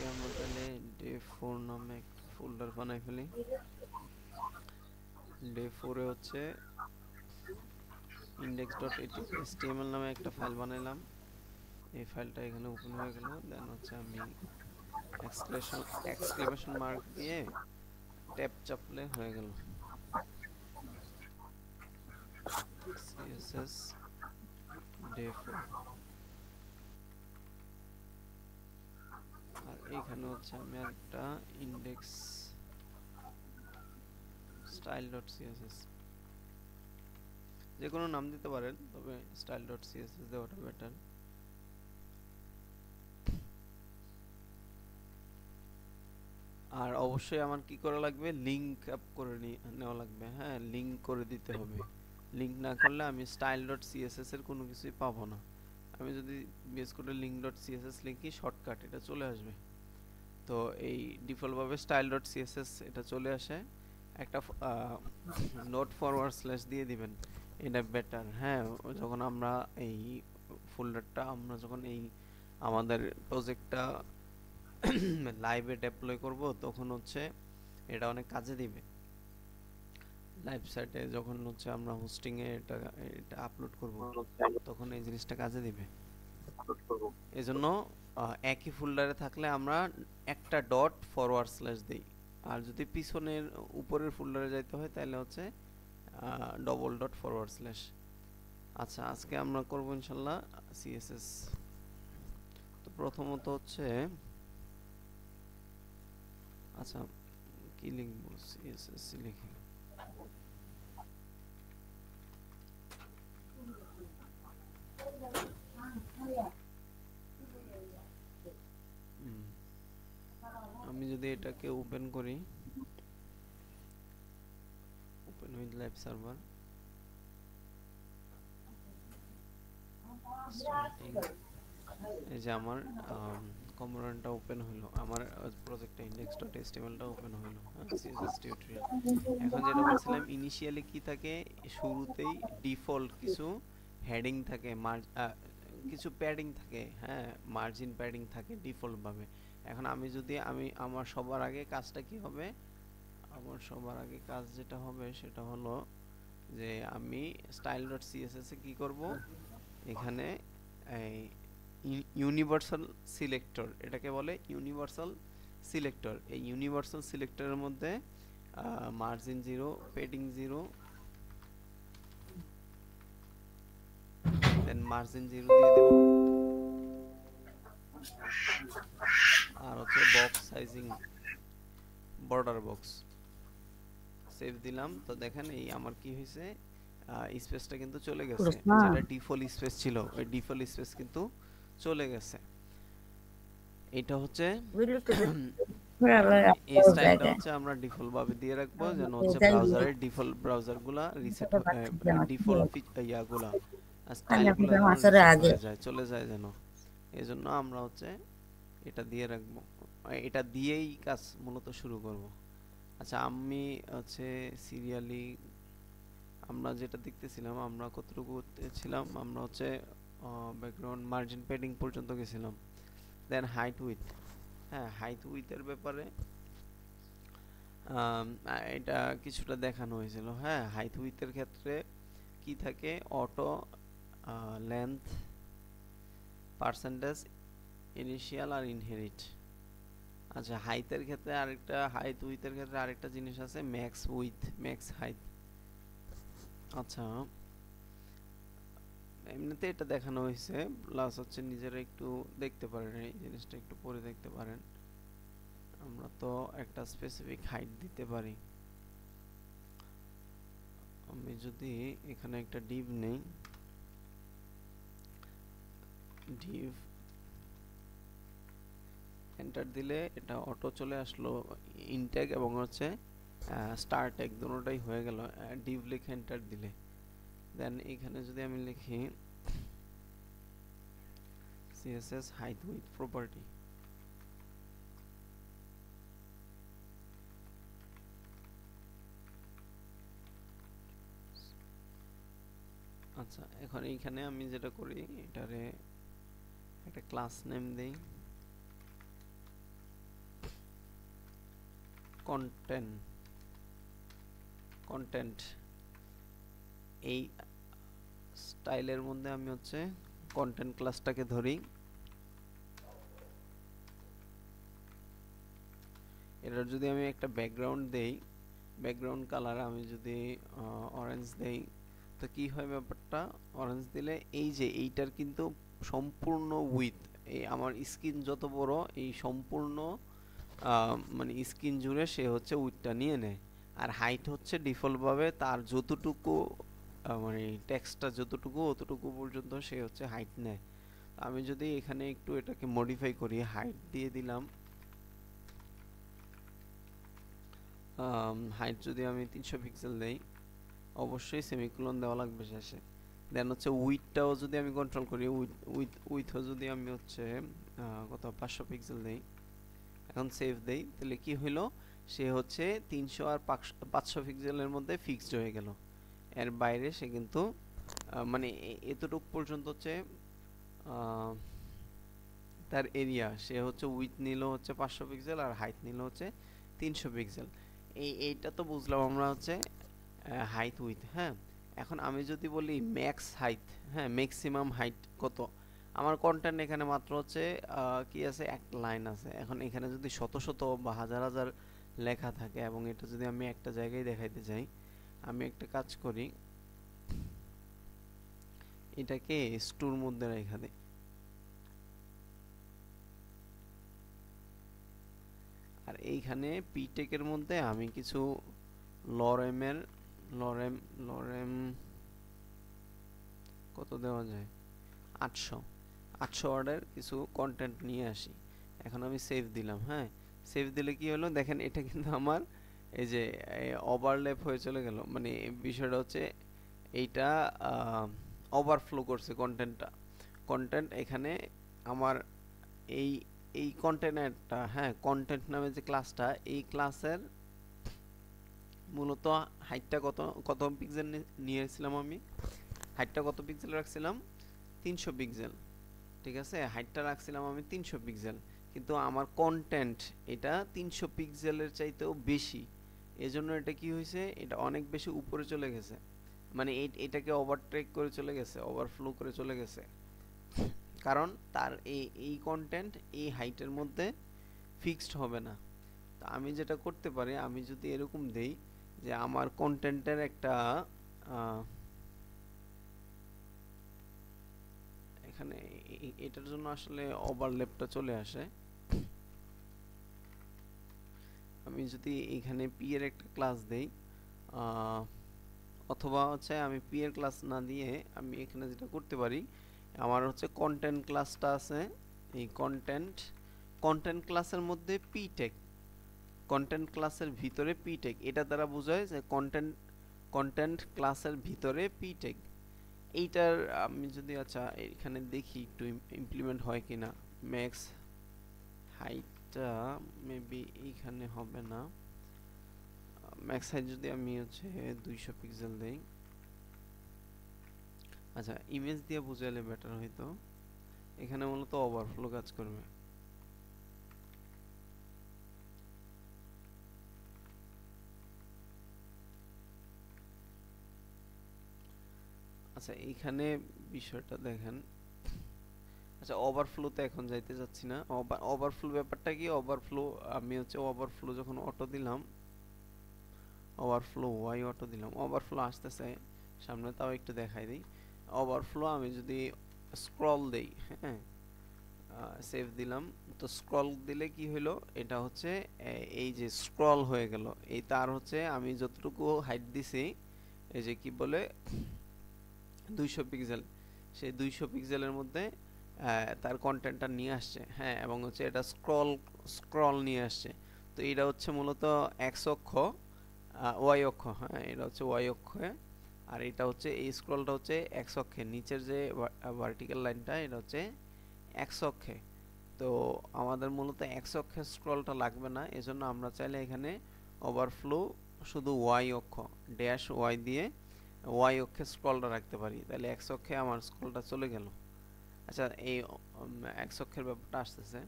আজকে আমরা তাহলে ডে 4 নামে একটা ফোল্ডার বানাই ফেলি। ডে 4 এ হচ্ছে index.html নামে একটা ফাইল বানাইলাম। এই ফাইলটা এখানে ওপেন হয়ে গেল। দেন হচ্ছে আমি এক্সক্লেমেশন মার্ক দিয়ে ট্যাব চাপলে হয়ে গেল css day 4। আর এইখানে হচ্ছে আমি আরেকটা ইন্ডেক্স style.css যে কোনো নাম দিতে পারেন, তবে style.css দেওয়াটা বেটার। আর অবশ্যই আমার কি করা লাগবে, লিংক আপ করে নেওয়া লাগবে। হ্যাঁ, লিংক করে দিতে হবে। লিংক না করলে আমি style.css এর কোনো কিছুই পাবো না। আমি যদি বেস করে link.css লিখি, শর্টকাট এটা চলে আসবে। তো এই ডিফল্ট ভাবে style.css এটা চলে আসে। একটা নোট ফরওয়ার্ড স্ল্যাশ দিয়ে দিবেন, এটা বেটার। হ্যাঁ, যখন আমরা এই ফোল্ডারটা আমরা যখন এই আমাদের প্রজেক্টটা লাইভে ডেপ্লয় করব, তখন হচ্ছে এটা অনেক কাজে দিবে। লাইভ সাইটে যখন হচ্ছে আমরা হোস্টিং এ এটা আপলোড করব, তখন এই জিনিসটা কাজে দিবে। এজন্য একই ফোল্ডারে থাকলে আমরা একটা ডট ফরওয়ার্ড স্ল্যাশ দেই, আর যদি পিছনের উপরের ফোল্ডারে যাইতে হয় তাহলে হচ্ছে ডবল ডট ফরওয়ার্ড স্ল্যাশ। আচ্ছা, আজকে আমরা করব ইনশাআল্লাহ সিএসএস। তো প্রথমত হচ্ছে, আচ্ছা কি লিখব, সিএসএস লিখি। আমি যদি এটাকে ওপেন করি, open with live server, starting, এই যে আমার কম্পোনেন্টটা ওপেন হলো, আমার প্রজেক্টটা index.html-টা ওপেন হলো, সিএসএস টিউটোরিয়াল। এখন যেটা বলছিলাম, ইনিশিয়ালি কি থাকে, শুরুতেই ডিফল্ট কিছু হেডিং থাকে, কিছু প্যাডিং থাকে, হ্যাঁ, মার্জিন প্যাডিং থাকে ডিফল্ট ভাবে। এখন আমি যদি আমার সবার আগে কাজটা কি হবে, আমার সবার আগে কাজ যেটা হবে সেটা হলো যে আমি style.css এ কি করব, এখানে এই ইউনিভার্সাল সিলেক্টর, এটাকে বলে ইউনিভার্সাল সিলেক্টর। এই ইউনিভার্সাল সিলেক্টরের মধ্যে মার্জিন 0, পেডিং 0, দেন মার্জিন 0 দিয়ে দেব, আর হচ্ছে box sizing border box save দিলাম। তো দেখেন এই আমার কি হয়েছে, স্পেসটা কিন্তু চলে গেছে, যেটা ডিফল্ট স্পেস ছিল ওই ডিফল্ট স্পেস কিন্তু চলে গেছে। এটা হচ্ছে এই স্টাইলটা হচ্ছে আমরা ডিফল্ট ভাবে দিয়ে রাখবো, যেন হচ্ছে ব্রাউজারের ডিফল্ট ব্রাউজারগুলা রিসেট ডিফল্ট ইয়াগুলা স্টাইলগুলা যেন রিসেট হয়ে যায়, চলে যায় যেন। এজন্য আমরা হচ্ছে এটা দিয়ে রাখবো, এটা দিয়েই কাজ মূলত শুরু করব। আচ্ছা, আমি হচ্ছে সিরিয়ালি আমরা যেটা দেখতেছিলাম, আমরা কতটুকু ছিলাম, আমরা হচ্ছে ব্যাকগ্রাউন্ড মার্জিন প্যাডিং পর্যন্ত গেছিলাম। দেন হাইট উইথ, হ্যাঁ হাইট উইথের ব্যাপারে এটা কিছুটা দেখানো হয়েছিল। হ্যাঁ, হাইট উইথের ক্ষেত্রে কি থাকে, অটো লেন্থ, পার্সেন্টেজ, ইনিশিয়াল আর ইনহেরিট। আচ্ছা, হাইট উইথের ক্ষেত্রে আরেকটা জিনিস আছে, ম্যাক্স উইথ, ম্যাক্স হাইট। আচ্ছা, এমনিতে এটা দেখানো হয়েছে, প্লাস হচ্ছে নিজেরা একটু দেখতে পারেন, এই জিনিসটা একটু পরে দেখতে পারেন। আমরা তো একটা স্পেসিফিক হাইট দিতে পারি। আমি যদি এখানে একটা ডিভ নেই, ডিভ এন্টার দিলে এটা অটো চলে আসলো, ইনট্যাগ এবং হচ্ছে স্টার ট্যাগ দুটোটাই হয়ে গেল ডিভ লিখে এন্টার দিলে। দেন এখানে যদি আমি লিখি css height width property, আচ্ছা এখন এইখানে আমি যেটা করি, এটারে একটা ক্লাস নেম দেই, কন্টেন্ট কন্টেন্ট এই স্টাইলের মধ্যে আমি হচ্ছে কন্টেন্ট ক্লাসটাকে ধরি। এটার যদি আমি একটা ব্যাকগ্রাউন্ড দেই, ব্যাকগ্রাউন্ড কালার আমি যদি অরেঞ্জ দেই, তো কি হয় ব্যাপারটা, অরেঞ্জ দিলে এই যে এইটার কিন্তু সম্পূর্ণ উইথ, এই আমার স্ক্রিন যত বড় এই সম্পূর্ণ মানে স্ক্রিন জুড়ে সে হচ্ছে উইথটা নিয়ে নেয়। আর হাইট হচ্ছে ডিফল্টভাবে তার যতটুকু মানে টেক্সটটা যতটুকু অতটুকু পর্যন্ত সে হচ্ছে হাইট নেয়। আমি যদি এখানে একটু এটাকে মডিফাই করি, হাইট দিয়ে দিলাম, হাইট যদি আমি 300 পিক্সেল দেই, অবশ্যই সেমিকোলন দেওয়া লাগবে শেষে। দেন হচ্ছে উইথটাও যদি আমি কন্ট্রোল করি, উইথও যদি আমি হচ্ছে কত 500 পিক্সেল দেই, এখন সেভ দেই, তাহলে কি হইলো, সে হচ্ছে 300 আর 500 পিক্সেলের মধ্যে ফিক্সড হয়ে গেল। এর বাইরে সে কিন্তু মানে এতটুক পর্যন্ত হচ্ছে তার এরিয়া, সে হচ্ছে উইথ নিল হচ্ছে 500 পিক্সেল আর হাইট নিল হচ্ছে 300 পিক্সেল। এইটা তো বুঝলাম আমরা হচ্ছে হাইট উইথ। হ্যাঁ, এখন আমি যদি বলি ম্যাক্স হাইট, হ্যাঁ ম্যাক্সিমাম হাইট কত, আমার কন্টেন্ট এখানে মাত্র হচ্ছে কি আছে, একটা লাইন আছে। এখন এখানে যদি শত শত বা হাজার হাজার লেখা থাকে এবং এটা যদি আমি একটা জায়গায় দেখাইতে চাই, আমি একটা কাজ করি, এটাকে স্টোর মধ্যে রেখে দিই। আর এইখানে পিটেকের মধ্যে আমি কিছু লরেমের লরেম কত দেওয়া যায়, 800 ওয়ার্ডের কিছু কন্টেন্ট নিয়ে আসি। এখন আমি সেভ দিলাম। হ্যাঁ, সেভ দিলে কি হলো দেখেন, এটা কিন্তু আমার এই যে ওভারল্যাপ হয়ে চলে গেল, মানে বিষয়টা হচ্ছে এইটা ওভারফ্লো করছে কন্টেন্ট এখানে আমার এই এই কন্টেনারটা, হ্যাঁ কন্টেন্ট নামে যে ক্লাসটা, এই ক্লাসের মূলত হাইটটা কত কত পিক্সেল নিয়েছিলাম আমি, হাইটটা কত পিক্সেল রাখছিলাম, 300 পিক্সেল। ঠিক আছে, হাইটটা রাখছিলাম আমি 300 পিক্সেল, কিন্তু আমার কন্টেন্ট এটা 300 পিক্সেলের চাইতেও বেশি। এজন্য এটা কি হয়েছে, এটা অনেক বেশি উপরে চলে গেছে, মানে এটাকে ওভারটেক করে চলে গেছে, ওভারফ্লো করে চলে গেছে, কারণ তার এই কন্টেন্ট এই হাইটের মধ্যে ফিক্সড হবে না। তো আমি যেটা করতে পারি, আমি যদি এরকম দেই যে আমার কন্টেন্টের একটা এখানে এটার জন্য আসলে ওভারল্যাপটা চলে আসে, আমি যদি এখানে পি এর একটা ক্লাস দেই, অথবা হচ্ছে আমি পি এর ক্লাস না দিয়ে আমি এখানে যেটা করতে পারি, আমার হচ্ছে কন্টেন্ট ক্লাসটা আছে, এই কন্টেন্ট ক্লাসের মধ্যে পি ট্যাগ, কন্টেন্ট ক্লাসের ভিতরে পি ট্যাগ, এটা দ্বারা বোঝায় যে কন্টেন্ট ক্লাসের ভিতরে পি ট্যাগ। এইটার আমি যদি আচ্ছা এখানে দেখি একটু ইমপ্লিমেন্ট হয় কিনা, ম্যাক্স হাইটটা মেবি এইখানে হবে না, ম্যাক্স হাইট যদি আমি হচ্ছে 200 পিক্সেল দেই, আচ্ছা ইমেজ দিয়ে বুঝাইলে বেটার হইতো, এখানে মূলত ওভারফ্লো কাজ করবে। আচ্ছা এইখানে বিষয়টা দেখেন, আচ্ছা ওভারফ্লোতে এখন যাইতে যাচ্ছি না, ওভারফ্লো ব্যাপারটা কি, ওভারফ্লো আমি হচ্ছে ওভারফ্লো যখন অটো দিলাম, ওভারফ্লো ওয়াই অটো দিলাম, ওভারফ্লো আসতেছে সামনে, তাও একটু দেখাই দিই। ওভারফ্লো আমি যদি স্ক্রল দেই, হ্যাঁ সেভ দিলাম, তো স্ক্রল দিলে কি হলো, এটা হচ্ছে এই যে স্ক্রল হয়ে গেল, এই তার হচ্ছে আমি যতটুকু হাইট দিছি, এই যে কি বলে 200 পিক্সেল, সেই 200 পিক্সেলের মধ্যে তার কন্টেন্টটা নিয়ে আসছে। হ্যাঁ, এবং হচ্ছে এটা স্ক্রল নিয়ে আসছে। তো এটা হচ্ছে মূলত এক্স অক্ষ, ওয়াই অক্ষ, হ্যাঁ এটা হচ্ছে ওয়াই অক্ষে, আর এটা হচ্ছে এই স্ক্রলটা হচ্ছে এক্স অক্ষে, নিচের যে ভার্টিক্যাল লাইনটা এটা হচ্ছে এক্স অক্ষে। তো আমাদের মূলত এক্স অক্ষের স্ক্রলটা লাগবে না, এজন্য আমরা চাইলে এখানে ওভারফ্লো শুধু ওয়াই অক্ষ ড্যাশ ওয়াই দিয়ে ওয়াই অক্ষে স্ক্রলটা রাখতে পারি, তাহলে এক্স অক্ষে আমার স্ক্রলটা চলে গেল। আচ্ছা এই এক্স অক্ষের ব্যাপারটা আসতেছে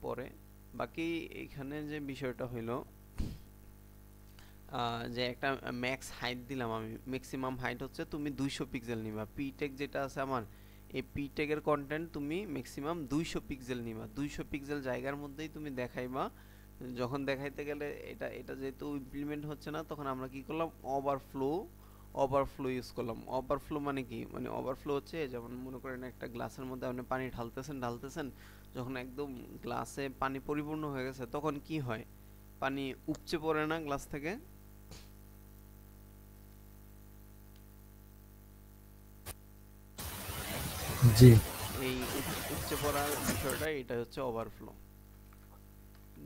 পরে, বাকি এখানে যে বিষয়টা হইলো যে একটা ম্যাক্স হাইট দিলাম, আমি ম্যাক্সিমাম হাইট হচ্ছে তুমি 200 পিক্সেল নিবা। পিটেক যেটা আছে আমার, এই পিটেকের কন্টেন্ট তুমি ম্যাক্সিমাম 200 পিক্সেল নিবা। 200 পিক্সেল জায়গার মধ্যেই তুমি দেখাইবা। যখন দেখাইতে গেলে এটা এটা যেহেতু ইমপ্লিমেন্ট হচ্ছে না, তখন আমরা কি করলাম, ওভারফ্লো ইউজ করলাম। ওভারফ্লো মানে কি, মানে ওভারফ্লো হচ্ছে যেমন মনে করেন একটা গ্লাসের মধ্যে আপনি পানি ঢালতেছেন, যখন একদম গ্লাসে পানি পরিপূর্ণ হয়ে গেছে তখন কি হয়, পানি উপচে পড়ে না গ্লাস থেকে? জি। এই উপচে পড়ার বিষয়টা, এটা হচ্ছে ওভারফ্লো।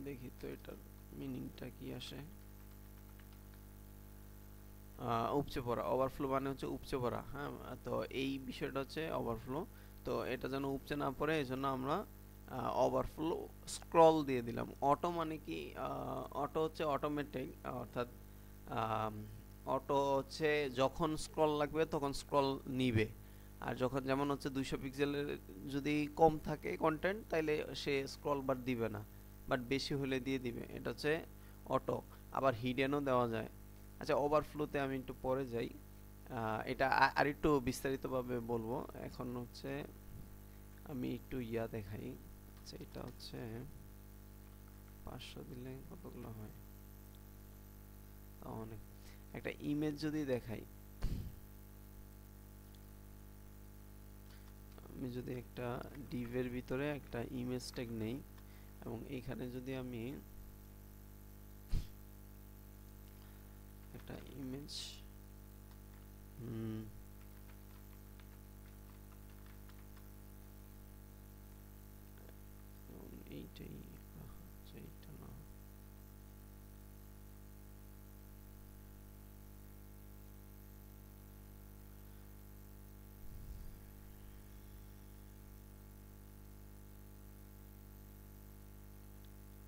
দেখি তো এটার মিনিংটা কি আসে। উপচে পড়া, ওভারফ্লো মানে হচ্ছে উপচে পড়া। হ্যাঁ, তো এই বিষয়টা হচ্ছে ওভারফ্লো। তো এটা যেন উপচে না পড়ে, এই জন্য আমরা ওভারফ্লো স্ক্রল দিয়ে দিলাম। অটো মানে কি, অটো হচ্ছে অটোমেটিক, অর্থাৎ অটো হচ্ছে যখন স্ক্রল লাগবে তখন স্ক্রল নিবে। আর যখন যেমন হচ্ছে 200 পিক্সেলের যদি কম থাকে কন্টেন্ট, তাইলে সে স্ক্রল বার দিবে না, বাট বেশি হলে দিয়ে দিবে। এটা হচ্ছে অটো। আবার হিডেনও দেওয়া যায়। আচ্ছা, ওভারফ্লোতে আমি একটু পরে যাই, এটা আর একটু বিস্তারিতভাবে বলবো। এখন হচ্ছে আমি একটু দেখাই। আচ্ছা, এটা হচ্ছে 500 দিলে কতগুলো হয়, তা অনেক। একটা ইমেজ যদি দেখাই, আমি যদি একটা ডিভের ভিতরে একটা ইমেজ ট্যাগ নেই, এবং এইখানে যদি আমি একটা ইমেজ, এইটাই, আচ্ছা এইটা না,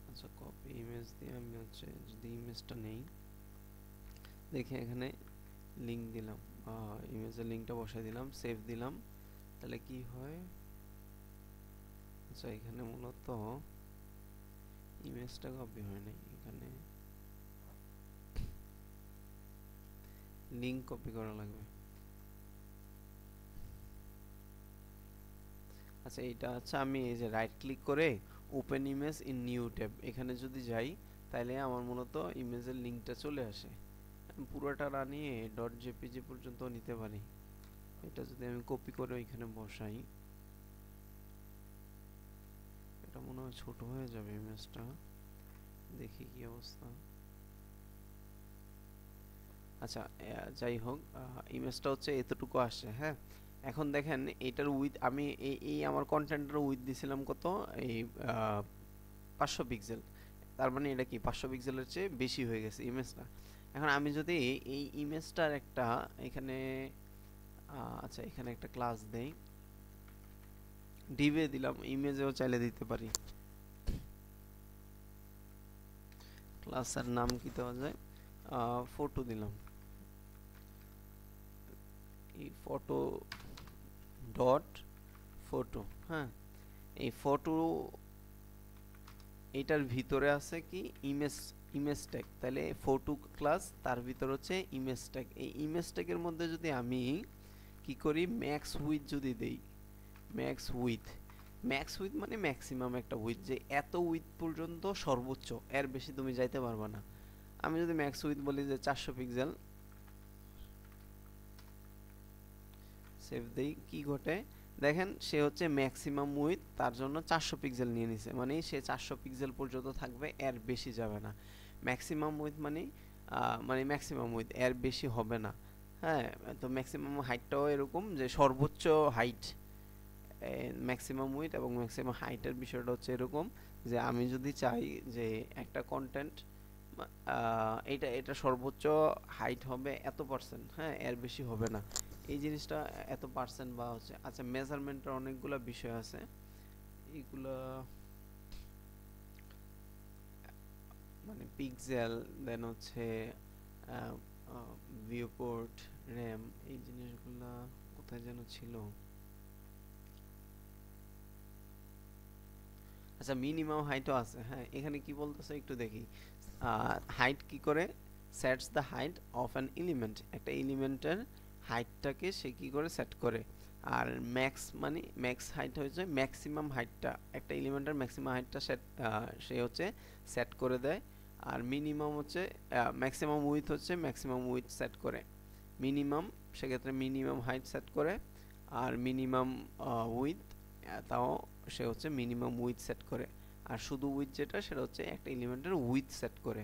আচ্ছা কপি ইমেজ দিয়ে আমি হচ্ছে যদি ইমেজটা নেই, দেখি এখানে লিংক দিলাম, ইমেজের লিংকটা বসাই দিলাম, সেভ দিলাম, তাহলে কি হয়। আচ্ছা, এখানে মূলত ইমেজটা কপি হয় নাই, এখানে লিংক কপি করা লাগবে। আচ্ছা, এটা হচ্ছে আমি এই যে রাইট ক্লিক করে open image in new tab, এখানে যদি যাই তাহলে আমার মূলত ইমেজের লিংকটা চলে আসে। আমি পুরোটা না নিয়ে ডট জেপিজি পর্যন্ত নিতে পারি। এটা যদি আমি কপি করে ওইখানে বসাই, এটা মনে হয় ছোট হয়ে যাবে ইমেজটা, দেখি কি অবস্থা। আচ্ছা, যাই হোক, ইমেজটা হচ্ছে এতটুকু আসছে। হ্যাঁ, এখন দেখেন এটার উইথ আমি এই আমার কন্টেন্টের উইথ দিছিলাম কত, এই 500 পিক্সেল। তার মানে এটা কি 500 পিক্সেলের চেয়ে বেশি হয়ে গেছে ইমেজটা। এখন আমি যদি এই ইমেজটার একটা এখানে, আচ্ছা এখানে একটা ক্লাস দেই, ডিভে দিলাম, ইমেজেও চাইলে দিতে পারি। ক্লাসের নাম কি দেওয়া যায়, ফটো দিলাম, এই ফটো ডট ফটো। হ্যাঁ, এই ফটো, এটার ভিতরে আছে কি ইমেজ, ইমেজ ট্যাগ। তাহলে ফটো ক্লাস, তার ভিতর হচ্ছে ইমেজ ট্যাগ। এই ইমেজ ট্যাগের মধ্যে যদি আমি কি করি, ম্যাক্স উইথ যদি দেই, ম্যাক্স উইথ, ম্যাক্স উইথ মানে ম্যাক্সিমাম একটা উইথ, যে এত উইথ পর্যন্ত সর্বোচ্চ, এর বেশি তুমি যাইতে পারবা না। আমি যদি ম্যাক্স উইথ বলি যে 400 পিক্সেল, সেভ দেই, কি ঘটে দেখেন, সে হচ্ছে ম্যাক্সিমাম উইথ, তার জন্য 400 পিক্সেল নিয়ে নিছে, মানে সে 400 পিক্সেল পর্যন্ত থাকবে, এর বেশি যাবে না। ম্যাক্সিমাম উইথ মানে মানে ম্যাক্সিমাম উইথ, এর বেশি হবে না। হ্যাঁ, তো ম্যাক্সিমাম হাইটটাও এরকম যে সর্বোচ্চ হাইট, ম্যাক্সিমাম উইথ এবং ম্যাক্সিমাম হাইটের বিষয়টা হচ্ছে এরকম, যে আমি যদি চাই যে একটা কন্টেন্ট, এটা এটা সর্বোচ্চ হাইট হবে এত পার্সেন্ট, হ্যাঁ এর বেশি হবে না, এই জিনিসটা এত পার্সেন্ট বা হচ্ছে। আচ্ছা, মেজারমেন্টের অনেকগুলো বিষয় আছে, এইগুলা মানে পিক্সেল, দেন হচ্ছে ভিউপোর্ট, র্যাম, এই জিনিসগুলা কোথায় যেন ছিল। আচ্ছা, মিনিমাম হাইটও আছে। হ্যাঁ, এখানে কি বলতেছে একটু দেখি, হাইট কি করে sets the height of an element, একটা এলিমেন্টের হাইটটাকে সে কি করে সেট করে। আর ম্যাক্স মানে ম্যাক্স হাইট হচ্ছে ম্যাক্সিমাম হাইটটা, একটা এলিমেন্টের ম্যাক্সিমাম হাইটটা সে হচ্ছে সেট করে দেয়। আর মিনিমাম হচ্ছে ম্যাক্সিমাম উইথ হচ্ছে ম্যাক্সিমাম উইথ সেট করে, মিনিমাম সেক্ষেত্রে মিনিমাম হাইট সেট করে, আর মিনিমাম উইথ তাও সে হচ্ছে মিনিমাম উইথ সেট করে। আর শুধু উইথ যেটা সেটা হচ্ছে একটা এলিমেন্টের উইথ সেট করে।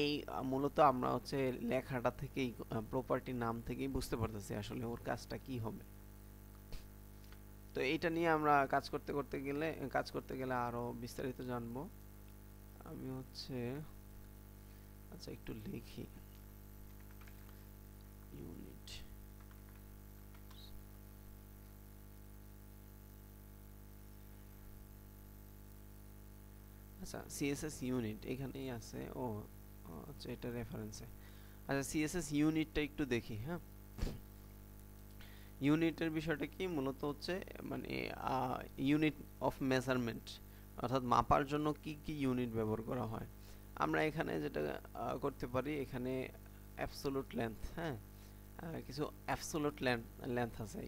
এই মূলত আমরা হচ্ছে লেখাটা থেকেই প্রপার্টি নাম থেকেই বুঝতে পারতেছি আসলে ওর কাজটা কি হবে। তো এইটা নিয়ে আমরা কাজ করতে গেলে আরো বিস্তারিত জানবো। আমি হচ্ছে আচ্ছা একটু লিখি ইউনিট। আচ্ছা সিএসএস ইউনিট এখানেই আছে। ও আচ্ছা এটা রেফারেন্সে। আচ্ছা সিএসএস ইউনিটটা একটু দেখি। হ্যাঁ, ইউনিটের বিষয়টা কি মূলত হচ্ছে মানে ইউনিট অফ মেজারমেন্ট, অর্থাৎ মাপার জন্য কি কি ইউনিট ব্যবহার করা হয়। আমরা এখানে যেটা করতে পারি, এখানে অ্যাবসোলুট লেন্থ, হ্যাঁ কিছু অ্যাবসোলুট লেন্থ আছে।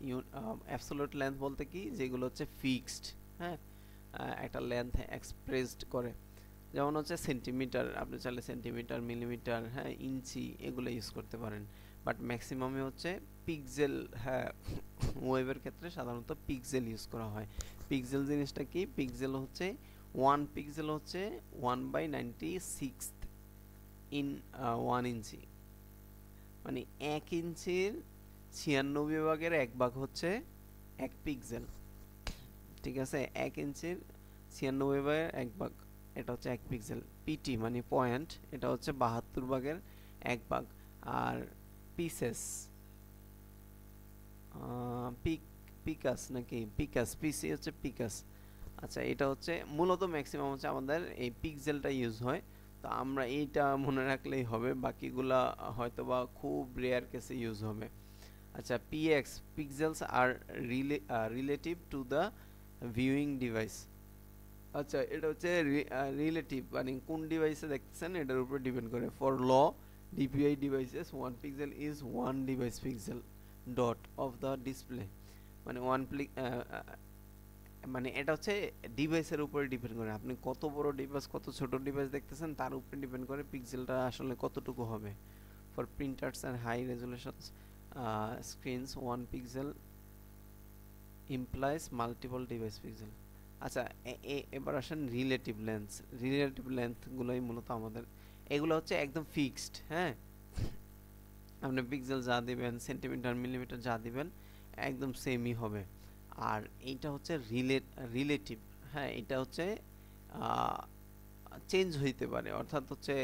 অ্যাবসোলুট লেন্থ বলতে কি, যেগুলো হচ্ছে ফিক্সড, হ্যাঁ একটা লেন্থ এক্সপ্রেসড করে। যেমন হচ্ছে সেন্টিমিটার, আপনি চাইলে সেন্টিমিটার, মিলিমিটার, হ্যাঁ ইঞ্চি এগুলো ইউজ করতে পারেন। বাট ম্যাক্সিমামে হচ্ছে পিক্সেল, হ্যাঁ ওয়েবের ক্ষেত্রে সাধারণত পিক্সেল ইউজ করা হয়। পিক্সেল জিনিসটা কি, পিক্সেল হচ্ছে 1 পিক্সেল হচ্ছে 1/96 ইন 1 ইঞ্চি, মানে 1 ইঞ্চির 96 ভাগের 1 ভাগ হচ্ছে 1 পিক্সেল। ঠিক আছে, 1 ইঞ্চির 96 ভাগের 1 ভাগ, এটা হচ্ছে 1 পিক্সেল। পিটি মানে পয়েন্ট, এটা হচ্ছে 72 ভাগের 1 ভাগ। আর পিসেস, পিকাস নাকি পিকাস, পিসি হচ্ছে পিকাস। আচ্ছা এটা হচ্ছে মূলত ম্যাক্সিমাম হচ্ছে আমাদের এই পিক্সেলটা ইউজ হয়। তো আমরা এইটা মনে রাখলেই হবে, বাকিগুলা হয়তোবা খুব রেয়ার কেসে ইউজ হবে। আচ্ছা পিএক্স, পিক্সেলস আর relative to the viewing device. আচ্ছা এটা হচ্ছে রিলেটিভ, মানে কোন ডিভাইসে দেখতেছেন এটার উপর ডিপেন্ড করে। For low DPI devices 1 pixel is 1 device pixel dot of the display, মানে মানে এটা হচ্ছে ডিভাইসের উপরে ডিপেন্ড করে, আপনি কত বড় ডিভাইস কত ছোট ডিভাইস দেখতেছেন তার উপরে ডিপেন্ড করে পিক্সেলটা আসলে কতটুকু হবে। For printers and high resolution screens 1 pixel implies multiple device pixel. আচ্ছা এবার আসেন রিলেটিভ লেন্থ। রিলেটিভ লেন্থ গুলোই মূলত আমাদের, এগুলো হচ্ছে একদম ফিক্সড, হ্যাঁ আপনি পিক্সেল যা দিবেন, সেন্টিমিটার মিলিমিটার যা দিবেন একদম সেমই হবে। আর এইটা হচ্ছে রিলেটিভ, হ্যাঁ এটা হচ্ছে চেঞ্জ হইতে পারে, অর্থাৎ হচ্ছে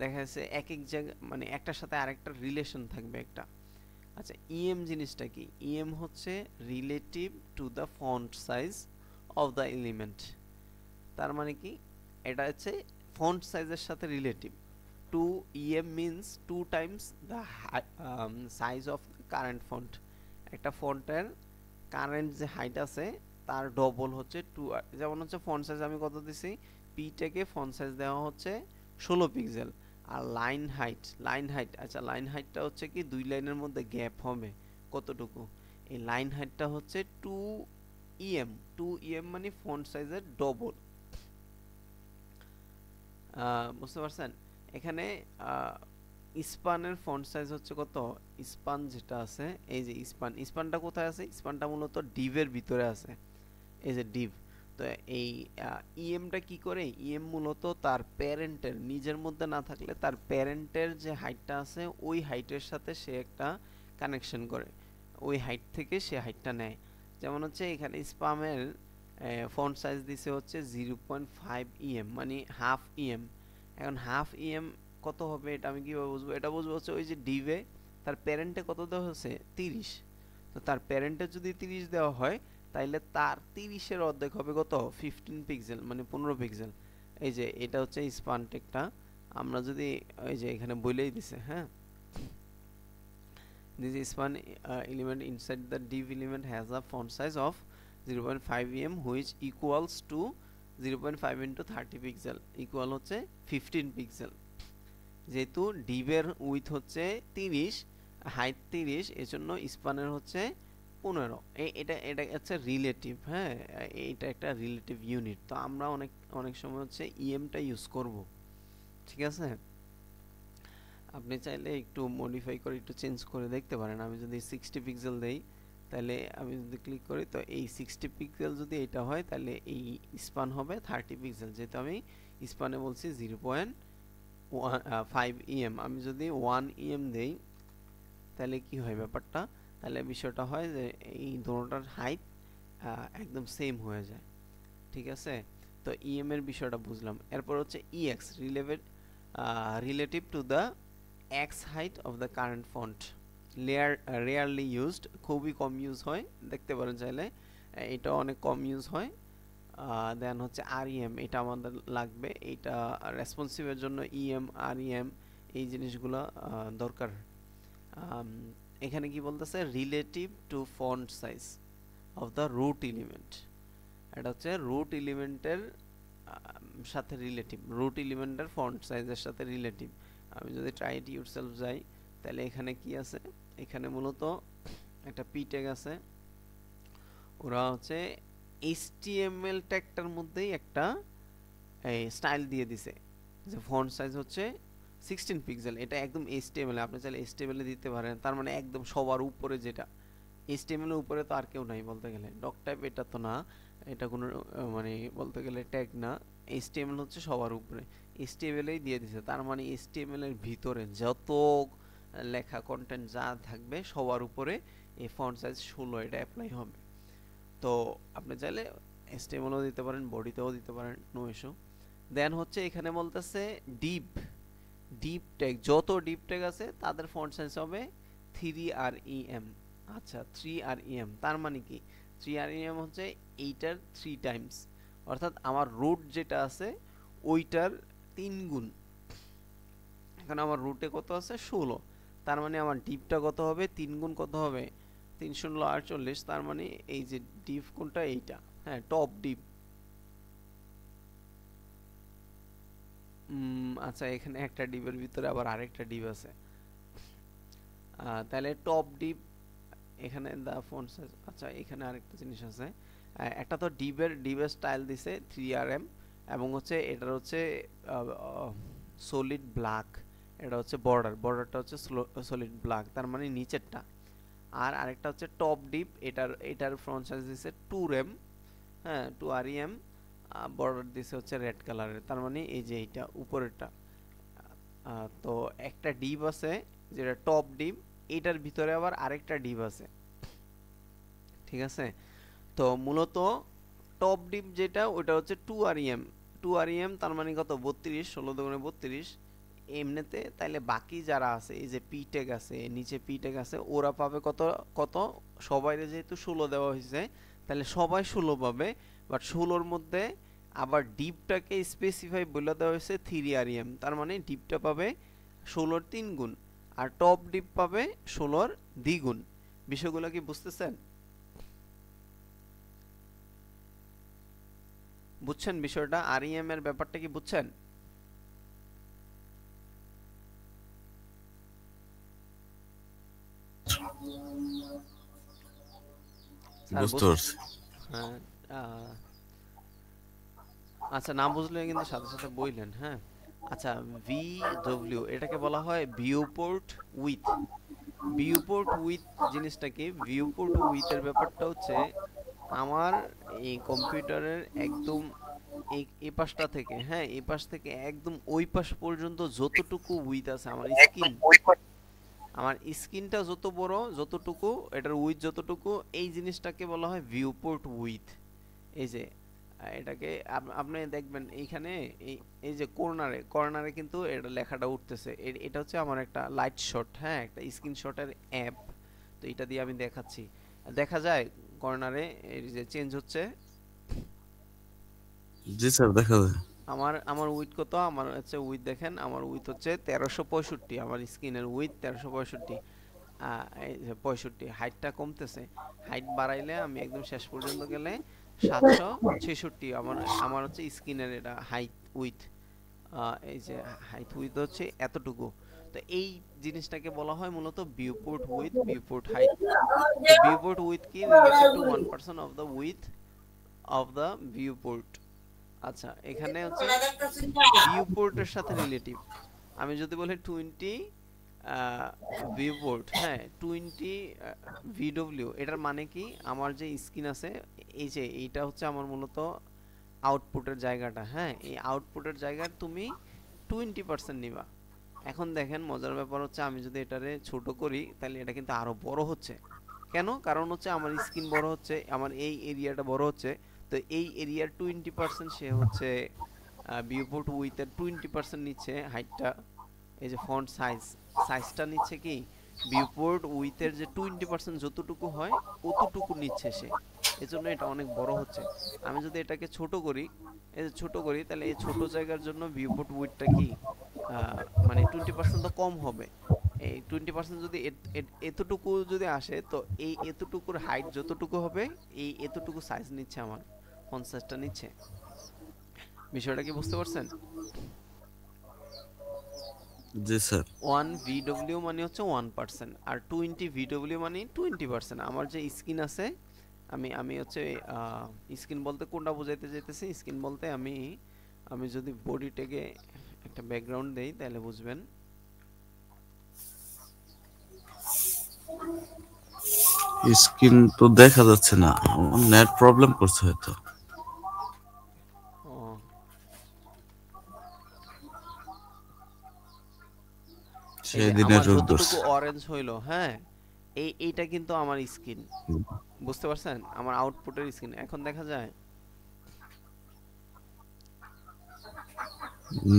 দেখা যাচ্ছে এক এক জায়গা মানে একটার সাথে আরেকটা রিলেশন থাকবে একটা। আচ্ছা ইএম জিনিসটা কি, ইএম হচ্ছে relative to the font size of the element. তার মানে কি, এটা হচ্ছে ফন্ট সাইজের সাথে relative. 2 em means 2 times the size of the current font, একটা ফন্টের কারেন্ট যে হাইট আছে তার ডবল হচ্ছে 2। যেমন হচ্ছে ফন্ট সাইজ আমি কত দিছি, পি টেকে ফন্ট সাইজ দেওয়া হচ্ছে 16 পিক্সেল। আর লাইন হাইট আচ্ছা লাইন হাইটটা হচ্ছে কি, দুই লাইনের মধ্যে গ্যাপ হবে কতটুকু, এই লাইন হাইটটা হচ্ছে 2 em। 2 em মানে ফন্ট সাইজের ডবল। বুঝতে পারছেন, এখানে স্পানের ফন্ট সাইজ হচ্ছে কত, স্পান যেটা আছে এই যে স্পানটা কোথায় আছে, স্পানটা মূলত ডিভের ভিতরে আছে, এই যে ডিভ। তো এই ইএমটা কি করে, ইএম মূলত তার প্যারেন্টের নিজের মধ্যে না থাকলে তার প্যারেন্টের যে হাইটটা আছে ওই হাইটের সাথে সে একটা কানেকশন করে, ওই হাইট থেকে সে হাইটটা নেয়। যেমন হচ্ছে এখানে স্পামের ফন্ট সাইজ দিছে হচ্ছে 0.5 em মানে হাফ em। এখন হাফ em কত হবে এটা আমি কিভাবে বুঝবো, এটা বুঝবো হচ্ছে ওই যে ডিভে তার প্যারেন্টে কত দেওয়া হচ্ছে 30, তো তার প্যারেন্টে যদি 30 দেওয়া হয় তাইলে তার 30-এর অর্ধেক হবে কত 15 পিক্সেল মানে 15 পিক্সেল। এই যে এটা হচ্ছে স্পান টেকটা, আমরা যদি এই যে এখানে বলেই দিছে, হ্যাঁ this span element inside the div element has a font size of 0.5 em which equals to 0.5 into 30 pixel equal হচ্ছে 15 পিক্সেল। যেহেতু ডিভের উইথ হচ্ছে 30, হাইট 30, এজন্য স্পানের হচ্ছে 15। এটা এটা হচ্ছে রিলেটিভ, হ্যাঁ, এটা একটা রিলেটিভ ইউনিট। তো আমরা অনেক অনেক সময় হচ্ছে ইএমটা ইউজ করব, ঠিক আছে। আপনি চাইলে একটু মডিফাই করে একটু চেঞ্জ করে দেখতে পারেন। আমি যদি 60 পিক্সেল দেই, তাহলে আমি যদি ক্লিক করি, তো এই 60 পিক্সেল যদি এটা হয়, তাহলে এই স্পান হবে 30 পিক্সেল, যেহেতু আমি স্পানে বলছি 0.5 ইএম। আমি যদি 1 ইএম দেই, তাহলে কি হয় ব্যাপারটা, তাহলে বিষয়টা হয় যে এই দুটোটার হাইট একদম সেম হয়ে যায়, ঠিক আছে। তো ইএম এর বিষয়টা বুঝলাম। এরপর হচ্ছে EX, relative to the x height of the current font, rarely used, খুবই কম ইউজ হয়, দেখতে পারেন চাইলে, এটা অনেক কম ইউজ হয়। দেন হচ্ছে আরইএম, এটা আমাদের লাগবে, এটা রেসপন্সিভের জন্য ইএম আরইএম এই জিনিসগুলো দরকার। এখানে কি বলতেছে, relative to font size of the root element, এটা হচ্ছে রুট এলিমেন্টের সাথে রিলেটিভ, রুট এলিমেন্টের ফন্ট সাইজের সাথে রিলেটিভ। আমি যদি ট্রাই ইট ইউরসেলফ যাই, তাহলে এখানে কি আছে, এখানে মূলত একটা পি ট্যাগ আছে। ওরা হচ্ছে এইচটিএমএল ট্যাগটার মধ্যেই একটা স্টাইল দিয়ে দিছে যে ফন্ট সাইজ হচ্ছে 16 পিক্সেল। এটা একদম এইচটিএমএল, আপনি চাইলে এইচটিএমএল এ দিতে পারেন, তার মানে একদম সবার উপরে যেটা। এইচটিএমএল এর উপরে তো আর কেউ নাই বলতে গেলে, ডক টাইপ এটা তো না, এটা কোনো মানে বলতে গেলে ট্যাগ না। এইচটিএমএল হচ্ছে সবার উপরে, এইচটিএমএল এই দিয়ে দিছে, তার মানে এইচটিএমএল এর ভিতরে যত লেখা কন্টেন্ট যা থাকবে সবার উপরে এই ফন্ট সাইজ 16 এটা অ্যাপ্লাই হবে। তো আপনি চাইলে এইচটিএমএলও দিতে পারেন, বডিতেও দিতে পারেন, নো ইস্যু। দেন হচ্ছে এখানে বলতেছে ডিপ, ডিপ ট্যাগ, যত ডিপ ট্যাগ আছে তাদের ফন্ট সাইজ হবে 3REM। আচ্ছা 3REM তার মানে কি, 3REM হচ্ছে এইটার 3 টাইমস, অর্থাৎ আমার রুট যেটা আছে ওইটার 3 গুণ। এখন আমার রুটে কত আছে 16, তার মানে আমার ডিপটা কত হবে 3 গুণ কত হবে 348, তার মানে এই যে ডিপ কোনটা এইটা, হ্যাঁ টপ ডিপ। আচ্ছা এখানে একটা ডিপের ভিতরে আবার আরেকটা ডিপ আছে, তাহলে টপ ডিপ এখানে দা ফন্ট সাইজ। আচ্ছা এখানে আরেকটা জিনিস আছে, একটা তো ডিপের স্টাইল দিছে 3RM, এবং হচ্ছে এটার হচ্ছে সলিড ব্ল্যাক, এটা হচ্ছে বর্ডারটা হচ্ছে সলিড ব্ল্যাক, তার মানে নিচেরটা। আর আরেকটা হচ্ছে টপ ডিপ, এটার ফন্ট সাইজ দিছে 2RM, হ্যাঁ 2REM, বর্ডার দিছে হচ্ছে রেড কালারের, তার মানে এই যে এইটা উপরেরটা। তো একটা ডিপ আছে যেটা টপ ডিপ, এটার ভিতরে আবার আরেকটা ডিপ আছে, ঠিক আছে। তো মূলত টপ ডিপ যেটা ওটা হচ্ছে 2REM, 2REM তার মানে কত 32, 16 দুগুণে 32 এমনিতে। তাইলে বাকি যারা আছে এই যে পি ট্যাগ আছে, নিচে পি ট্যাগ আছে, ওরা পাবে কত কত, সবাইরে যেহেতু 16 দেওয়া হয়েছে তাহলে সবাই 16 পাবে, বাট 16-র মধ্যে আবার ডিপটাকে স্পেসিফাই বলে দেওয়া হয়েছে 3REM, তার মানে ডিপটা পাবে 16-র 3 গুণ, আর টপ ডিপ পাবে 16-র দ্বিগুণ। বিষয়গুলো কি বুঝতেছেন, বুঝছেন বিষয়টা, আরইএম এর ব্যাপারটা কি বুঝছেন? স্যার বুঝতে পারছি। হ্যাঁ, আহ, আচ্ছা না বুঝলে কিন্তু সাথে সাথে বললেন, হ্যাঁ। আচ্ছা ভিডব্লিউ এটাকে বলা হয় ভিউপোর্ট উইথ, ভিউপোর্ট উইথ জিনিসটা কি, ভিউপোর্ট উইথ এর ব্যাপারটা হচ্ছে আমার এই কম্পিউটারের একদম এই পাশটা থেকে, হ্যাঁ এই পাশ থেকে একদম ওই পাশ পর্যন্ত যতটুকু উইথ আছে আমার স্ক্রিন, আমার স্ক্রিনটা যত বড় যতটুকু এটার উইথ যতটুকু, এই জিনিসটাকে বলা হয় ভিউপোর্ট উইথ। এই যে এটাকে আপনি দেখবেন এইখানে এই এই যে কর্নারে কর্নারে কিন্তু এটা লেখাটা উঠতেছে, এটা হচ্ছে আমার একটা লাইট শট, হ্যাঁ একটা স্ক্রিনশটের অ্যাপ। তো এটা দিয়ে আমি দেখাচ্ছি, দেখা যায় কর্নারে এই যে চেঞ্জ হচ্ছে। জি স্যার, দেখা যায়। আমার আমার উইথ কত, আমার হচ্ছে উইথ দেখেন, আমার উইথ হচ্ছে 1365, আমার স্ক্রিনের উইথ 1365, এই যে 65, হাইটটা কমতেছে, হাইট বাড়াইলে আমি একদম শেষ পর্যন্ত গেলে 766, আমার আমার হচ্ছে স্ক্রিনের এটা হাইট উইথ। এই যে হাইট উইথ হচ্ছে এতটুকু। তো এই জিনিসটাকে বলা হয় মূলত ভিউপোর্ট উইথ ভিউপোর্ট হাইট। তো ভিউপোর্ট উইথ কি related to 1% of the with of the viewport. আচ্ছা এখানে হচ্ছে ভিউপোর্টের সাথে রিলেটিভ। আমি যদি বলি 20 ভিউপোর্ট, হ্যাঁ 20 ভিডব্লিউ, এটার মানে কি আমার যে স্ক্রিন আছে এই যে এইটা হচ্ছে আমার মূলত আউটপুটের জায়গাটা, হ্যাঁ এই আউটপুটের জায়গার তুমি 20% নিবা। এখন দেখেন মজার ব্যাপার হচ্ছে আমি যদি এটারে ছোট করি তাহলে এটা কিন্তু আরো বড় হচ্ছে। কেন? কারণ হচ্ছে আমার স্ক্রিন বড় হচ্ছে, আমার এই এরিয়াটা বড় হচ্ছে। তো এই এরিয়ার 20% সে হচ্ছে ভিউপোর্ট উইথের 20% নিচ্ছে হাইটটা। এই যে ফন্ট সাইজটা নিচ্ছে কি ভিউপোর্ট উইথের যে 20% যতটুকু হয় অতটুকু নিচ্ছে সে, এজন্য এটা অনেক বড় হচ্ছে। আমি যদি এটাকে ছোট করি, এই যে ছোট করি, তাহলে এই ছোট জায়গার জন্য ভিউপোর্ট উইথটা কি মানে 20% তো কম হবে। এই 20% যদি এতটুকু যদি আসে, তো এই এতটুকুর হাইট যতটুকু হবে এই এতটুকু সাইজ নিচ্ছে, আমার ফন্ট সাইজটা নিচ্ছে। বিষয়টা কি বুঝতে পারছেন? জি স্যার। 1 VW মানে হচ্ছে 1%, আর 20 VW মানে 20%। আমার যে স্ক্রিন আছে, আমি আমি হচ্ছে স্ক্রিন বলতে কোনটা বোঝাইতে চাইতেছি? স্ক্রিন বলতে আমি আমি যদি বডিটাকে একটা ব্যাকগ্রাউন্ড দেই তাহলে বুঝবেন। স্ক্রিন তো দেখা যাচ্ছে না, নেট প্রবলেম করছে হয়তো। ও এই সেই যে দিনের আমার রোগ যতটুকু ধরছে। অরেঞ্জ হইলো, হ্যাঁ এইটা কিন্তু আমার স্ক্রিন। বুঝতে পারছেন? আমার আউটপুটের স্ক্রিন এখন দেখা যায়।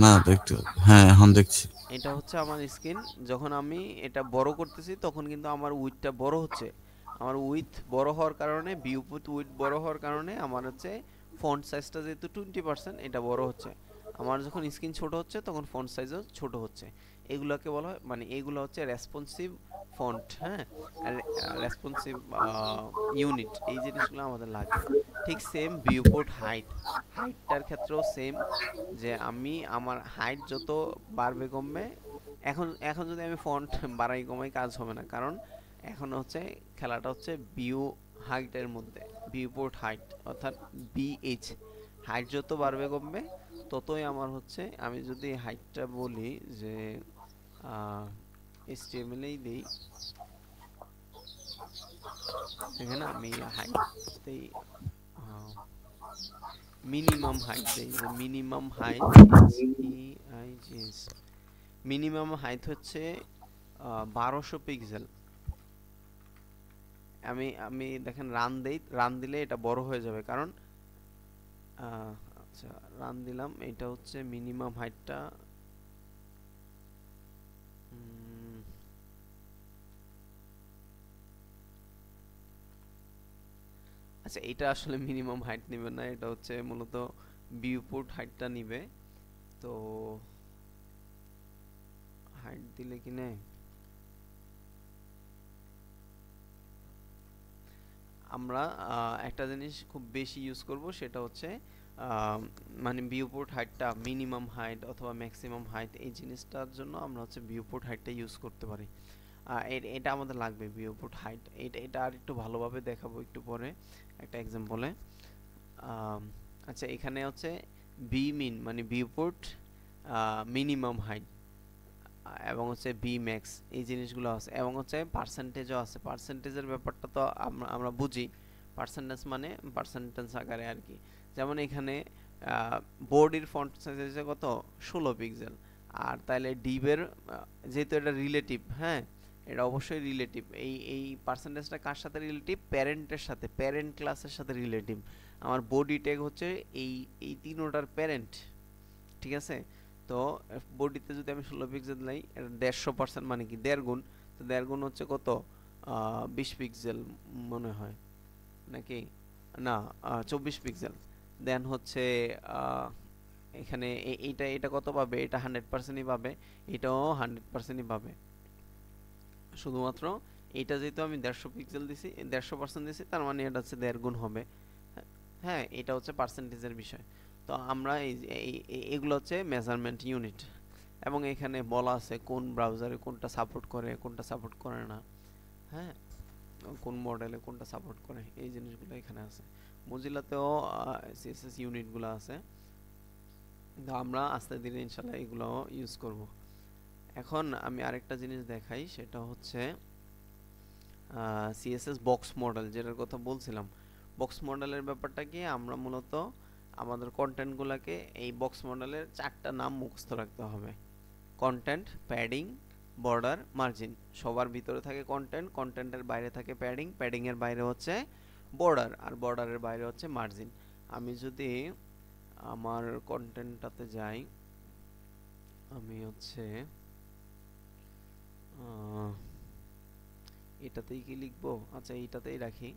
না দেখতে হবে। হ্যাঁ এখন দেখছি। এটা হচ্ছে আমার স্ক্রিন। যখন আমি এটা বড় করতেছি তখন কিন্তু আমার উইডথটা বড় হচ্ছে। আমার উইডথ বড় হওয়ার কারণে ভিউপোর্ট উইডথ বড় হওয়ার কারণে আমার হচ্ছে ফন্ট সাইজটা যেহেতু 20% এটা বড় হচ্ছে। আমার যখন স্ক্রিন ছোট হচ্ছে তখন ফন্ট সাইজও ছোট হচ্ছে। এগুলোকে বলা হয়, মানে এগুলো হচ্ছে রেসপন্সিভ ফন্ট, হ্যাঁ আর রেসপন্সিভ ইউনিট, এই জিনিসগুলো আমাদের লাগবে। ঠিক সেম ভিউপোর্ট হাইটটার ক্ষেত্রেও সেম, যে আমি আমার হাইট যত বাড়বে কমবে। এখন এখন যদি আমি ফন্ট বাড়াই কমাই কাজ হবে না, কারণ এখন হচ্ছে খেলাটা হচ্ছে ভিউ হাইটের মধ্যে, ভিউপোর্ট হাইট অর্থাৎ বিএইচ। হাইট যত বাড়বে কমবে ততই আমার হচ্ছে, আমি যদি হাইটটা বলি যে এইচটিএমএল দেই, এখানে আমি হাইট দেই মিনিমাম হাইট দেই, যে minimum height HEIGS, minimum height হচ্ছে 1200 পিক্সেল। আমি আমি দেখেন রান দেই, রান দিলে এটা বড় হয়ে যাবে, কারণ আহ, আচ্ছা রান দিলাম, এটা হচ্ছে মিনিমাম হাইটটা। আচ্ছা এটা আসলে মিনিমাম হাইট নিবে না, এটা হচ্ছে মূলত ভিউপোর্ট হাইটটা নিবে। তো হাইট দিলে কি নেয়, আমরা একটা জিনিস খুব বেশি ইউজ করব, সেটা হচ্ছে মানে ভিউপোর্ট হাইটটা মিনিমাম হাইট অথবা ম্যাক্সিমাম হাইট, এই জিনিসটার জন্য আমরা হচ্ছে ভিউপোর্ট হাইটটা ইউজ করতে পারি। এটা আমাদের লাগবে ভিউপোর্ট হাইট। এটা এটা আর একটু ভালোভাবে দেখাবো একটু পরে একটা এক্সাম্পলে। আচ্ছা এখানে হচ্ছে বি মিন মানে ভিউপোর্ট মিনিমাম হাইট, এবং হচ্ছে বি ম্যাক্স, এই জিনিসগুলো আছে, এবং হচ্ছে পার্সেন্টেজও আছে। পার্সেন্টেজের ব্যাপারটা তো আমরা আমরা বুঝি, পার্সেন্টেজ মানে পার্সেন্টেজ আকারে আর কি। যেমন এখানে বডির ফন্ট সাইজ হচ্ছে কত 16 পিক্সেল, আর তাহলে ডিবের যেহেতু এটা রিলেটিভ, হ্যাঁ এটা অবশ্যই রিলেটিভ। এই পার্সেন্টেজটা কার সাথে রিলেটিভ? প্যারেন্টের সাথে, প্যারেন্ট ক্লাসের সাথে রিলেটিভ। আমার বডি ট্যাগ হচ্ছে এই এই তিনোটার প্যারেন্ট, ঠিক আছে? তো বডিতে যদি আমি 16 পিক্সেল দিই, এটা 150% মানে কি 1.5 গুণ। তো 1.5 গুণ হচ্ছে কত 20 পিক্সেল মনে হয়, নাকি না 24 পিক্সেল। দেন হচ্ছে আহ, এখানে এইটা এটা কত পাবে? এটা 100%ই পাবে, এটাও 100%ই পাবে। শুধুমাত্র এটা যেহেতু আমি 150 পিক্সেল দিছি, 150% দিছি, তার মানে এটা হচ্ছে 1.5 গুণ হবে। হ্যাঁ এটা হচ্ছে পার্সেন্টেজের বিষয়। তো আমরা এগুলো হচ্ছে মেজারমেন্ট ইউনিট, এবং এখানে বলা আছে কোন ব্রাউজারে কোনটা সাপোর্ট করে কোনটা সাপোর্ট করে না, হ্যাঁ, কোন মডেলে কোনটা সাপোর্ট করে, এই জিনিসগুলো এখানে আছে। মজিলাতেও সিএসএস ইউনিটগুলো আছে, তো আমরা আস্তে ধীরে ইনশাল্লাহ এগুলো ইউজ করব। এখন আমি আরেকটা জিনিস দেখাই, সেটা হচ্ছে সিএসএস বক্স মডেল, যেটার কথা বলছিলাম। বক্স মডেলের ব্যাপারটা কি, আমরা মূলত আমাদের কন্টেন্টগুলোকে এই বক্স মডেলের 4টা নাম মুখস্থ রাখতে হবে। Content, padding, border, margin. সবার ভিতরে থাকে কন্টেন্ট, কন্টেন্টের বাইরে থাকে প্যাডিং, প্যাডিং এর বাইরে হচ্ছে বর্ডার, আর বর্ডারের বাইরে হচ্ছে মার্জিন। আমি যদি আমার কন্টেন্টটাতে যাই, আমি হচ্ছে এটাতেই কি লিখবো, আচ্ছা এইটাতেই রাখি।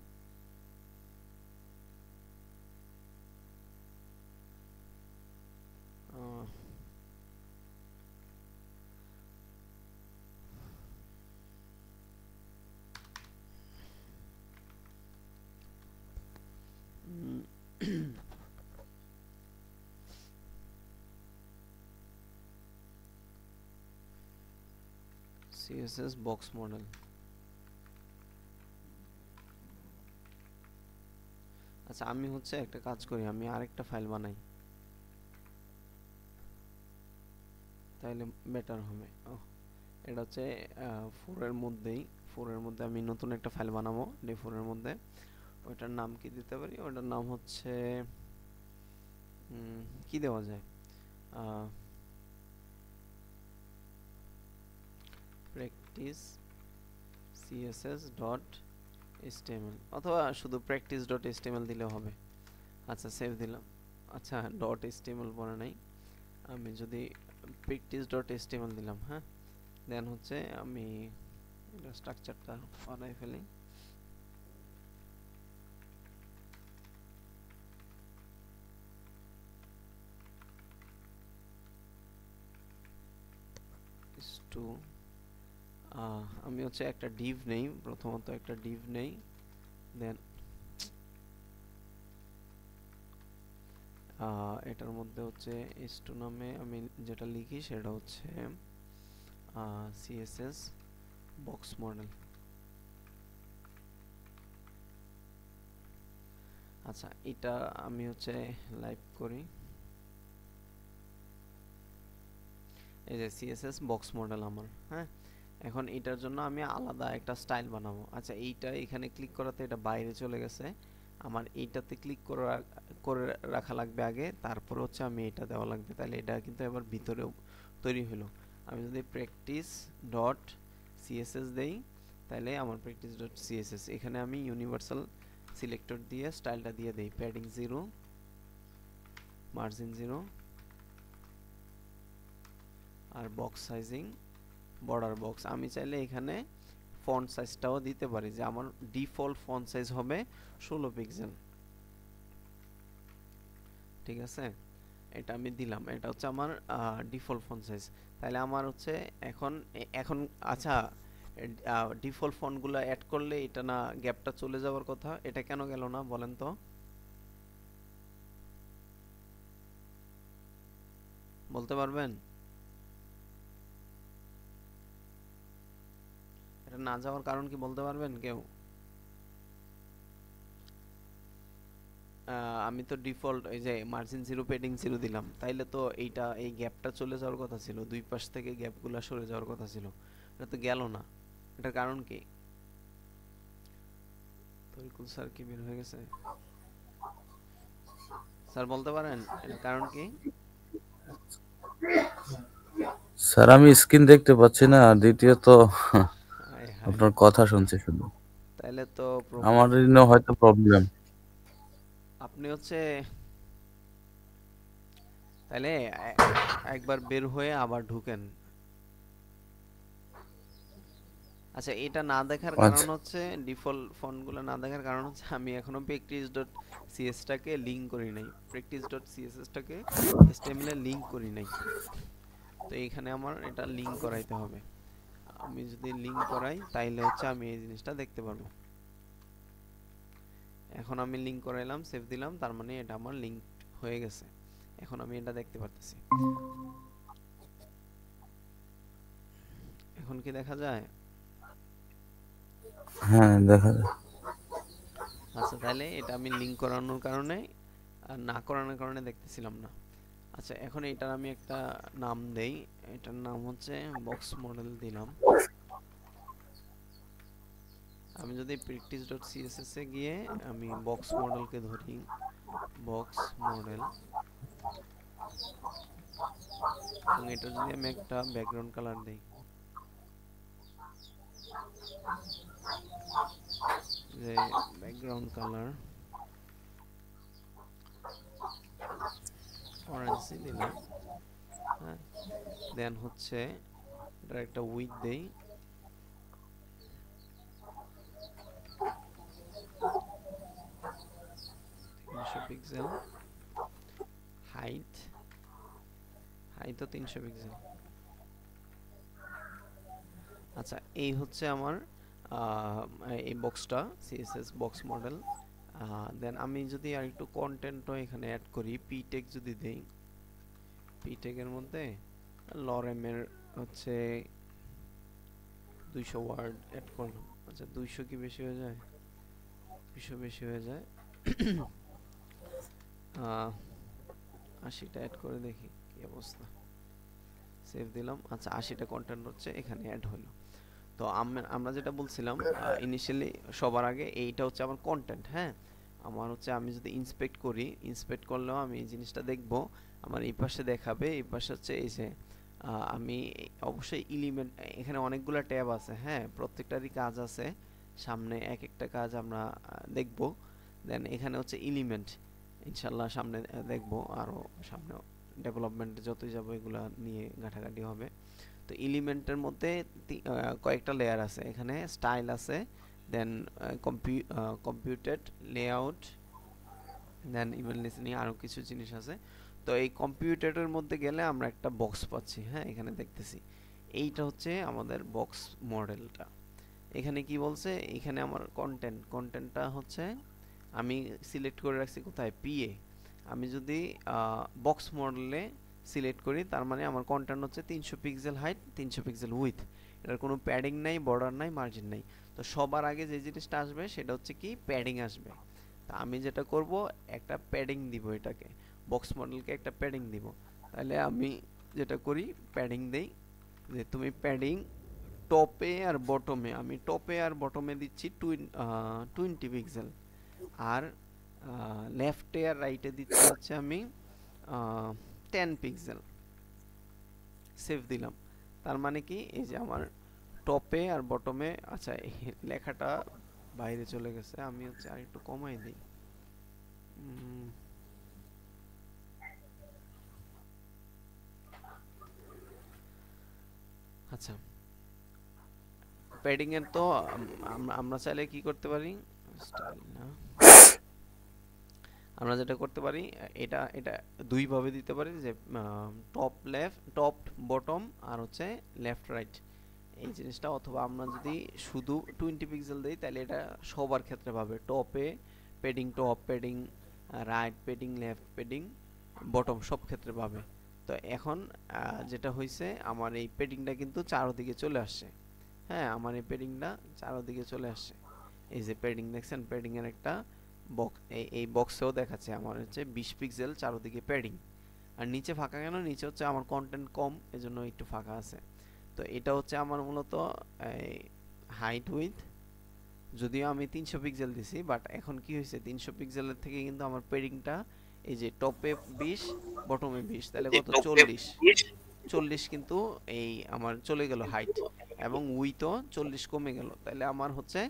CSS box model. আচ্ছা আমি হচ্ছে একটা কাজ করি, আমি আরেকটা ফাইল বানাই, তাইলে বেটার হবে। এটা হচ্ছে 4 এর মধ্যেই, 4 এর মধ্যে আমি নতুন একটা ফাইল বানাবো D4 এর মধ্যে। ওইটার নাম কি দিতে পারি, ওইটার নাম হচ্ছে কি দেওয়া যায়, প্র্যাকটিস সিএসএস ডট html, অথবা শুধু প্র্যাকটিস ডট html দিলেও হবে। আচ্ছা সেভ দিলাম। আচ্ছা ডট html পরে নাই, আমি যদি প্র্যাকটিস ডট html দিলাম, হ্যাঁ, দেন হচ্ছে আমি এটা স্ট্রাকচারটা বানাই ফেলি। টু আমি হচ্ছে একটা ডিভ নেই, প্রথমত একটা ডিভ নেই, দেন এটার মধ্যে হচ্ছে s2 নামে আমি যেটা লিখি সেটা হচ্ছে css বক্স মডেল। আচ্ছা এটা আমি হচ্ছে লাইভ করি, এই যে css বক্স মডেল আমার, হ্যাঁ। এখন এটার জন্য আমি আলাদা একটা স্টাইল বানাবো। আচ্ছা এইটা এখানে ক্লিক করাতে এটা বাইরে চলে গেছে, আমার এইটাতে ক্লিক করে রাখা লাগবে আগে, তারপর হচ্ছে আমি এটা দেওয়া লাগবে, তাহলে এটা কিন্তু এবার ভিতরেও তৈরি হলো। আমি যদি প্র্যাকটিস ডট সিএসএস দেই, তাহলে আমার প্র্যাকটিস ডট সিএসএস, এখানে আমি ইউনিভার্সাল সিলেক্টর দিয়ে স্টাইলটা দিয়ে দেই, প্যাডিং 0, মার্জিন 0, আর বক্স সাইজিং বর্ডার বক্স। আমি চাইলে এখানে ফন্ট সাইজটাও দিতে পারি, যে আমার ডিফল্ট ফন্ট সাইজ হবে 16 পিক্সেল, ঠিক আছে। এটা আমি দিলাম, এটা হচ্ছে আমার ডিফল্ট ফন্ট সাইজ। তাহলে আমার হচ্ছে এখন আচ্ছা ডিফল্ট ফন্টগুলো অ্যাড করলে এটা না গ্যাপটা চলে যাওয়ার কথা, এটা কেন গেল না বলেন তো, বলতে পারবেন? এটা না যাওয়ার কারণ কি বলতে পারবেন কেউ? আমি তো ডিফল্ট এই যে মার্জিন 0 প্যাডিং 0 দিলাম, তাইলে তো এইটা এই গ্যাপটা চলে যাওয়ার কথা ছিল, দুই পাশ থেকে গ্যাপগুলো সরে যাওয়ার কথা ছিল, এটা তো গেল না। এটার কারণ কি? তরিকুল স্যার কি বের হয়ে গেছে? স্যার বলতে পারেন এটার কারণ কি? স্যার আমি স্ক্রিন দেখতে পাচ্ছি না, আর দ্বিতীয়ত হায় হায়, আপনার কথা শুনছি শুধু। তাইলে তো আমার প্রবলেম। হয়তো প্রবলেম। আপনি হচ্ছে তাইলে একবার বের হয়ে আবার ঢুকেন। আচ্ছা এটা না দেখার কারণ আচ্ছা হচ্ছে, ডিফল্ট ফন্টগুলো না দেখার কারণ হচ্ছে আমি এখনো প্র্যাকটিস ডট সিএস টাকে লিংক করি নাই, প্র্যাকটিস ডট সিএসএস টাকে এসটিএমএল এ লিংক করি নাই, তো এখানে আমার এটা লিংক করাইতে হবে। আমি যদি লিংক করাই তাইলে হচ্ছে আমি এই জিনিসটা দেখতে পারবো। এখন আমি লিংক করাইলাম, সেভ দিলাম, তার মানে এটা আমার লিংক হয়ে গেছে। এখন আমি এটা দেখতে পারতেছি। এখন কি দেখা যায়? হ্যাঁ দেখা যায়। আচ্ছা, তাহলে এটা আমি লিংক করানোর কারণে আর না করানোর কারণে দেখতেছিলাম না। আচ্ছা, এখন এটার আমি একটা নাম দেই। এটার নাম হচ্ছে বক্স মডেল দিলাম। আমি যদি practice.css এ গিয়ে আমি বক্স মডেলকে ধরি, বক্স মডেল, এবং এটা যদি আমি একটা ব্যাকগ্রাউন্ড কালার দেই, যে ব্যাকগ্রাউন্ড কালার অরেঞ্জ দিলাম, হ্যাঁ, দেন হচ্ছে এটার একটা উইডথ দেই, 300 পিক্সেল, হাইট হাইটও 300 পিক্সেল। আচ্ছা, এই হচ্ছে আমার এই বক্সটা, সিএসএস বক্স মডেল। দেন আমি যদি আর একটু কন্টেন্টও এখানে অ্যাড করি, পি টেক যদি দেই, পি টেকের মধ্যে লরেমের হচ্ছে 200 ওয়ার্ড অ্যাড করলাম। আচ্ছা, 200 কি বেশি হয়ে যায়? 200 বেশি হয়ে যায়। 80টা অ্যাড করে দেখি কি অবস্থা। সেভ দিলাম। আচ্ছা, 80টা কন্টেন্ট হচ্ছে এখানে অ্যাড হলো। তো আমরা যেটা বলছিলাম ইনিশিয়ালি সবার আগে, এইটা হচ্ছে আমার কন্টেন্ট। হ্যাঁ, আমার হচ্ছে আমি যদি ইন্সপেক্ট করি, ইন্সপেক্ট করলেও আমি এই জিনিসটা দেখব। আমার এই পাশে দেখাবে, এই পাশে হচ্ছে এই যে আমি অবশ্যই এলিমেন্ট, এখানে অনেকগুলো ট্যাব আছে। হ্যাঁ, প্রত্যেকটারই কাজ আছে, সামনে এক একটা কাজ আমরা দেখব। দেন এখানে হচ্ছে এলিমেন্ট, ইনশাল্লাহ সামনে দেখব, আরও সামনে ডেভেলপমেন্টে যতই যাব এগুলা নিয়ে ঘাটাঘাটি হবে। তো এলিমেন্টের মধ্যে কয়েকটা লেয়ার আছে। এখানে স্টাইল আছে, দেন কম্পিউটেড লেআউট, দেন ইমেল লিসেনিং, আরও কিছু জিনিস আছে। তো এই কম্পিউটেডের মধ্যে গেলে আমরা একটা বক্স পাচ্ছি। হ্যাঁ, এখানে দেখতেছি এইটা হচ্ছে আমাদের বক্স মডেলটা। এখানে কি বলছে? এখানে আমার কন্টেন্টটা হচ্ছে আমি সিলেক্ট করে রাখছি কোথায়, পিএ। আমি যদি বক্স মডেলে সিলেক্ট করি, তার মানে আমার কন্টেন্ট হচ্ছে 300 পিক্সেল হাইট, 300 পিক্সেল উইথ। এটার কোনো প্যাডিং নাই, বর্ডার নাই, মার্জিন নাই। তো সবার আগে যে জিনিসটা আসবে সেটা হচ্ছে কি, প্যাডিং আসবে। তা আমি যেটা করব, একটা প্যাডিং দিব, এটাকে বক্স মডেলকে একটা প্যাডিং দিব। তাহলে আমি যেটা করি, প্যাডিং দেই, যে তুমি প্যাডিং টপে আর বটমে, আমি টপে আর বটমে দিচ্ছি 20 পিক্সেল, আর লেফটে আর রাইটে দিচ্ছি হচ্ছে আমি 10 পিক্সেল। সেভ দিলাম। তার মানে কি, এই যে আমার টপে আর বটমে, আচ্ছা লেখাটা বাইরে চলে গেছে, আমি হচ্ছে আর একটু কমাই দিই। আচ্ছা, প্যাডিং এর তো আমরা চাইলে কি করতে পারি, স্টাইল না, আমরা যেটা করতে পারি, এটা এটা দুই ভাবে দিতে পারি, যে টপ লেফট, টপ বটম, আর হচ্ছে লেফট রাইট, এই জিনিসটা। অথবা আমরা যদি শুধু 20 পিক্সেল দেই, তাহলে এটা সবার ক্ষেত্রে পাবে, টপে padding, top padding, right padding, left padding, bottom, সব ক্ষেত্রে পাবে। তো এখন যেটা হয়েছে, আমার এই প্যাডিংটা কিন্তু চারদিকে চলে আসছে। হ্যাঁ, আমার এই প্যাডিংটা চারদিকে চলে আসছে। এই যে প্যাডিং দেখছেন, প্যাডিং এর একটা বক্স, এই বক্সেও দেখাচ্ছে আমার হচ্ছে 20 পিক্সেল চারদিকে প্যাডিং। আর নিচে ফাঁকা কেন? নিচে হচ্ছে আমার কন্টেন্ট কম, এজন্য একটু ফাঁকা আছে। তো এটা হচ্ছে আমার মূলত হাইট উইথ, যদিও আমি 300 পিক্সেল দিছি, বাট এখন কি হয়েছে, 300 পিক্সেলের থেকে কিন্তু আমার প্যাডিংটা, এই যে টপে 20 বটমে 20, তাহলে কত, 40। 40 কিন্তু এই আমার চলে গেল হাইট, এবং উইথও 40 কমে গেল। তাহলে আমার হচ্ছে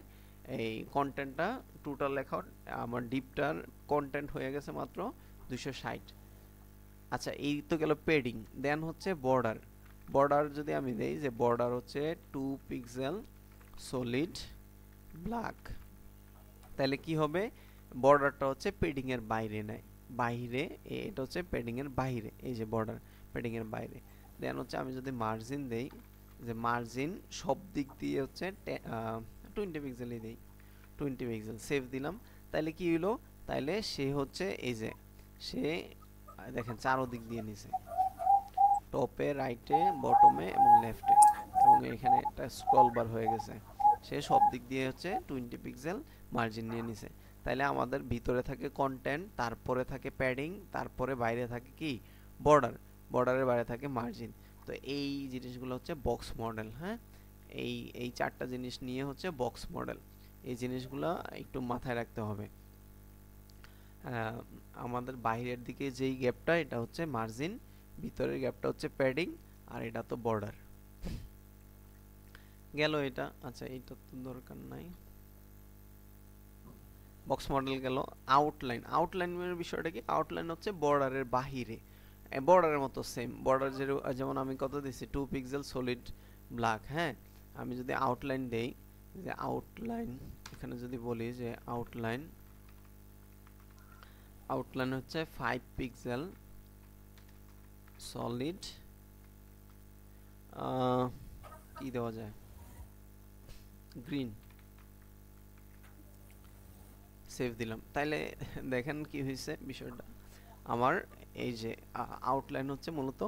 এই কন্টেন্টটা টোটাল লেখা, আমার ডিপটার কন্টেন্ট হয়ে গেছে মাত্র 260। আচ্ছা, এই তো গেল প্যাডিং। দেন হচ্ছে বর্ডার। বর্ডার যদি আমি দেই, যে বর্ডার হচ্ছে 2 পিক্সেল সলিড ব্ল্যাক, তাহলে কি হবে, বর্ডারটা হচ্ছে প্যাডিং এর বাইরে নেয়, বাইরে, এটা হচ্ছে প্যাডিং এর বাইরে, এই যে বর্ডার প্যাডিং এর বাইরে। দেন হচ্ছে আমি যদি মার্জিন দেই, যে মার্জিন সব দিক দিয়ে হচ্ছে 20 পিক্সেলই দেই, 20 পিক্সেল। সেভ দিলাম। তাইলে কি হলো, তাইলে সে হচ্ছে এই যে সে দেখেন চারদিক দিয়ে নিছে, টপে, রাইটে, বটমে এবং লেফটে, এবং এখানে একটা স্ক্রল বার হয়ে গেছে। সে সব দিক দিয়ে হচ্ছে 20 পিক্সেল মার্জিন নিয়ে নিছে। তাইলে আমাদের ভিতরে থাকে কন্টেন্ট, তারপরে থাকে প্যাডিং, তারপরে বাইরে থাকে কি বর্ডার, বর্ডারের বাইরে থাকে মার্জিন। তো এই জিনিসগুলো হচ্ছে বক্স মডেল। হ্যাঁ, এই চারটা জিনিস নিয়ে হচ্ছে বক্স মডেল। এই জিনিসগুলো একটু মাথায় রাখতে হবে। আমাদের বাইরের দিকে যেই গ্যাপটা, এটা হচ্ছে মার্জিন, ভিতরের গ্যাপটা হচ্ছে প্যাডিং, আর এটা তো বর্ডার গেল এটা। আচ্ছা, এটা তো দরকার নাই, বক্স মডেল গেল। আউটলাইন, আউটলাইনের বিষয়টা কি, আউটলাইন হচ্ছে বর্ডারের বাহিরে, বর্ডারের মতো সেম বর্ডার, যেমন আমি কত দিছি 2 পিক্সেল সলিড ব্ল্যাক। হ্যাঁ, আমি যদি আউটলাইন দেই, যে আউটলাইন, এখানে যদি বলি যে আউটলাইন, আউটলাইন হচ্ছে 5 পিক্সেল সলিড, কি দেওয়া যায়, গ্রিন, সেভ দিলাম। তাইলে দেখেন কি হয়েছে বিষয়টা, আমার এই যে আউটলাইন হচ্ছে মূলত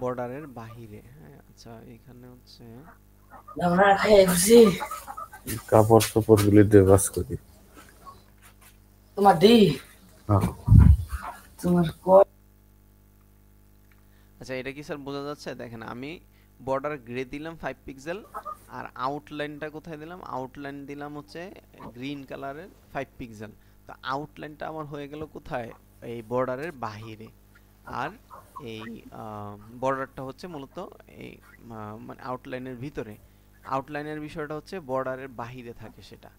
বর্ডারের বাহিরে। হ্যাঁ, আচ্ছা, এখানে হচ্ছে আমরা খাই খুশি কাপড় চোপড় গুলি দিয়ে বাস করি। তোমার দি হ্যাঁ। তোমার কয় আচ্ছা, এটা কি স্যার বোঝা যাচ্ছে? দেখেন, আমি বর্ডার গ্রে দিলাম 5 পিক্সেল, আর আউটলাইনটা কোথায় দিলাম, আউটলাইন দিলাম হচ্ছে গ্রিন কালারের 5 পিক্সেল। তো আউটলাইনটা আমার হয়ে গেল কোথায়, এই বর্ডারের বাহিরে, আর এই বর্ডারটা হচ্ছে মূলত এই মানে আউটলাইনের ভিতরে। আউটলাইনের বিষয়টা হচ্ছে বর্ডারের বাহিরে থাকে, সেটা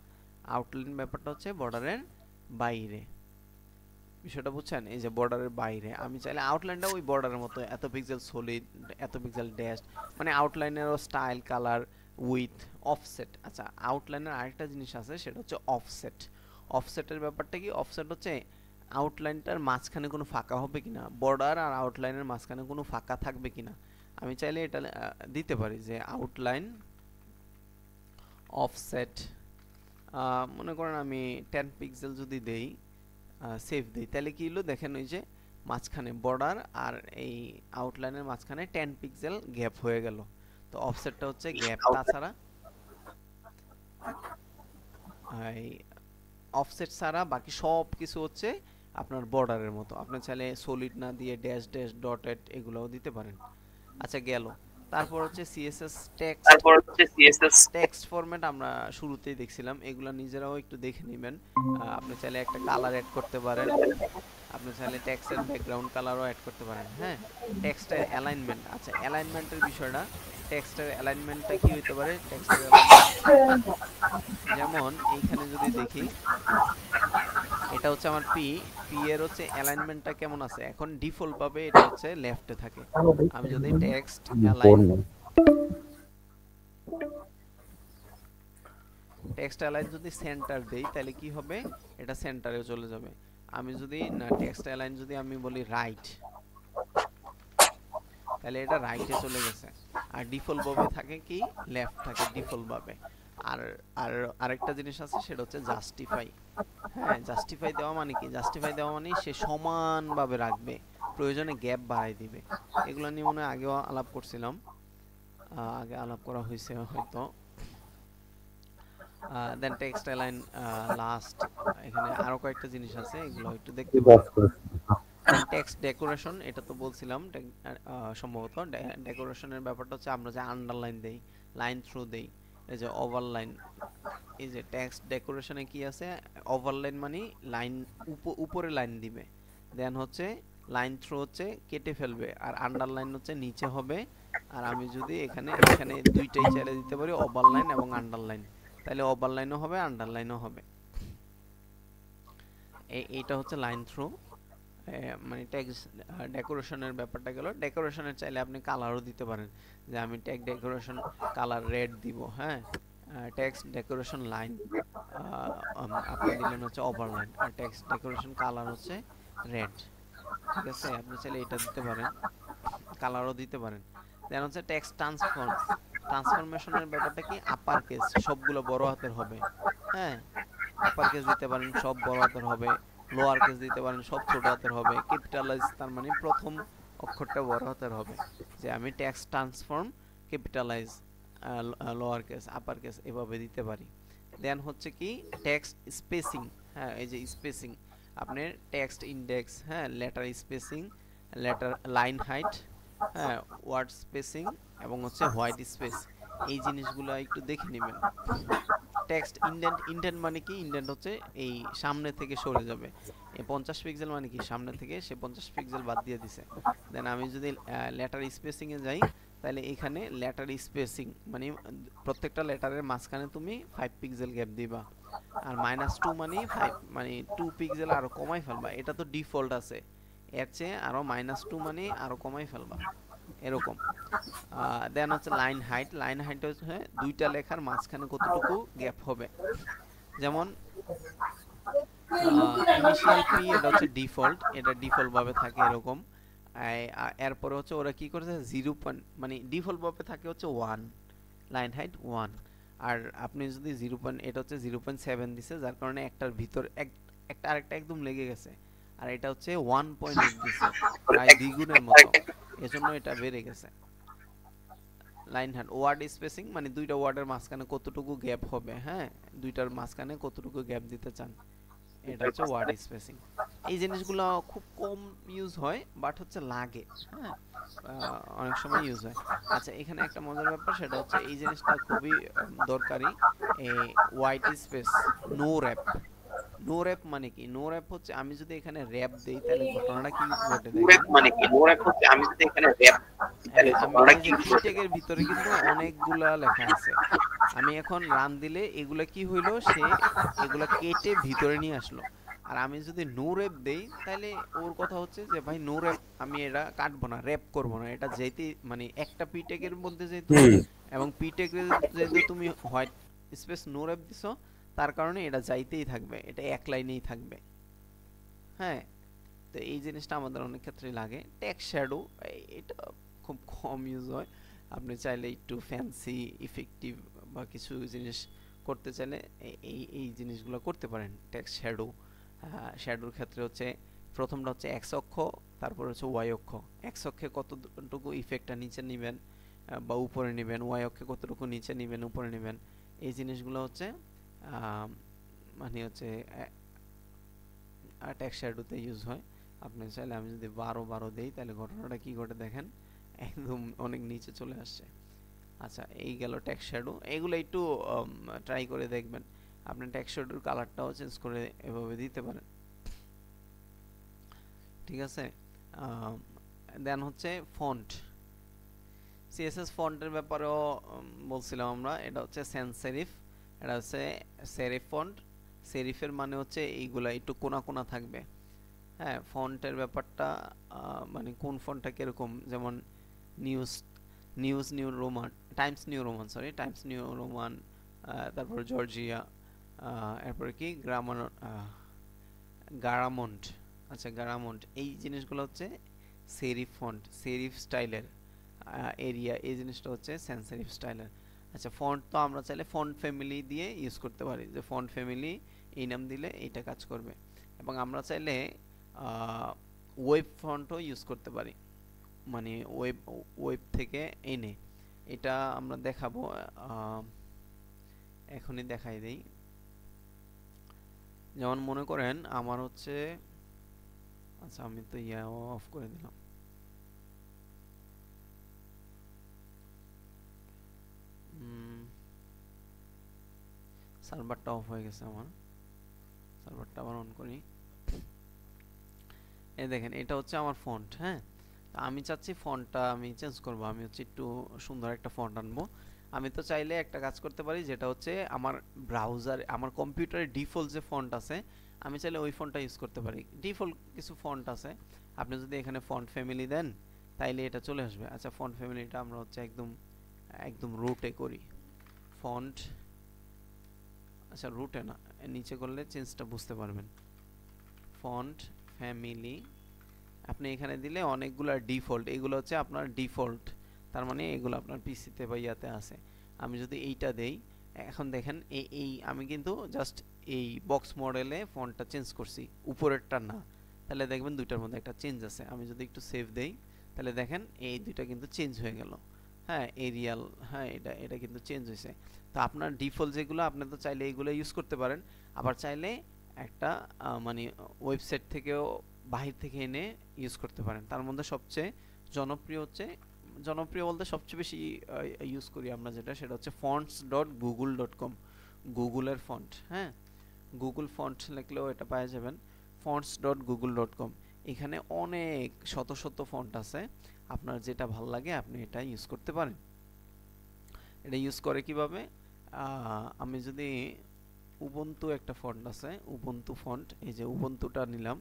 আউটলাইন ব্যাপারটা হচ্ছে বর্ডারের বাইরে। বিষয়টা বুঝছেন? এই যে বর্ডারের বাইরে, আমি চাইলে আউটলাইনটা ওই বর্ডারের মতো এত পিক্সেল সলিড, এত পিক্সেল ড্যাশ, মানে আউটলাইনেরও স্টাইল, কালার, উইথ, অফসেট। আচ্ছা, আউটলাইনের আরেকটা জিনিস আছে, সেটা হচ্ছে অফসেট। অফসেটের ব্যাপারটা কি, অফসেট হচ্ছে আউটলাইনটার মাঝখানে কোনো ফাঁকা হবে কিনা, বর্ডার আর আউটলাইনের মাঝখানে কোনো ফাঁকা থাকবে কিনা। আমি চাইলে এটা দিতে পারি যে আউটলাইন অফসেট, মনে করেন আমি 10 পিক্সেল যদি দেই, সেভ দিই, তাহলে কি হলো দেখেন, ওই যে মাঝখানে বর্ডার আর এই আউটলাইনের মাঝখানে 10 পিক্সেল গ্যাপ হয়ে গেল। তো অফসেটটা হচ্ছে গ্যাপ, তাছাড়া এই অফসেট ছাড়া বাকি সব কিছু হচ্ছে আপনার বর্ডারের মতো। আপনি চাইলে সলিড না দিয়ে ড্যাশ ড্যাশ ডটেড এগুলোও দিতে পারেন। আচ্ছা, গেল। তারপর হচ্ছে সিএসএস টেক্সট, টেক্সট ফরম্যাট আমরা শুরুতেই দেখছিলাম, এগুলা নিজেরাও একটু দেখে নেবেন। আপনি চাইলে একটা কালার অ্যাড করতে পারেন, আপনি চাইলে টেক্সটের ব্যাকগ্রাউন্ড কালারও অ্যাড করতে পারেন। হ্যাঁ, টেক্সটের অ্যালাইনমেন্ট, আচ্ছা অ্যালাইনমেন্টের বিষয়টা, টেক্সটের অ্যালাইনমেন্টটা কি হইতে পারে, টেক্সটের অ্যালাইনমেন্ট যেমন এইখানে যদি দেখি, এটা হচ্ছে আমার পি, পি এর হচ্ছে অ্যালাইনমেন্টটা কেমন আছে, এখন ডিফল্ট ভাবে এটা হচ্ছে লেফটে থাকে। আমি যদি টেক্সট অ্যালাইন, টেক্সট অ্যালাইন যদি সেন্টার দেই, তাহলে কি হবে, এটা সেন্টারে চলে যাবে। আমি যদি না টেক্সট অ্যালাইন যদি আমি বলি রাইট, তাহলে এটা রাইটে চলে গেছে। আর ডিফল্ট ভাবে থাকে কি, লেফট থাকে ডিফল্ট ভাবে। আর আর আরেকটা জিনিস আছে, সেটা হচ্ছে জাস্টিফাই। হ্যাঁ, জাস্টিফাই দেওয়া মানে কি, জাস্টিফাই দেওয়া মানে সে সমানভাবে রাখবে, প্রয়োজনে গ্যাপ বাড়াই দিবে। এগুলো নিয়ে মনে হয় আগেও আলাপ করছিলাম, আগে আলাপ করা হয়েছে হয়তো। দেন টেক্সট অ্যালাইন লাস্ট, এখানে আরো কয়েকটা জিনিস আছে, এগুলো একটু দেখতে পারেন। দেন টেক্সট ডেকোরেশন, এটা তো বলছিলাম সম্ভবত। ডেকোরেশনের ব্যাপারটা হচ্ছে আমরা যে আন্ডারলাইন দেই, লাইন থ্রু দেই, এই যে ওভারলাইন, এই যে টেক্সট ডেকোরেশনে কি আছে, ওভারলাইন মানে লাইন উপরে লাইন দিবে, দেন হচ্ছে লাইন থ্রু হচ্ছে কেটে ফেলবে, আর আন্ডারলাইন হচ্ছে নিচে হবে। আর আমি যদি এখানে এখানে দুইটাই চাইলে দিতে পারি, ওভারলাইন এবং আন্ডারলাইন, তাহলে ওভারলাইনও হবে আন্ডারলাইনও হবে। এইটা হচ্ছে লাইন থ্রু, মানে টেক্সট ডেকোরেশনের ব্যাপারটা গেল। ডেকোরেশনের চাইলে আপনি কালারও দিতে পারেন, যে আমি টেক্সট ডেকোরেশন কালার রেড দিব। হ্যাঁ, টেক্সট ডেকোরেশন লাইন আপনি দিলেন হচ্ছে ওভারলাইন, আর টেক্সট ডেকোরেশন কালার হচ্ছে রেড। ঠিক আছে, আপনি চাইলে এটা দিতে পারেন, কালারও দিতে পারেন। দেন হচ্ছে টেক্সট ট্রান্সফর্ম, ট্রান্সফরমেশনের ব্যাপারটা কি, আপার কেস সবগুলো বড় হাতের হবে। হ্যাঁ, আপার কেস দিতে পারেন, সব বড় হাতের হবে, লোয়ার কেস দিতে পারেন, সব ছোট হাতের হবে। ক্যাপিটালাইজ তার মানে প্রথম অক্ষরটা বড় হাতের হবে, যে আমি text transform capitalise lower case upper case এভাবে দিতে পারি। দেন হচ্ছে কি টেক্সট স্পেসিং, হ্যাঁ এই যে স্পেসিং আপনার টেক্সট ইন্ডেক্স, হ্যাঁ letter spacing, letter line height, হ্যাঁ ওয়ার্ড স্পেসিং এবং হচ্ছে হোয়াইট স্পেস, এই জিনিসগুলো একটু দেখে নেবেন। টেক্সট ইন্ডেন্ট, ইন্ডেন্ট মানে কি, ইন্ডেন্ট হচ্ছে এই সামনে থেকে সরে যাবে, এই 50 পিক্সেল মানে কি সামনে থেকে সে 50 পিক্সেল বাদ দিয়ে দিছে। দেন আমি যদি লেটার স্পেসিং এ যাই, তাহলে এখানে লেটার স্পেসিং মানে প্রত্যেকটা লেটারের মাঝখানে তুমি 5 পিক্সেল গ্যাপ দিবা, আর -2 মানে 5 মানে 2 পিক্সেল আরো কমাই ফেলবা, এটা তো ডিফল্ট আছে, এর চেয়ে আরো -2 মানে আরো কমাই ফেলবা এরকম। দেন হচ্ছে লাইন হাইট, লাইন হাইট হচ্ছে দুইটা লেখার মাঝখানে কতটুকু গ্যাপ হবে, যেমন ইনিশিয়াল পি এটা হচ্ছে ডিফল্ট, এটা ডিফল্ট ভাবে থাকে এরকম। এরপরে হচ্ছে ওরা কি করেছে 0 মানে ডিফল্ট ভাবে থাকে হচ্ছে 1, লাইন হাইট 1, আর আপনি যদি 0 এটা হচ্ছে 0.7 দিছে, যার কারণে একটার ভিতর একটা আরেকটা একদম লেগে গেছে, আর এটা হচ্ছে 1.8 দিছে, প্রায় দ্বিগুণের মতো, এজন্য এটা বেড়ে গেছে। লাইন হাইট ওয়ার্ড স্পেসিং মানে দুইটা ওয়ার্ডের মাঝখানে কতটুকু গ্যাপ হবে, হ্যাঁ দুইটার মাঝখানে কতটুকু গ্যাপ দিতে চান, এটা হচ্ছে ওয়ার্ড স্পেসিং। এই জিনিসগুলো খুব কম ইউজ হয় বাট হচ্ছে লাগে, হ্যাঁ অনেক সময় ইউজ হয়। আচ্ছা এখানে একটা মজার ব্যাপার, সেটা হচ্ছে এই জিনিসটা খুবই দরকারি, এই white space no wrap. No wrap মানে কি, নো র‍্যাপ হচ্ছে আমি যদি এখানে র‍্যাপ দেই তাহলে ঘটনাটা কি ঘটে দেখেন। নো র‍্যাপ হচ্ছে আমি যদি এখানে র‍্যাপ তাহলে আমি এই যে পি ট্যাগের ভিতরে কিন্তু অনেকগুলা লেখা আছে, আমি এখন রান দিলে এগুলা কি হইলো, সে এগুলা কেটে ভিতরে নিয়ে আসলো। আর আমি যদি নো র‍্যাপ দেই তাহলে ওর কথা হচ্ছে যে ভাই নো র‍্যাপ, আমি এটা কাটবো না, র‍্যাপ করব না, এটা যেতে মানে একটা পি ট্যাগের মধ্যে যেহেতু এবং পি ট্যাগের যেহেতু তুমি হোয়াইট স্পেস নো র‍্যাপ দিছো, তার কারণে এটা যাইতেই থাকবে, এটা এক লাইনেই থাকবে। হ্যাঁ তো এই জিনিসটা আমাদের অনেক ক্ষেত্রে লাগে। টেক্সট শ্যাডো এটা খুব কম ইউজ হয়, আপনি চাইলে একটু ফ্যান্সি ইফেক্টিভ বা কিছু জিনিস করতে চাইলে এই এই জিনিসগুলো করতে পারেন। টেক্সট শ্যাডো, শ্যাডোর ক্ষেত্রে হচ্ছে প্রথমটা হচ্ছে এক্স অক্ষ, তারপর হচ্ছে ওয়াই অক্ষ। এক্স অক্ষে কতটুকু ইফেক্টটা নিচে নেবেন বা উপরে নেবেন, ওয়াই অক্ষে কতটুকু নিচে নেবেন উপরে নেবেন, এই জিনিসগুলো হচ্ছে মানে হচ্ছে টেক্সট শ্যাডোতে ইউজ হয়। আপনি চাইলে আমি যদি 12 দেই তাহলে ঘটনাটা কি ঘটে দেখেন, একদম অনেক নিচে চলে আসছে। আচ্ছা এই গেল টেক্সট শ্যাডো, এগুলো একটু ট্রাই করে দেখবেন, আপনি টেক্সট শ্যাডোর কালারটাও চেঞ্জ করে এভাবে দিতে পারেন, ঠিক আছে। দেন হচ্ছে ফন্ট, সিএসএস ফন্টের ব্যাপারেও বলছিলাম আমরা, এটা হচ্ছে sans serif, এটা হচ্ছে সেরিফ ফন্ট। সেরিফের মানে হচ্ছে এইগুলা একটু কোনা কোনা থাকবে, হ্যাঁ ফন্টের ব্যাপারটা মানে কোন ফন্টটা কিরকম, যেমন news new Roman, Times new Roman, sorry Times new Roman, তারপর জর্জিয়া, এরপরে কি গারামন্ট, আচ্ছা গারামন্ট, এই জিনিসগুলো হচ্ছে সেরিফ ফন্ট, সেরিফ স্টাইলের এরিয়া, এই জিনিসটা হচ্ছে sans serif স্টাইলের। আচ্ছা ফন্ট তো আমরা চাইলে ফন্ট ফ্যামিলি দিয়ে ইউজ করতে পারি, যে ফন্ট ফ্যামিলি এই নাম দিলে এইটা কাজ করবে, এবং আমরা চাইলে ওয়েব ফন্টও ইউজ করতে পারি, মানে ওয়েব থেকে এনে, এটা আমরা দেখাবো, এখনই দেখাই দেই। যেমন মনে করেন আমার হচ্ছে, আচ্ছা আমি তো অফ করে দিলাম, সার্ভারটা অফ হয়ে গেছে আমার, সার্ভারটা আবার অন করি। এই দেখেন এটা হচ্ছে আমার ফন্ট, হ্যাঁ আমি চাচ্ছি ফন্টটা আমি চেঞ্জ করব, আমি হচ্ছে একটু সুন্দর একটা ফন্ট আনবো। আমি তো চাইলে একটা কাজ করতে পারি, যেটা হচ্ছে আমার ব্রাউজার আমার কম্পিউটারে ডিফল্ট যে ফন্ট আছে, আমি চাইলে ওই ফন্টটা ইউজ করতে পারি। ডিফল্ট কিছু ফন্ট আছে, আপনি যদি এখানে ফন্ট ফ্যামিলি দেন তাইলে এটা চলে আসবে। আচ্ছা ফন্ট ফ্যামিলিটা আমরা হচ্ছে একদম রুটে করি, ফন্ট, আচ্ছা রুটে না, নিচে করলে চেঞ্জটা বুঝতে পারবেন। ফন্ট ফ্যামিলি আপনি এখানে দিলে অনেকগুলা ডিফল্ট, এগুলো হচ্ছে আপনার ডিফল্ট, তার মানে এগুলো আপনার পিসিতে বা ইয়াতে আছে। আমি যদি এইটা দেই, এখন দেখেন এই আমি কিন্তু জাস্ট এই বক্স মডেলে ফন্টটা চেঞ্জ করছি, উপরেরটা না। তাহলে দেখবেন দুইটার মধ্যে একটা চেঞ্জ আছে। আমি যদি একটু সেভ দেই তাহলে দেখেন এই দুইটা কিন্তু চেঞ্জ হয়ে গেল। হ্যাঁ, এরিয়াল, হ্যাঁ এটা কিন্তু চেঞ্জ হয়েছে। তো আপনার ডিফল্ট যেগুলো আপনি তো চাইলে এইগুলো ইউজ করতে পারেন, আবার চাইলে একটা মানে ওয়েবসাইট থেকেও বাহির থেকে এনে ইউজ করতে পারেন। তার মধ্যে সবচেয়ে জনপ্রিয় বলতে সবচেয়ে বেশি ইউজ করি আমরা যেটা, সেটা হচ্ছে fonts.google.com, গুগলের ফন্ট। হ্যাঁ, গুগল ফন্ট লিখলেও এটা পাওয়া যাবেন, fonts.google.com। এখানে অনেক শত শত ফন্ট আছে, আপনার যেটা ভালো লাগে আপনি এটা ইউজ করতে পারেন। এটা ইউজ করে কিভাবে, আমি যদি উবুন্টু একটা ফন্ট আছে, উবুন্টু ফন্ট, এই যে উবুন্টুটা নিলাম,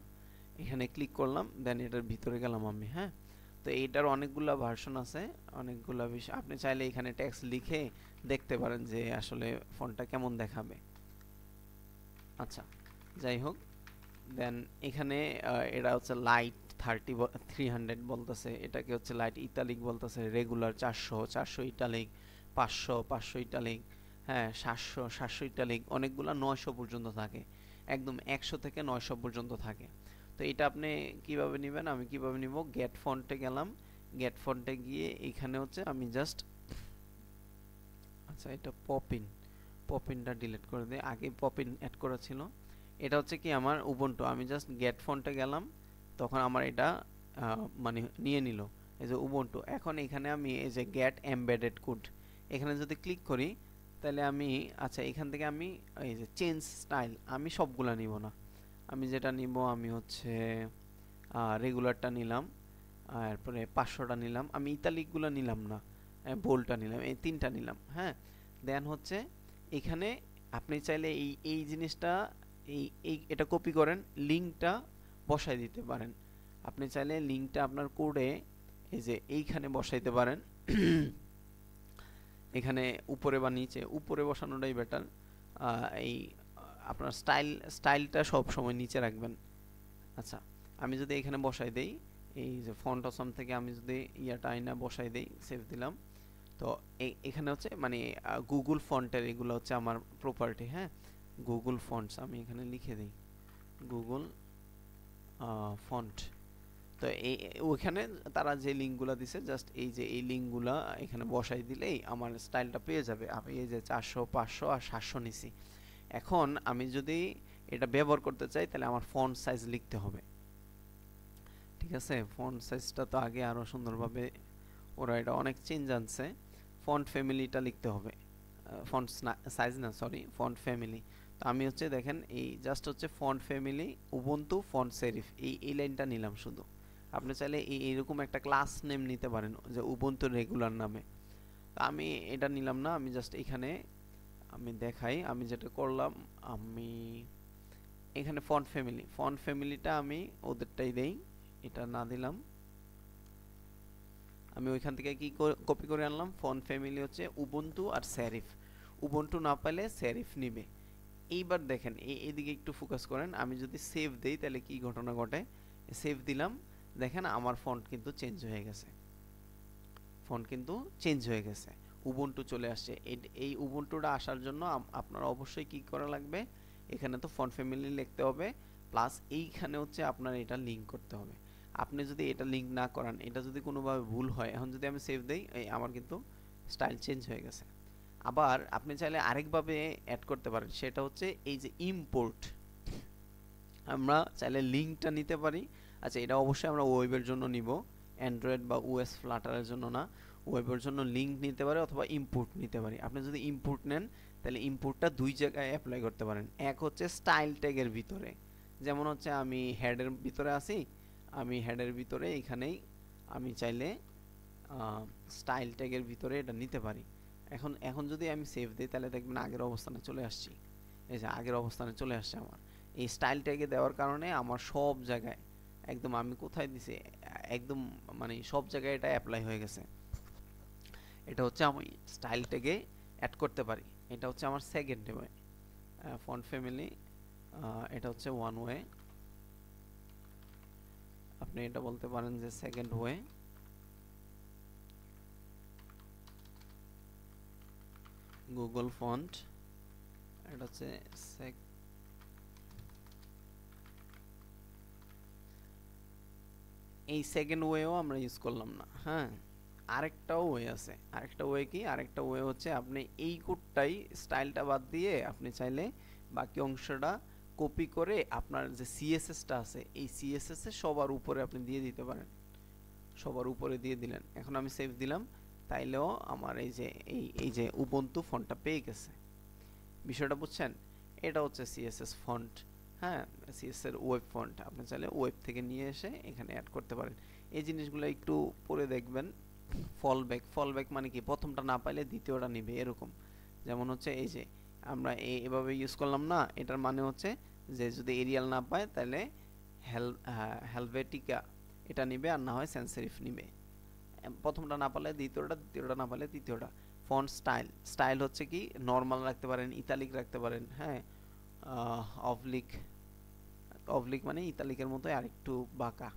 এখানে ক্লিক করলাম, দেন এটার ভিতরে গেলাম আমি। হ্যাঁ, তো এইটার অনেকগুলা ভার্সন আছে, অনেকগুলা বিষয়। আপনি চাইলে এখানে টেক্সট লিখে দেখতে পারেন যে আসলে ফন্টটা কেমন দেখাবে। আচ্ছা, যাই হোক, দেন এখানে এটা হচ্ছে লাইট 300 বলতেছে, এটাকে হচ্ছে লাইট ইটালিক বলতেছে, রেগুলার 400 ইটালিক, 500 ইটালিক, হ্যাঁ 700 ইটালিক, অনেকগুলা 900 পর্যন্ত থাকে, একদম 100 থেকে 900 পর্যন্ত থাকে। তো এটা আপনি কিভাবে নেবেন, আমি কিভাবে নিব, গেট ফন্টে গেলাম, গেট ফন্টে গিয়ে এখানে হচ্ছে আমি জাস্ট, আচ্ছা এটা পপিনটা ডিলিট করে দিই, আগে পপিন অ্যাড করা ছিল। এটা হচ্ছে কি আমার উবুন্টু, আমি জাস্ট গেট ফন্টে গেলাম, তখন আমার এটা মানে নিয়ে নিল এই যে উবুন্টু। এখন এখানে আমি এই যে গেট এমবেডেড কোড, এখানে যদি ক্লিক করি তাহলে আমি, আচ্ছা এখান থেকে আমি এই যে চেঞ্জ স্টাইল, আমি সবগুলা নিব না, আমি যেটা নিব আমি হচ্ছে রেগুলারটা নিলাম, তারপরে 500টা নিলাম, আমি ইতালিকগুলো নিলাম না, বোল্ডটা নিলাম, এই তিনটা নিলাম। হ্যাঁ, দেন হচ্ছে এখানে আপনি চাইলে এই জিনিসটা এটা কপি করেন, লিঙ্কটা বসাই দিতে পারেন। আপনি চাইলে লিঙ্কটা আপনার কোডে এই যে এইখানে বসাইতে পারেন, এখানে উপরে বা নিচে, উপরে বসানোটাই বেটার। এই আপনার স্টাইলটা সব সময় নিচে রাখবেন। আচ্ছা, আমি যদি এখানে বসাই দেই, এই যে ফন্ট অসম থেকে আমি যদি ইয়াটা আইনা বসাই দেই, সেভ দিলাম, তো এখানে হচ্ছে মানে গুগল ফন্টের এগুলো হচ্ছে আমার প্রপার্টি। হ্যাঁ, গুগল ফন্টস আমি এখানে লিখে দিই, গুগল ফন্ট। তো ওইখানে তারা যে লিঙ্কগুলো দিছে, জাস্ট এই যে এই লিঙ্কগুলো এখানে বসাই দিলেই আমার স্টাইলটা পেয়ে যাবে। আমি এই যে 400, 500 আর 700 নিছি। এখন আমি যদি এটা ব্যবহার করতে চাই তাহলে আমার ফন্ট সাইজ লিখতে হবে। ঠিক আছে, ফন্ট সাইজটা তো আগে আরো সুন্দরভাবে ওরা এটা অনেক চেঞ্জ আনছে, ফন্ট ফ্যামিলিটা লিখতে হবে, ফন্ট সাইজ না, সরি, ফন্ট ফ্যামিলি। তো আমি হচ্ছে দেখেন এই জাস্ট হচ্ছে font family Ubuntu font serif, এই লাইনটা নিলাম শুধু। আপনি চাইলে এইরকম একটা ক্লাস নেম নিতে পারেন যে উবুন্টু রেগুলার নামে। তো আমি এটা নিলাম না, আমি জাস্ট এখানে আমি দেখাই, আমি যেটা করলাম, আমি এখানে ফন্ট ফ্যামিলিটা আমি ওদেরটাই দেই, এটা না দিলাম, আমি ওইখান থেকে কি কপি করে আনলাম, ফন্ট ফ্যামিলি হচ্ছে উবুন্টু আর সেরিফ, উবুন্টু না পাইলে সেরিফ নিবে। এইবার দেখেন এইদিকে একটু ফোকাস করেন, আমি যদি সেভ দেই তাহলে কি ঘটনা ঘটে, সেভ দিলাম, দেখেন আমার ফন্ট কিন্তু চেঞ্জ হয়ে গেছে, উবুন্টু চলে আসছে। এই উবুন্টুটা আসার জন্য আপনার অবশ্যই কি করা লাগবে, এখানে তো ফন্ট ফ্যামিলি লিখতে হবে, প্লাস এইখানে হচ্ছে আপনার এটা লিঙ্ক করতে হবে। আপনি যদি এটা লিঙ্ক না করান, এটা যদি কোনোভাবে ভুল হয়, এখন যদি আমি সেভ দেই, আমার কিন্তু স্টাইল চেঞ্জ হয়ে গেছে। আবার আপনি চাইলে আরেকভাবে অ্যাড করতে পারেন, সেটা হচ্ছে এই যে ইম্পোর্ট, আমরা চাইলে লিঙ্কটা নিতে পারি। আচ্ছা, এটা অবশ্যই আমরা ওয়েবের জন্য নিব, অ্যান্ড্রয়েড বা ওএস ফ্লাটারের জন্য না, ওয়েবের জন্য লিঙ্ক নিতে পারি অথবা ইম্পোর্ট নিতে পারি। আপনি যদি ইম্পোর্ট নেন তাহলে ইম্পোর্টটা দুই জায়গায় অ্যাপ্লাই করতে পারেন। এক হচ্ছে স্টাইল ট্যাগের ভিতরে, যেমন হচ্ছে আমি হেডের ভিতরে আছি, আমি হেডের ভিতরে এখানেই আমি চাইলে স্টাইল ট্যাগের ভিতরে এটা নিতে পারি। এখন যদি আমি সেভ দিই তাহলে দেখবেন আগের অবস্থানে চলে আসছি, এই যে আগের অবস্থানে চলে আসছে আমার। এই স্টাইল ট্যাগে দেওয়ার কারণে আমার সব জায়গায় একদম, আমি কোথায় দিছি একদম মানে সব জায়গায় এটা অ্যাপ্লাই হয়ে গেছে। এটা হচ্ছে আমি স্টাইল ট্যাগে অ্যাড করতে পারি। এটা হচ্ছে আমার সেকেন্ড ওয়ে, ফন্ট ফ্যামিলি, এটা হচ্ছে ওয়ান ওয়ে, আপনি এটা বলতে পারেন যে সেকেন্ড ওয়ে। গুগল ফন্ট, এটা হচ্ছে এই সেকেন্ড ওয়েও আমরা ইউজ করলাম না। হ্যাঁ, আরেকটাও ওয়ে আছে। আরেকটা ওয়ে কি? আরেকটা ওয়ে হচ্ছে আপনি এই কোডটাই স্টাইলটা বাদ দিয়ে আপনি চাইলে বাকি অংশটা কপি করে আপনার যে সিএসএসটা আছে এই সিএসএস এ সবার উপরে আপনি দিয়ে দিতে পারেন। সবার উপরে দিয়ে দিলেন, এখন আমি সেভ দিলাম, তাইলেও আমার এই যে উবুন্টু ফন্টটা পেয়ে গেছে। বিষয়টা বুঝছেন? এটা হচ্ছে সিএসএস ফন্ট। হ্যাঁ, সিএসএস এর ওয়েব ফন্ট আপনি চাইলে ওয়েব থেকে নিয়ে এসে এখানে অ্যাড করতে পারেন। এই জিনিসগুলো একটু পরে দেখবেন। ফলব্যাক মানে কি? প্রথমটা না পাইলে দ্বিতীয়টা নিবে এরকম। যেমন হচ্ছে এই যে আমরা এভাবে ইউজ করলাম না, এটার মানে হচ্ছে যে যদি এরিয়াল না পায় তাহলে হেলভেটিকা এটা নিবে, আর না হয় সেন্সেরিফ নিবে। প্রথমটা না পারলে দ্বিতীয়টা, দ্বিতীয়টা না পারলে তৃতীয়টা। ফন্ট স্টাইল হচ্ছে কি? নর্মাল রাখতে পারেন, ইতালিক রাখতে পারেন, হ্যাঁ, অবলিক মানে ইতালিকের মতো আরেকটু বাঁকা।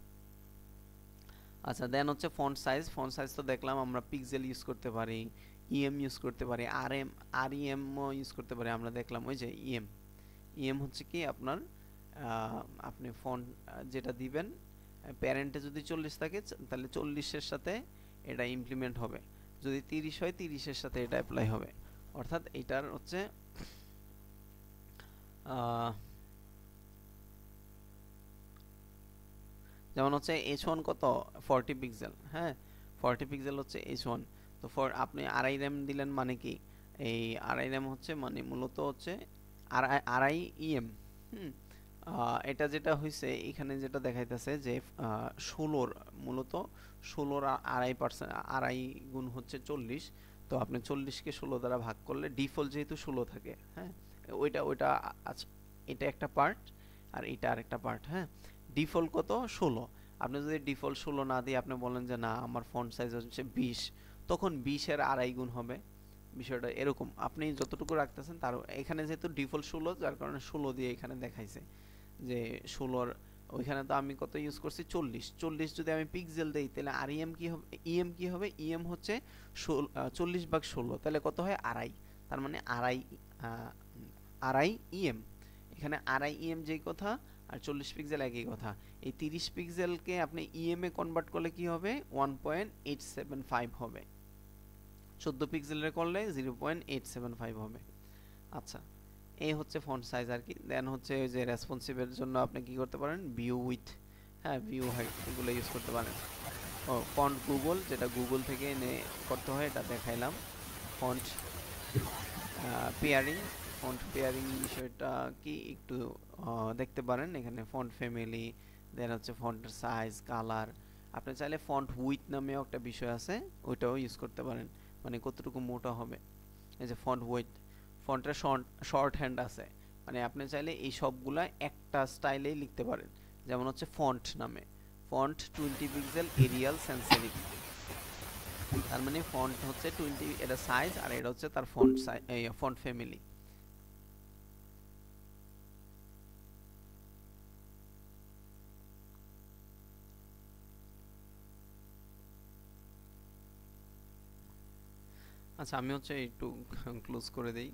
আচ্ছা, দেন হচ্ছে ফন্ট সাইজ তো দেখলাম আমরা পিক্সেল ইউজ করতে পারি, ইএম ইউজ করতে পারি, আরইএম ইউজ করতে পারি। আমরা দেখলাম ওই যে ইএম হচ্ছে কি আপনার আপনি ফন্ট যেটা দিবেন, প্যারেন্টে যদি 40 থাকে তাহলে 40-এর সাথে এটা ইমপ্লিমেন্ট হবে, যদি 30 হয় 30-এর সাথে এটা অ্যাপ্লাই হবে। অর্থাৎ এটার হচ্ছে যেমন হচ্ছে H1 কত? 40 পিক্সেল। হ্যাঁ, 40 পিক্সেল হচ্ছে H1। তো আপনি আড়াই র্যাম দিলেন মানে কি? এই আড়াই র্যাম হচ্ছে মানে মূলত হচ্ছে আড়াই ইএম। এটা যেটা হয়েছে এখানে যেটা দেখাইতেছে যে 16-র মূলত 16-র আড়াই গুণ হচ্ছে 40। তো আপনি 40-কে 16 দ্বারা ভাগ করলে ডিফল্ট যেহেতু 16 থাকে, হ্যাঁ, ওইটা আচ্ছা, এটা একটা পার্ট আর এটা আরেকটা পার্ট। হ্যাঁ, ডিফল্ট কত? 16। আপনি যদি ডিফল্ট 16 না দিয়ে আপনি বলেন যে না আমার ফন্ট সাইজ হচ্ছে 20, তখন 20-এর আড়াই গুণ হবে। বিষয়টা এরকম, আপনি যতটুকু রাখতেছেন তার এখানে যেহেতু ডিফল্ট 16 যার কারণে 16 দিয়ে এখানে দেখাইছে যে 16-র ওইখানে তো আমি কত ইউজ করছি? 40 যদি আমি পিক্সেল দেই তাহলে আরইএম কি হবে? ইএম কি হবে? ইএম হচ্ছে 40/16, তাহলে কত হয়? আড়াই। তার মানে আড়াই ইএম। এখানে আড়াই ইএম যেই কথা আর 40 পিক্সেল একই কথা। এই 30 পিক্সেলকে আপনি ইএম এ কনভার্ট করলে কি হবে? 1.875 হবে। 14 পিক্সেলের করলে 0.875 হবে। আচ্ছা, এই হচ্ছে ফন্ট সাইজ আর কি। দেন হচ্ছে ওই যে রেসপন্সিভের জন্য আপনি কি করতে পারেন? ভিউ উইথ, হ্যাঁ, ভিউ হাইট এগুলো ইউজ করতে পারেন। ও ফন্ট গুগল, যেটা গুগল থেকে এনে করতে হয় এটা দেখাইলাম। ফন্ট পেয়ারিং, বিষয়টা কি একটু দেখতে পারেন এখানে। ফন্ট ফ্যামিলি, দেন হচ্ছে ফন্টের সাইজ, কালার। আপনি চাইলে ফন্ট উইথ নামেও একটা বিষয় আছে, ওইটাও ইউজ করতে পারেন, মানে কতটুকু মোটা হবে। এই যে ফন্ট উইথ, ফন্টের শর্ট হ্যান্ড আছে, মানে আপনি চাইলে এই সবগুলা একটা স্টাইলেই লিখতে পারেন। যেমন হচ্ছে ফন্ট নামে ফন্ট 20 পিক্সেল এরিয়াল সেন্সেরিভ, তার মানে ফন্ট হচ্ছে 20, এটা সাইজ, আর এটা হচ্ছে তার ফন্ট ফ্যামিলি। আচ্ছা, আমি হচ্ছে একটু ক্লোজ করে দেই,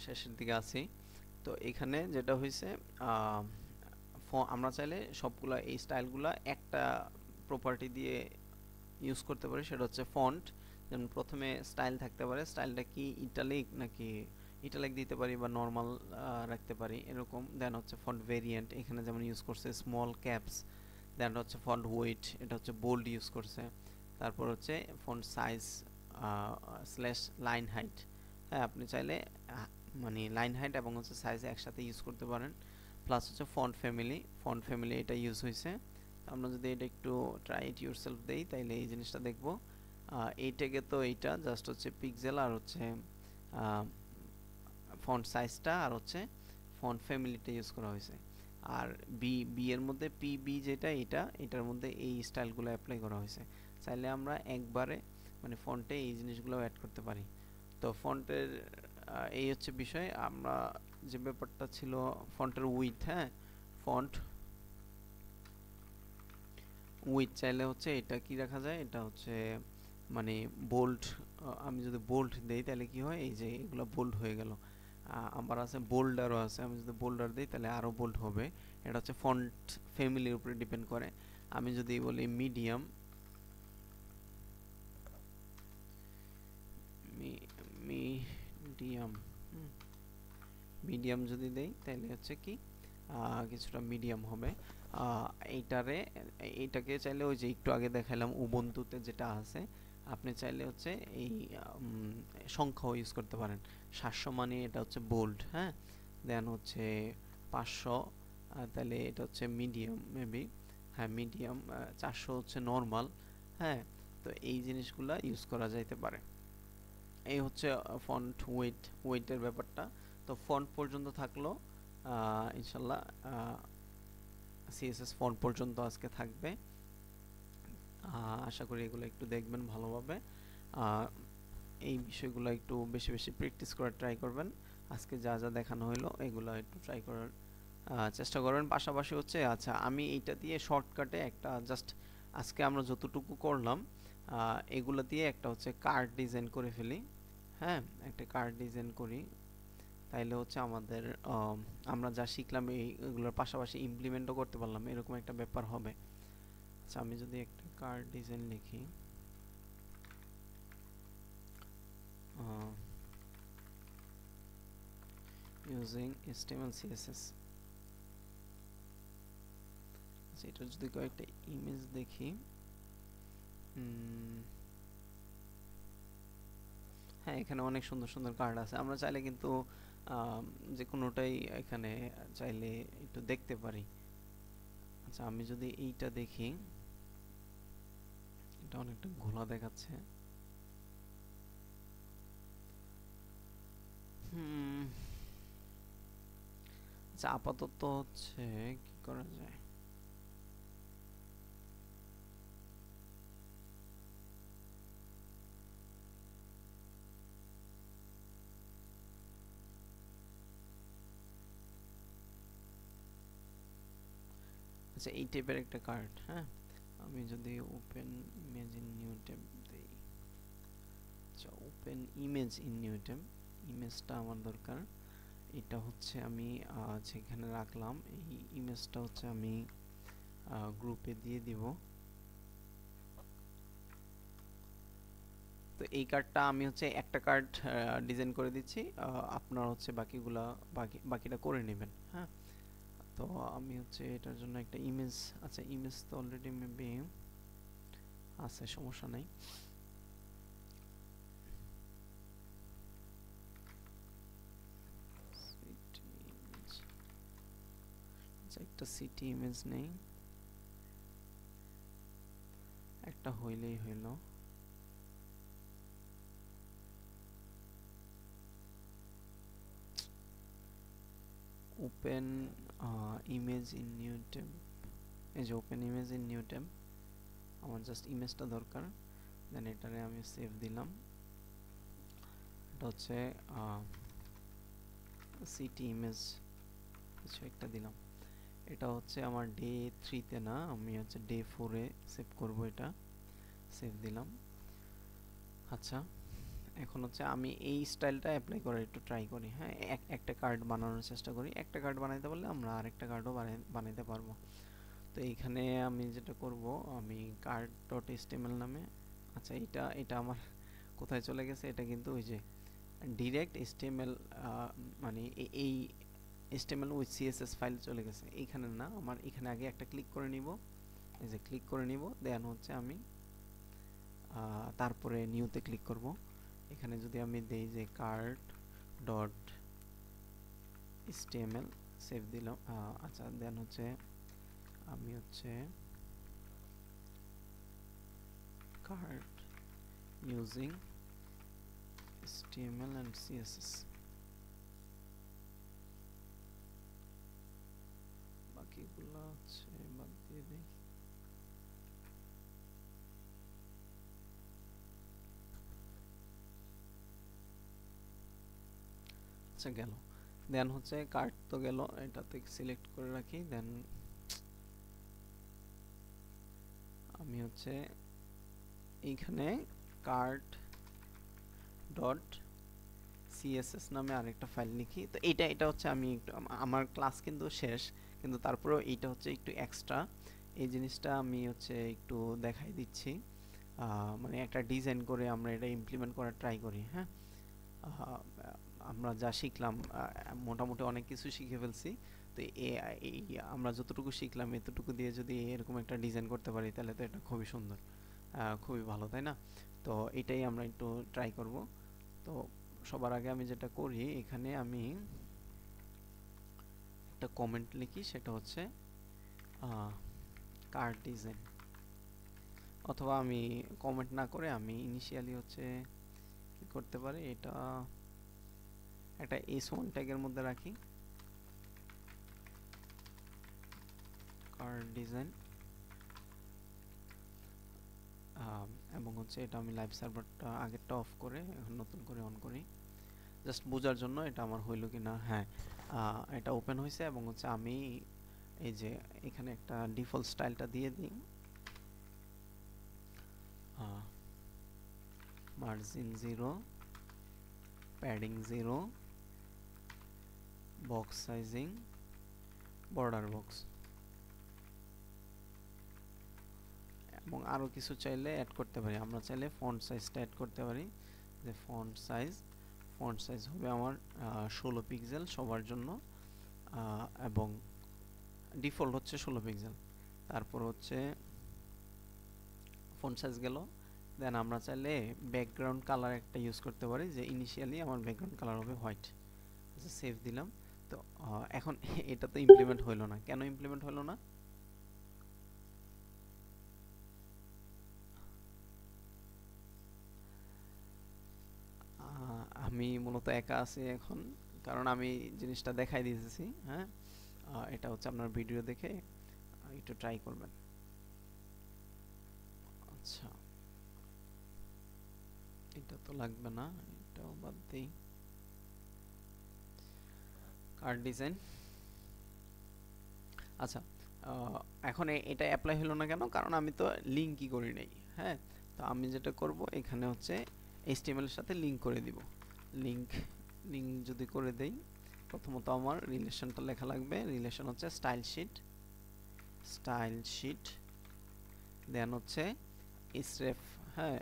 শেষের দিকে আছি। তো এখানে যেটা হয়েছে, আমরা চাইলে সবগুলা এই স্টাইলগুলা একটা প্রপার্টি দিয়ে ইউজ করতে পারি, সেটা হচ্ছে ফন্ট। যেমন প্রথমে স্টাইল থাকতে পারে, স্টাইলটা কি ইটালিক নাকি ইটালিক দিতে পারি বা নর্মাল রাখতে পারি এরকম। দেন হচ্ছে ফন্ট ভেরিয়েন্ট, এখানে যেমন ইউজ করছে স্মল ক্যাপস। দেন হচ্ছে ফন্ট ওয়েট, এটা হচ্ছে বোল্ড ইউজ করছে। তারপর হচ্ছে font size slash line height. হ্যাঁ, আপনি চাইলে মানে লাইন হাইট এবং হচ্ছে সাইজ একসাথে ইউজ করতে পারেন। প্লাস হচ্ছে ফন্ট ফ্যামিলি এটা ইউজ হয়েছে। আমরা যদি এটা একটু ট্রাই ইট ইউরসেলফ দেই তাইলে এই জিনিসটা দেখবো। এইটাকে তো এইটা জাস্ট হচ্ছে পিক্সেল আর হচ্ছে ফন্ট সাইজটা আর হচ্ছে ফন্ট ফ্যামিলিটা ইউজ করা হয়েছে। আর বি এর মধ্যে পিবি যেটা এটার মধ্যে এই স্টাইলগুলো অ্যাপ্লাই করা হয়েছে। চাইলে আমরা একবারে মানে ফন্টে এই জিনিসগুলো অ্যাড করতে পারি। তো ফন্টের এই হচ্ছে বিষয়। আমরা যে ব্যাপারটা ছিল ফন্টের উইথ, হ্যাঁ, ফন্ট উইথ চাইলে হচ্ছে এটা কি রাখা যায়, এটা হচ্ছে মানে বোল্ড, আমি যদি বোল্ড দেই তাহলে কি হয়, এই যে এগুলো বোল্ড হয়ে গেল। আবার আছে বোল্ডারও আছে, আমি যদি বোল্ডার দিই তাহলে আরও বোল্ড হবে। এটা হচ্ছে ফন্ট ফ্যামিলির উপরে ডিপেন্ড করে। আমি যদি বলি মিডিয়াম, মিডিয়াম মিডিয়াম যদি দেই তাহলে হচ্ছে কি কিছুটা মিডিয়াম হবে। এইটারে এইটাকে চাইলে ওই যে একটু আগে দেখালাম উবুন্তুতে যেটা আছে, আপনি চাইলে হচ্ছে এই সংখ্যাও ইউজ করতে পারেন। 700 মানে এটা হচ্ছে বোল্ড, হ্যাঁ। দেন হচ্ছে 500, তাহলে এটা হচ্ছে মিডিয়াম মেবি, হ্যাঁ মিডিয়াম। 400 হচ্ছে নর্মাল, হ্যাঁ। তো এই জিনিসগুলা ইউজ করা যাইতে পারে। এই হচ্ছে ফন্ট ওয়েটের ব্যাপারটা। তো ফন্ট পর্যন্ত থাকলো, ইনশাল্লাহ সিএসএস ফন্ট পর্যন্ত আজকে থাকবে। আশা করি এগুলো একটু দেখবেন ভালোভাবে, এই বিষয়গুলো একটু বেশি বেশি প্র্যাকটিস করার ট্রাই করবেন। আজকে যা যা দেখানো হলো এগুলো একটু ট্রাই করার চেষ্টা করবেন। পাশাপাশি হচ্ছে আচ্ছা আমি এইটা দিয়ে শর্টকাটে একটা জাস্ট আজকে আমরা যতটুকু করলাম এগুলো দিয়ে একটা হচ্ছে কার্ড ডিজাইন করে ফেলি, হ্যাঁ। একটা কার্ড ডিজাইন করি, তাইলে হচ্ছে আমাদের আমরা যা শিখলাম এইগুলোর পাশাপাশি ইমপ্লিমেন্টও করতে পারলাম, এরকম একটা ব্যাপার হবে। আচ্ছা আমি যদি একটা কার্ড ডিজাইন লিখি, ইউজিং HTML CSS, আচ্ছা এটা যদি কয়েকটা ইমেজ দেখি, হ্যাঁ এখানে অনেক সুন্দর সুন্দর কার্ড আছে। আমরা চাইলে কিন্তু যে কোনোটাই এখানে চাইলে একটু দেখতে পারি। আচ্ছা আমি যদি এইটা দেখি, এটা অনেকটা ঘোলা দেখাচ্ছে। আচ্ছা আপাতত হচ্ছে কি করা যায়, আচ্ছা এই টাইপের একটা কার্ড, হ্যাঁ। আমি যদি open image in new tab দেই, আচ্ছা open image in new tab, ইমেজটা আমার দরকার। এটা হচ্ছে আমি যেখানে রাখলাম এই ইমেজটা হচ্ছে আমি গ্রুপে দিয়ে দিব। তো এই কার্ডটা আমি হচ্ছে একটা কার্ড ডিজাইন করে দিচ্ছি, আপনারা হচ্ছে বাকিটা করে নেবেন, হ্যাঁ। তো আমি হচ্ছে এটার জন্য একটা ইমেজ, আচ্ছা ইমেজ তো অলরেডি মেবি আছে, সমস্যা নাই। আচ্ছা একটা সিটি ইমেজ নেই, একটা হইলেই হইল। Open image in new tab, এই যে open image in new tab, আমার জাস্ট ইমেজটা দরকার। দেন এটারে আমি সেভ দিলাম, এটা হচ্ছে সিটি ইমেজ কিছু একটা দিলাম। এটা হচ্ছে আমার ডে 3-তে না, আমি হচ্ছে ডে 4-এ সেভ করব, এটা সেভ দিলাম। আচ্ছা এখন হচ্ছে আমি এই স্টাইলটা অ্যাপ্লাই করার একটু ট্রাই করি, হ্যাঁ। একটা কার্ড বানানোর চেষ্টা করি, একটা কার্ড বানাইতে পারলে আমরা আরেকটা কার্ডও বানাইতে পারবো। তো এইখানে আমি যেটা করব, আমি card.html নামে, আচ্ছা এটা আমার কোথায় চলে গেছে, এটা কিন্তু ওই যে ডিরেক্ট HTML, মানে এই HTML উইথ CSS ফাইল চলে গেছে, এইখানে না। আমার এখানে আগে একটা ক্লিক করে নিব, এই যে ক্লিক করে নিব, দেন হচ্ছে আমি তারপরে নিউতে ক্লিক করব। এখানে যদি আমি দেই যে card.html সেভ দিলাম, আচ্ছা দেন হচ্ছে আমি হচ্ছে card using HTML and CSS, বাকিগুলো হচ্ছে বাদ দিয়ে দেই। আচ্ছা গেল, দেন হচ্ছে কার্ড তো গেল, এটাতে সিলেক্ট করে রাখি। দেন আমি হচ্ছে এইখানে কার্ড ডট সিএসএস নামে আরেকটা ফাইল লিখি। তো এটা হচ্ছে আমি একটু আমার ক্লাস কিন্তু শেষ, কিন্তু তারপরেও এইটা হচ্ছে একটু এক্সট্রা, এই জিনিসটা আমি হচ্ছে একটু দেখাই দিচ্ছি। মানে একটা ডিজাইন করে আমরা এটা ইমপ্লিমেন্ট করার ট্রাই করি। হ্যাঁ, আমরা যা শিখলাম মোটামুটি অনেক কিছু শিখে ফেলছি। তো এই আমরা যতটুকু শিখলাম এতটুকু দিয়ে যদি এরকম একটা ডিজাইন করতে পারি তাহলে তো এটা খুবই সুন্দর, খুবই ভালো, তাই না? তো এটাই আমরা একটু ট্রাই করব। তো সবার আগে আমি যেটা করি, এখানে আমি একটা কমেন্ট লিখি, সেটা হচ্ছে কার্ড ডিজাইন, অথবা আমি কমেন্ট না করে আমি ইনিশিয়ালি হচ্ছে কি করতে পারি, এটা একটা s1 ট্যাগের মধ্যে রাখি, কার্ড ডিজাইন, এবং হচ্ছে এটা আমি লাইভ সার্ভারটা আগেরটা অফ করে এখন নতুন করে অন করি, জাস্ট বোঝার জন্য এটা আমার হইল কিনা। হ্যাঁ, এটা ওপেন হয়েছে, এবং হচ্ছে আমি এই যে এখানে একটা ডিফল্ট স্টাইলটা দিয়ে দিই, margin 0, padding 0, box sizing, border box, এবং আরো কিছু চাইলে অ্যাড করতে পারি। আমরা চাইলে ফন্ট সাইজটা অ্যাড করতে পারি, যে ফন্ট সাইজ হবে আমার 16 পিক্সেল সবার জন্য, এবং ডিফল্ট হচ্ছে 16 পিক্সেল। তারপর হচ্ছে ফন্ট সাইজ গেল। দেন আমরা চাইলে ব্যাকগ্রাউন্ড কালার একটা ইউজ করতে পারি, যে ইনিশিয়ালি আমার ব্যাকগ্রাউন্ড কালার হবে হোয়াইট। আচ্ছা, সেভ দিলাম। তো এখন এটা তো ইমপ্লিমেন্ট হইলো না, কেন ইমপ্লিমেন্ট হলো না? আমি মূলত একা আছি এখন, কারণ আমি জিনিসটা দেখাই দিয়েছি। হ্যাঁ, এটা হচ্ছে আপনার ভিডিও দেখে একটু ট্রাই করবেন। আচ্ছা, এটা তো লাগবে না, এটাও বাদ দেই। কার্ড ডিজাইন, আচ্ছা, এখন এটা অ্যাপ্লাই হলো না কেন? কারণ আমি তো লিঙ্কই করি নাই। হ্যাঁ, তো আমি যেটা করব, এখানে হচ্ছে HTML এর সাথে লিঙ্ক করে দিব। লিঙ্ক যদি করে দেই, প্রথমত আমার রিলেশনটা লেখা লাগবে। রিলেশন হচ্ছে স্টাইল শিট, দেন হচ্ছে isref, হ্যাঁ,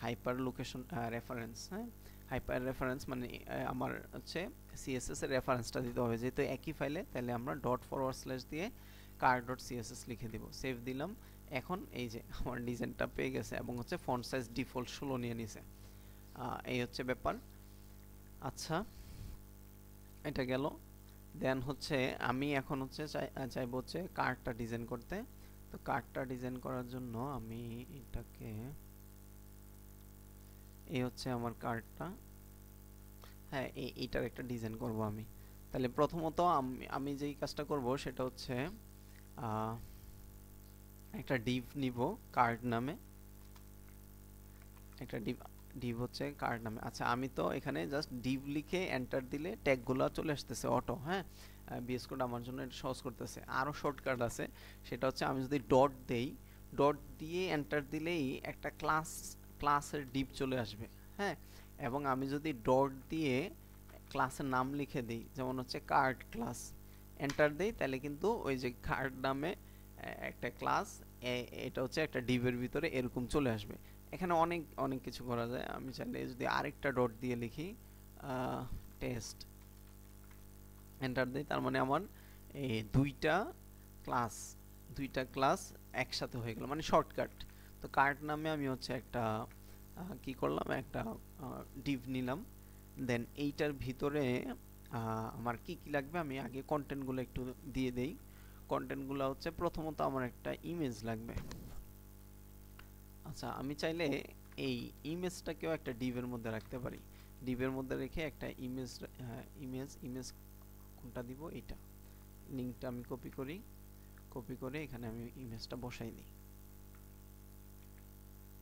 হাইপার লোকেশন রেফারেন্স। হ্যাঁ, হাইপার রেফারেন্স মানে আমার হচ্ছে সিএসএস এর রেফারেন্সটা দিতে হবে, যেহেতু একই ফাইলে, তাহলে আমরা // দিয়ে car.css লিখে দিব। সেভ দিলাম। এখন এই যে আমার ডিজাইনটা পেয়ে গেছে, এবং হচ্ছে ফন্ট সাইজ ডিফল্ট 16 নিয়ে নিছে। এই হচ্ছে ব্যাপার। আচ্ছা, এটা গেল। দেন হচ্ছে আমি এখন হচ্ছে চাইবো হচ্ছে কার্ডটা ডিজাইন করতে। তো কার্ডটা ডিজাইন করার জন্য আমি এটাকে, এই হচ্ছে আমার কার্ডটা। হ্যাঁ, এইটার একটা ডিজাইন করব আমি। তাহলে প্রথমত আমি যেই কাজটা করব সেটা হচ্ছে একটা ডিভ নিব কার্ড নামে, একটা ডিভ হচ্ছে কার্ড নামে। আচ্ছা, আমি তো এখানে জাস্ট ডিভ লিখে এন্টার দিলে ট্যাগগুলো চলে আসতেছে অটো। হ্যাঁ, বিএস কোড আমার জন্য এটা সহজ করতেছে। আরও শর্টকাট আছে, সেটা হচ্ছে আমি যদি ডট দেই, ডট দিয়ে এন্টার দিলেই একটা ক্লাসের ডিভ চলে আসবে। হ্যাঁ, এবং আমি যদি ডট দিয়ে ক্লাসের নাম লিখে দিই, যেমন হচ্ছে কার্ড ক্লাস, এন্টার দেই, তাহলে কিন্তু ওই যে কার্ড নামে একটা ক্লাস, এটা হচ্ছে একটা ডিভের ভিতরে এরকম চলে আসবে। এখানে অনেক অনেক কিছু করা যায়। আমি চাইলে যদি আরেকটা ডট দিয়ে লিখি টেস্ট, এন্টার দিই, তার মানে আমার এই দুইটা ক্লাস একসাথে হয়ে গেল, মানে শর্টকাট। তো কার্ড নামে আমি হচ্ছে একটা কি করলাম, একটা ডিভ নিলাম। দেন এইটার ভিতরে আমার কি কি লাগবে, আমি আগে কন্টেন্টগুলো একটু দিয়ে দেই। কন্টেন্টগুলো হচ্ছে প্রথমত আমার একটা ইমেজ লাগবে। আচ্ছা, আমি চাইলে এই ইমেজটাকেও একটা ডিভের মধ্যে রাখতে পারি। ডিভের মধ্যে রেখে একটা ইমেজ কোনটা দিব, এইটা। লিঙ্কটা আমি কপি করে এখানে আমি ইমেজটা বসাই দিই।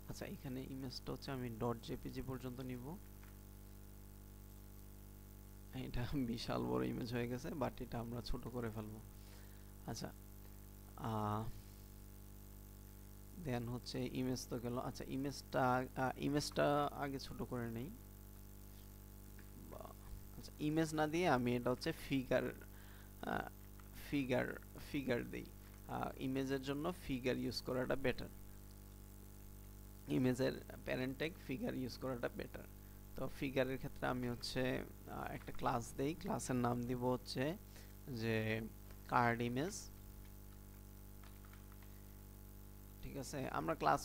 আচ্ছা, এখানে ইমেজটা হচ্ছে আমি .jpg পর্যন্ত নিব। এটা বিশাল বড় ইমেজ হয়ে গেছে, বাট এটা আমরা ছোট করে ফেলবো। আচ্ছা, দেন হচ্ছে ইমেজ তো গেল। আচ্ছা ইমেজটা আগে ছোট করে নেই। আচ্ছা ইমেজ না দিয়ে আমি এটা হচ্ছে ফিগার ফিগার দেই। ইমেজের জন্য ফিগার ইউজ করাটা বেটার, ইমেজের প্যারেন্ট ট্যাগ ফিগার ইউজ করাটা বেটার। তো ফিগারের ক্ষেত্রে আমি হচ্ছে একটা ক্লাস দেই, ক্লাসের নাম দিব হচ্ছে যে কার্ড ইমেজ। ঠিক আছে, আমরা ক্লাস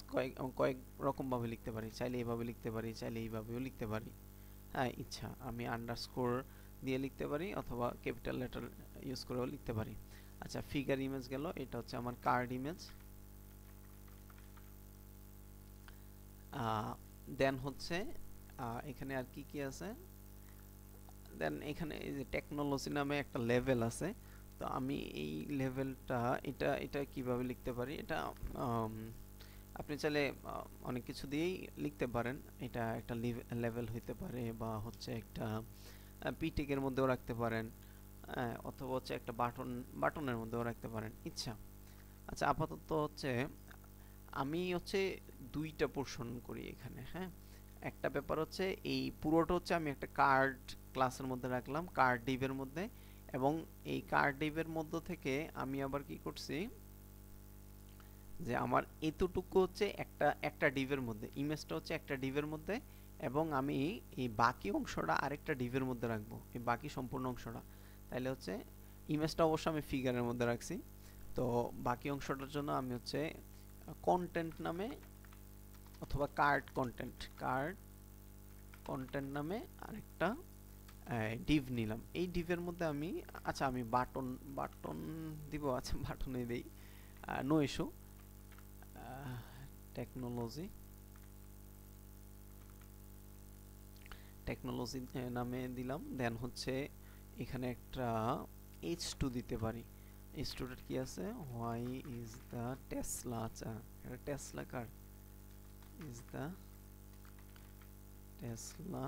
কয়েক রকম ভাবে লিখতে পারি, চাইলে এইভাবে লিখতে পারি, চাইলে এইভাবেও লিখতে পারি। হ্যাঁ ইচ্ছা, আমি আন্ডারস্কোর দিয়ে লিখতে পারি অথবা ক্যাপিটাল লেটার ইউজ করেও লিখতে পারি। আচ্ছা ফিগার ইমেজ গেল, এটা হচ্ছে আমার কার্ড ইমেজ। দেন হচ্ছে এখানে আর কি কি আছে, দেন এখানে এই যে টেকনোলজি নামে একটা লেভেল আছে। তো আমি এই লেভেলটা এটা কিভাবে লিখতে পারি, এটা আপনি চাইলে অনেক কিছু দিয়েই লিখতে পারেন। এটা একটা লেভেল হইতে পারে বা হচ্ছে একটা পিটেকের মধ্যেও রাখতে পারেন, অথবা হচ্ছে একটা বাটনের মধ্যেও রাখতে পারেন, ইচ্ছা। আচ্ছা আপাতত হচ্ছে আমি হচ্ছে দুইটা পোর্শন করি এখানে। হ্যাঁ একটা ব্যাপার হচ্ছে এই পুরোটা হচ্ছে আমি একটা কার্ড ক্লাসের মধ্যে রাখলাম, কার্ড ডিভের মধ্যে, এবং এই কার্ড ডিভের মধ্য থেকে আমি আবার কি করছি যে আমার এতটুকু হচ্ছে একটা ডিভের মধ্যে, ইমেজটা হচ্ছে একটা ডিভের মধ্যে, এবং আমি এই বাকি অংশটা আরেকটা ডিভের মধ্যে রাখবো, এই বাকি সম্পূর্ণ অংশটা। তাইলে হচ্ছে ইমেজটা অবশ্য আমি ফিগারের মধ্যে রাখছি, তো বাকি অংশটার জন্য আমি হচ্ছে কন্টেন্ট নামে অথবা কার্ড কন্টেন্ট নামে আরেকটা ডিভ নিলাম। এই ডিভের মধ্যে আমি আচ্ছা আমি বাটন দিব। আচ্ছা বাটনে দেই, নো ইস্যু। টেকনোলজি নামে দিলাম। দেন হচ্ছে এখানে একটা h2 দিতে পারি। h2 এর কি আছে, হোয়াই ইজ দ্য টেসলা। আচ্ছা এটা Tesla car, is the Tesla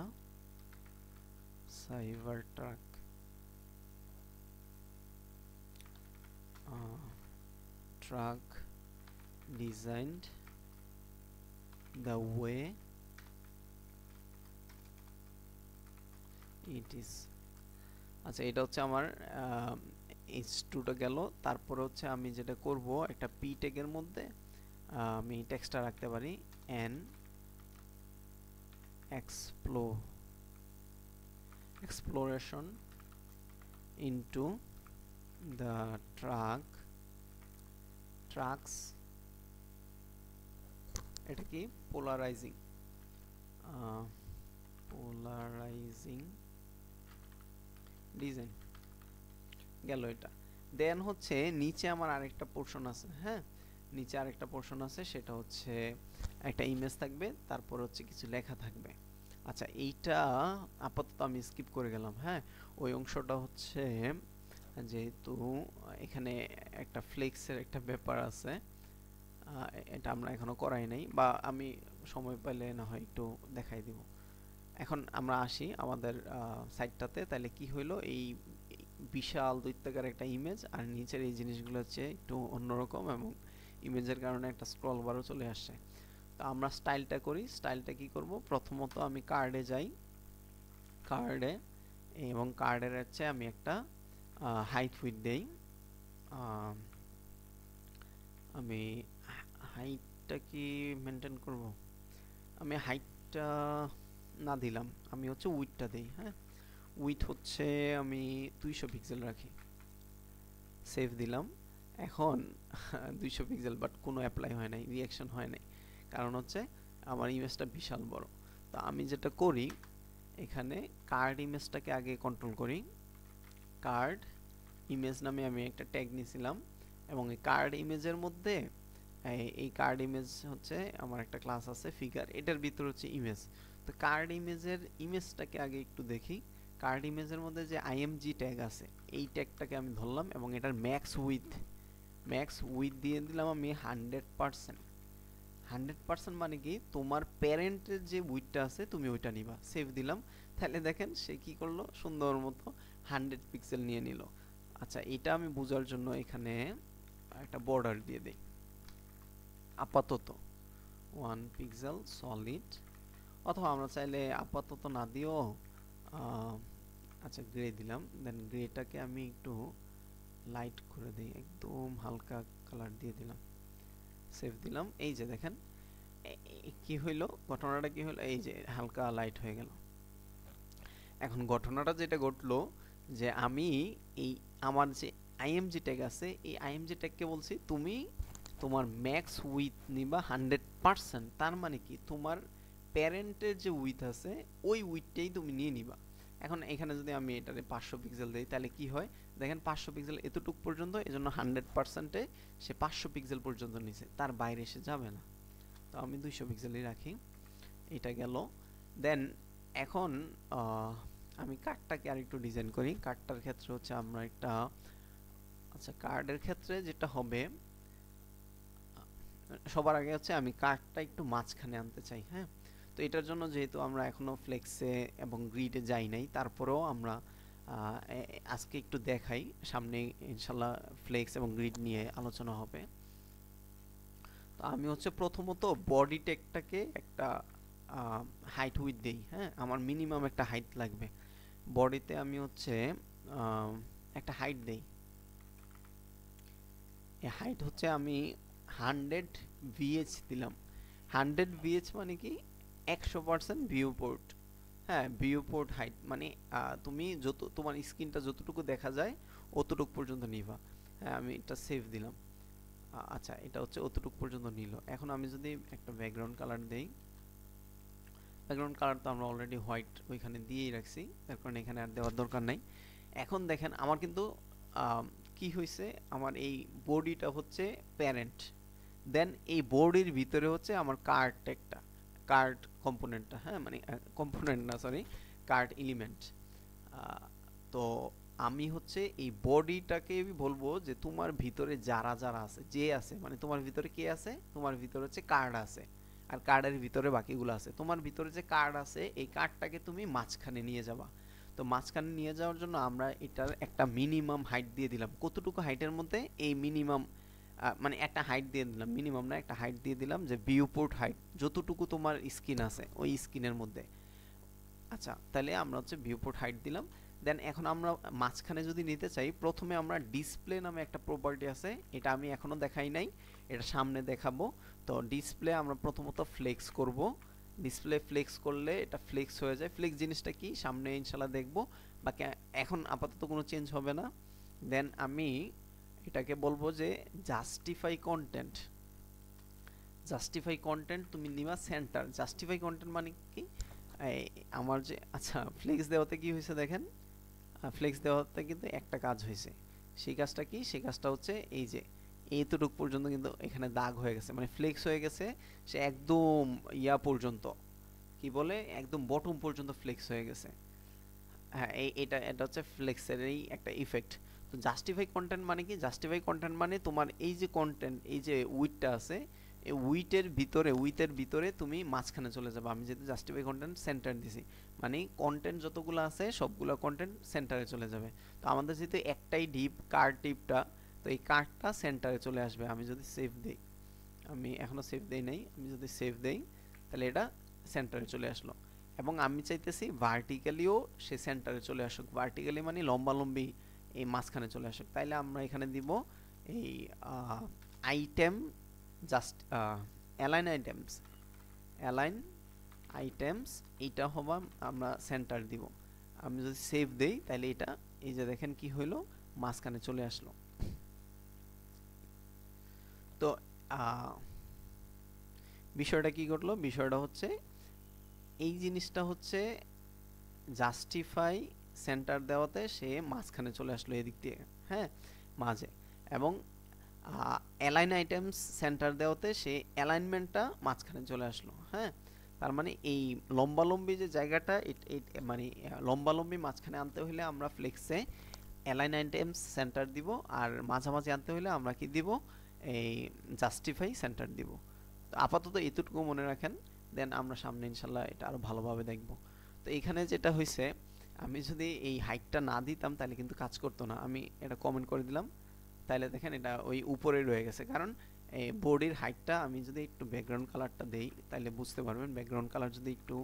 cyber truck truck designed the way it is। আচ্ছা এটা হচ্ছে আমার h2 টা গেল। তারপরে হচ্ছে আমি যেটা করব, একটা p ট্যাগের মধ্যে আমি টেক্সটটা রাখতে পারি an exploration into the trucks, এটা কি পোলারাইজিং ডিজাইন গেল এটা। দেন হচ্ছে নিচে আমার আরেকটা পোরশন আছে। হ্যাঁ নিচে আরেকটা পোরশন আছে, সেটা হচ্ছে একটা ইমেজ থাকবে, তারপর হচ্ছে কিছু লেখা থাকবে। আচ্ছা এইটা আপাতত আমি স্কিপ করে গেলাম। হ্যাঁ ওই অংশটা হচ্ছে যেহেতু এখানে একটা ফ্লেক্সের একটা ব্যাপার আছে, এটা আমরা এখনো করাই নাই, বা আমি সময় পেলে না হয় একটু দেখাই দিব। এখন আমরা আসি আমাদের সাইটটাতে। তাহলে কি হইলো, এই বিশাল দৈত্যাকার একটা ইমেজ, আর নিচের এই জিনিসগুলো হচ্ছে একটু অন্যরকম, এবং ইমেজের কারণে একটা স্ক্রল বারও চলে আসছে। তো আমরা স্টাইলটা করি। স্টাইলটা কি করব, প্রথমত আমি কার্ডে যাই, কার্ডে, এবং কার্ডের হচ্ছে আমি একটা হাইট উইডথ দেই। আমি হাইটটা কি মেনটেন করব, আমি হাইটটা না দিলাম, আমি হচ্ছে উইডথটা দেই। হ্যাঁ উইডথ হচ্ছে আমি 200 পিক্সেল রাখি, সেভ দিলাম। এখন 200 পিক্সেল, বাট কোনো অ্যাপ্লাই হয় নাই, রিঅ্যাকশন হয় নাই, কারণ হচ্ছে আমার ইমেজটা বিশাল বড়। তো আমি যেটা করি, এখানে কার্ড ইমেজটাকে আগে কন্ট্রোল করি। কার্ড ইমেজ নামে আমি একটা ট্যাগ নিয়েছিলাম, এবং এই কার্ড ইমেজের মধ্যে এই কার্ড ইমেজ হচ্ছে আমার একটা ক্লাস আছে ফিগার, এটার ভিতর হচ্ছে ইমেজ। তো কার্ড ইমেজের ইমেজটাকে আগে একটু দেখি। কার্ড ইমেজের মধ্যে যে আইএমজি ট্যাগ আছে, এই ট্যাগটাকে আমি ধরলাম, এবং এটার ম্যাক্স উইথ দিয়ে দিলাম আমি 100%। 100% মানে কি, তোমার প্যারেন্টের যে উইথটা আছে তুমি ওইটা নিবা। সেভ দিলাম। তাহলে দেখেন সে কি করলো, সুন্দর মতো 100 পিক্সেল নিয়ে নিল। আচ্ছা এটা আমি বোঝার জন্য এখানে একটা বর্ডার দিয়ে দেই। আপাতত 1 পিক্সেল সলিড, অথবা আমরা চাইলে আপাতত না দিও আচ্ছা গ্রে দিলাম। দেন গ্রেটাকে আমি একটু লাইট করে দিই, একদম হালকা কালার দিয়ে দিলাম, সেভ দিলাম। এই যে দেখেন কি হইলো, ঘটনাটা কি হলো, এই যে হালকা লাইট হয়ে গেল। এখন ঘটনাটা যেটা ঘটলো যে আমি এই আমার যে আইএমজি ট্যাগ আছে, এই আইএমজি ট্যাগকে বলছি তুমি তোমার ম্যাক্স উইথ নিবা 100%। তার মানে কি তোমার প্যারেন্টের যে উইথ আছে ওই উইথটাই তুমি নিয়ে নিবা। এখন এখানে যদি আমি এটারে 500 পিক্সেল দেই তাহলে কি হয় দেখেন, 500 পিক্সেল এতটুক পর্যন্ত, এজন্য 100%-এ সে 500 পিক্সেল পর্যন্ত নিছে, তার বাইরে সে যাবে না। তো আমি 200 পিক্সেলই রাখি, এটা গেল। দেন এখন আমি কার্ডটাকে আরেকটু ডিজাইন করি। কার্ডটার ক্ষেত্রে হচ্ছে আমরা একটা, আচ্ছা কার্ডের ক্ষেত্রে যেটা হবে সবার আগে হচ্ছে আমি কার্ডটা একটু মাঝখানে আনতে চাই। হ্যাঁ, তো এটার জন্য যেহেতু আমরা এখনো ফ্লেক্সে এবং গ্রিডে যাই নাই, তারপরেও আমরা আজকে একটু দেখাই, সামনে ইনশাল্লাহ ফ্লেক্স এবং গ্রিড নিয়ে আলোচনা হবে। তো আমি হচ্ছে প্রথমত বডি টেকটাকে একটা হাইট উইথ দেই। হ্যাঁ, আমার মিনিমাম একটা হাইট লাগবে বডিতে, আমি হচ্ছে একটা হাইট দেই। এই হাইট হচ্ছে আমি 100 VH দিলাম। 100 VH মানে কি 100% ভিউ পোর্ট। হ্যাঁ, ভিউ পোর্ট হাইট মানে তুমি যত তোমার স্ক্রিনটা যতটুকু দেখা যায় অতটুকু পর্যন্ত নিবা। হ্যাঁ, আমি এটা সেভ দিলাম। আচ্ছা, এটা হচ্ছে অতটুকু পর্যন্ত নিল। এখন আমি যদি একটা ব্যাকগ্রাউন্ড কালার দেই, ব্যাকগ্রাউন্ড কালার তো আমরা অলরেডি হোয়াইট ওইখানে দিয়েই রাখছি, তার কারণে এখানে আর দেওয়ার দরকার নাই। এখন দেখেন আমার কিন্তু কি হয়েছে, আমার এই বডিটা হচ্ছে প্যারেন্ট, দেন এই বডির ভিতরে হচ্ছে আমার কার্ড ট্যাগটা, কার্ড কম্পোনেন্টটা। হ্যাঁ, মানে কম্পোনেন্ট না, সরি, কার্ড এলিমেন্ট। তো আমি হচ্ছে এই বডিটাকে বলবো যে তোমার ভিতরে যারা যারা আছে, যে আছে, মানে তোমার ভিতরে কে আছে, তোমার ভিতরে হচ্ছে কার্ড আছে, আর কার্ডের ভিতরে বাকিগুলো আছে। তোমার ভিতরে যে কার্ড আছে এই কার্ডটাকে তুমি মাঝখানে নিয়ে যাবা। তো মাঝখানে নিয়ে যাওয়ার জন্য আমরা এটার একটা মিনিমাম হাইট দিয়ে দিলাম। কতটুকু হাইটের মধ্যে, এই মিনিমাম মানে একটা হাইট দিয়ে দিলাম, মিনিমাম না, একটা হাইট দিয়ে দিলাম যে ভিউপোর্ট হাইট, যতটুকু তোমার স্ক্রিন আছে ওই স্ক্রিনের মধ্যে। আচ্ছা, তাহলে আমরা হচ্ছে ভিউপোর্ট হাইট দিলাম। দেন এখন আমরা মাঝখানে যদি নিতে চাই, প্রথমে আমরা ডিসপ্লে নামে একটা প্রপার্টি আছে, এটা আমি এখনো দেখাই নাই, এটা সামনে দেখাবো। তো ডিসপ্লে আমরা প্রথমত ফ্লেক্স করব। ডিসপ্লে ফ্লেক্স করলে এটা ফ্লেক্স হয়ে যায়। ফ্লেক্স জিনিসটা কি সামনে ইনশাল্লাহ দেখবো, বাকি এখন আপাতত কোনো চেঞ্জ হবে না। দেন আমি এটাকে বলবো যে জাস্টিফাই কন্টেন্ট। জাস্টিফাই কন্টেন্ট তুমি নিবা সেন্টার। জাস্টিফাই কন্টেন্ট মানে কি, আমার যে, আচ্ছা ফ্লেক্স দেওয়াতে কি হয়েছে দেখেন, ফ্লেক্স দেওয়াতে কিন্তু একটা কাজ হয়েছে। সেই কাজটা কি, সেই কাজটা হচ্ছে এই যে এইতটুক পর্যন্ত কিন্তু এখানে দাগ হয়ে গেছে, মানে ফ্লেক্স হয়ে গেছে, সে একদম ইয়া পর্যন্ত, কি বলে, একদম বটম পর্যন্ত ফ্লেক্স হয়ে গেছে। হ্যাঁ, এটা হচ্ছে ফ্লেক্সের এই একটা ইফেক্ট। তো জাস্টিফাই কন্টেন্ট মানে কি, জাস্টিফাই কন্টেন্ট মানে তোমার এই যে কন্টেন্ট, এই যে উইথটা আছে, এই উইথের ভিতরে তুমি মাঝখানে চলে যাবে। আমি যেহেতু জাস্টিফাই কন্টেন্ট সেন্টার দিছি, মানে কন্টেন্ট যতগুলো আছে সবগুলো কন্টেন্ট সেন্টারে চলে যাবে। তো আমাদের যেহেতু একটাই ডিপ, কার্ড ডিপটা, তো এই কার্ডটা সেন্টারে চলে আসবে। আমি যদি সেভ দেই, আমি এখনো সেভ দেই নাই, আমি যদি সেভ দেই তাহলে এটা সেন্টারে চলে আসলো। এবং আমি চাইতেছি ভার্টিক্যালিও সে সেন্টারে চলে আসুক। ভার্টিক্যালি মানে লম্বালম্বি এই মাঝখানে চলে আসুক। তাইলে আমরা এখানে দিব এই item, just align items, align items, এইটা হবা আমরা সেন্টার দিব। আমি যদি সেভ দেই তাহলে এটা, এই যে দেখেন কি হইলো, মাঝখানে চলে আসলো। তো বিষয়টা কি ঘটলো, বিষয়টা হচ্ছে এই জিনিসটা হচ্ছে জাস্টিফাই সেন্টার দেওয়াতে সে মাঝখানে চলে আসলো এদিক দিয়ে, হ্যাঁ, মাঝে। এবং অ্যালাইন আইটেমস সেন্টার দেওয়াতে সে অ্যালাইনমেন্টটা মাঝখানে চলে আসলো। হ্যাঁ, তার মানে এই লম্বালম্বি যে জায়গাটা, মানে লম্বালম্বি মাঝখানে আনতে হলে আমরা ফ্লেক্সে অ্যালাইন আইটেমস সেন্টার দিব, আর মাঝামাঝি আনতে হলে আমরা কি দিব, এই জাস্টিফাই সেন্টার দিব। তো আপাতত এতটুকু মনে রাখেন, দেন আমরা সামনে ইনশাল্লাহ এটা আরো ভালোভাবে দেখব। তো এখানে যেটা হয়েছে, আমি যদি এই হাইটটা না দিতাম তাহলে কিন্তু কাজ করতো না। আমি এটা কমেন্ট করে দিলাম, তাহলে দেখেন এটা ওই উপরে রয়ে গেছে, কারণ এই বডির হাইটটা আমি যদি একটু ব্যাকগ্রাউন্ড কালারটা দেই তাহলে বুঝতে পারবেন। ব্যাকগ্রাউন্ড কালার যদি একটু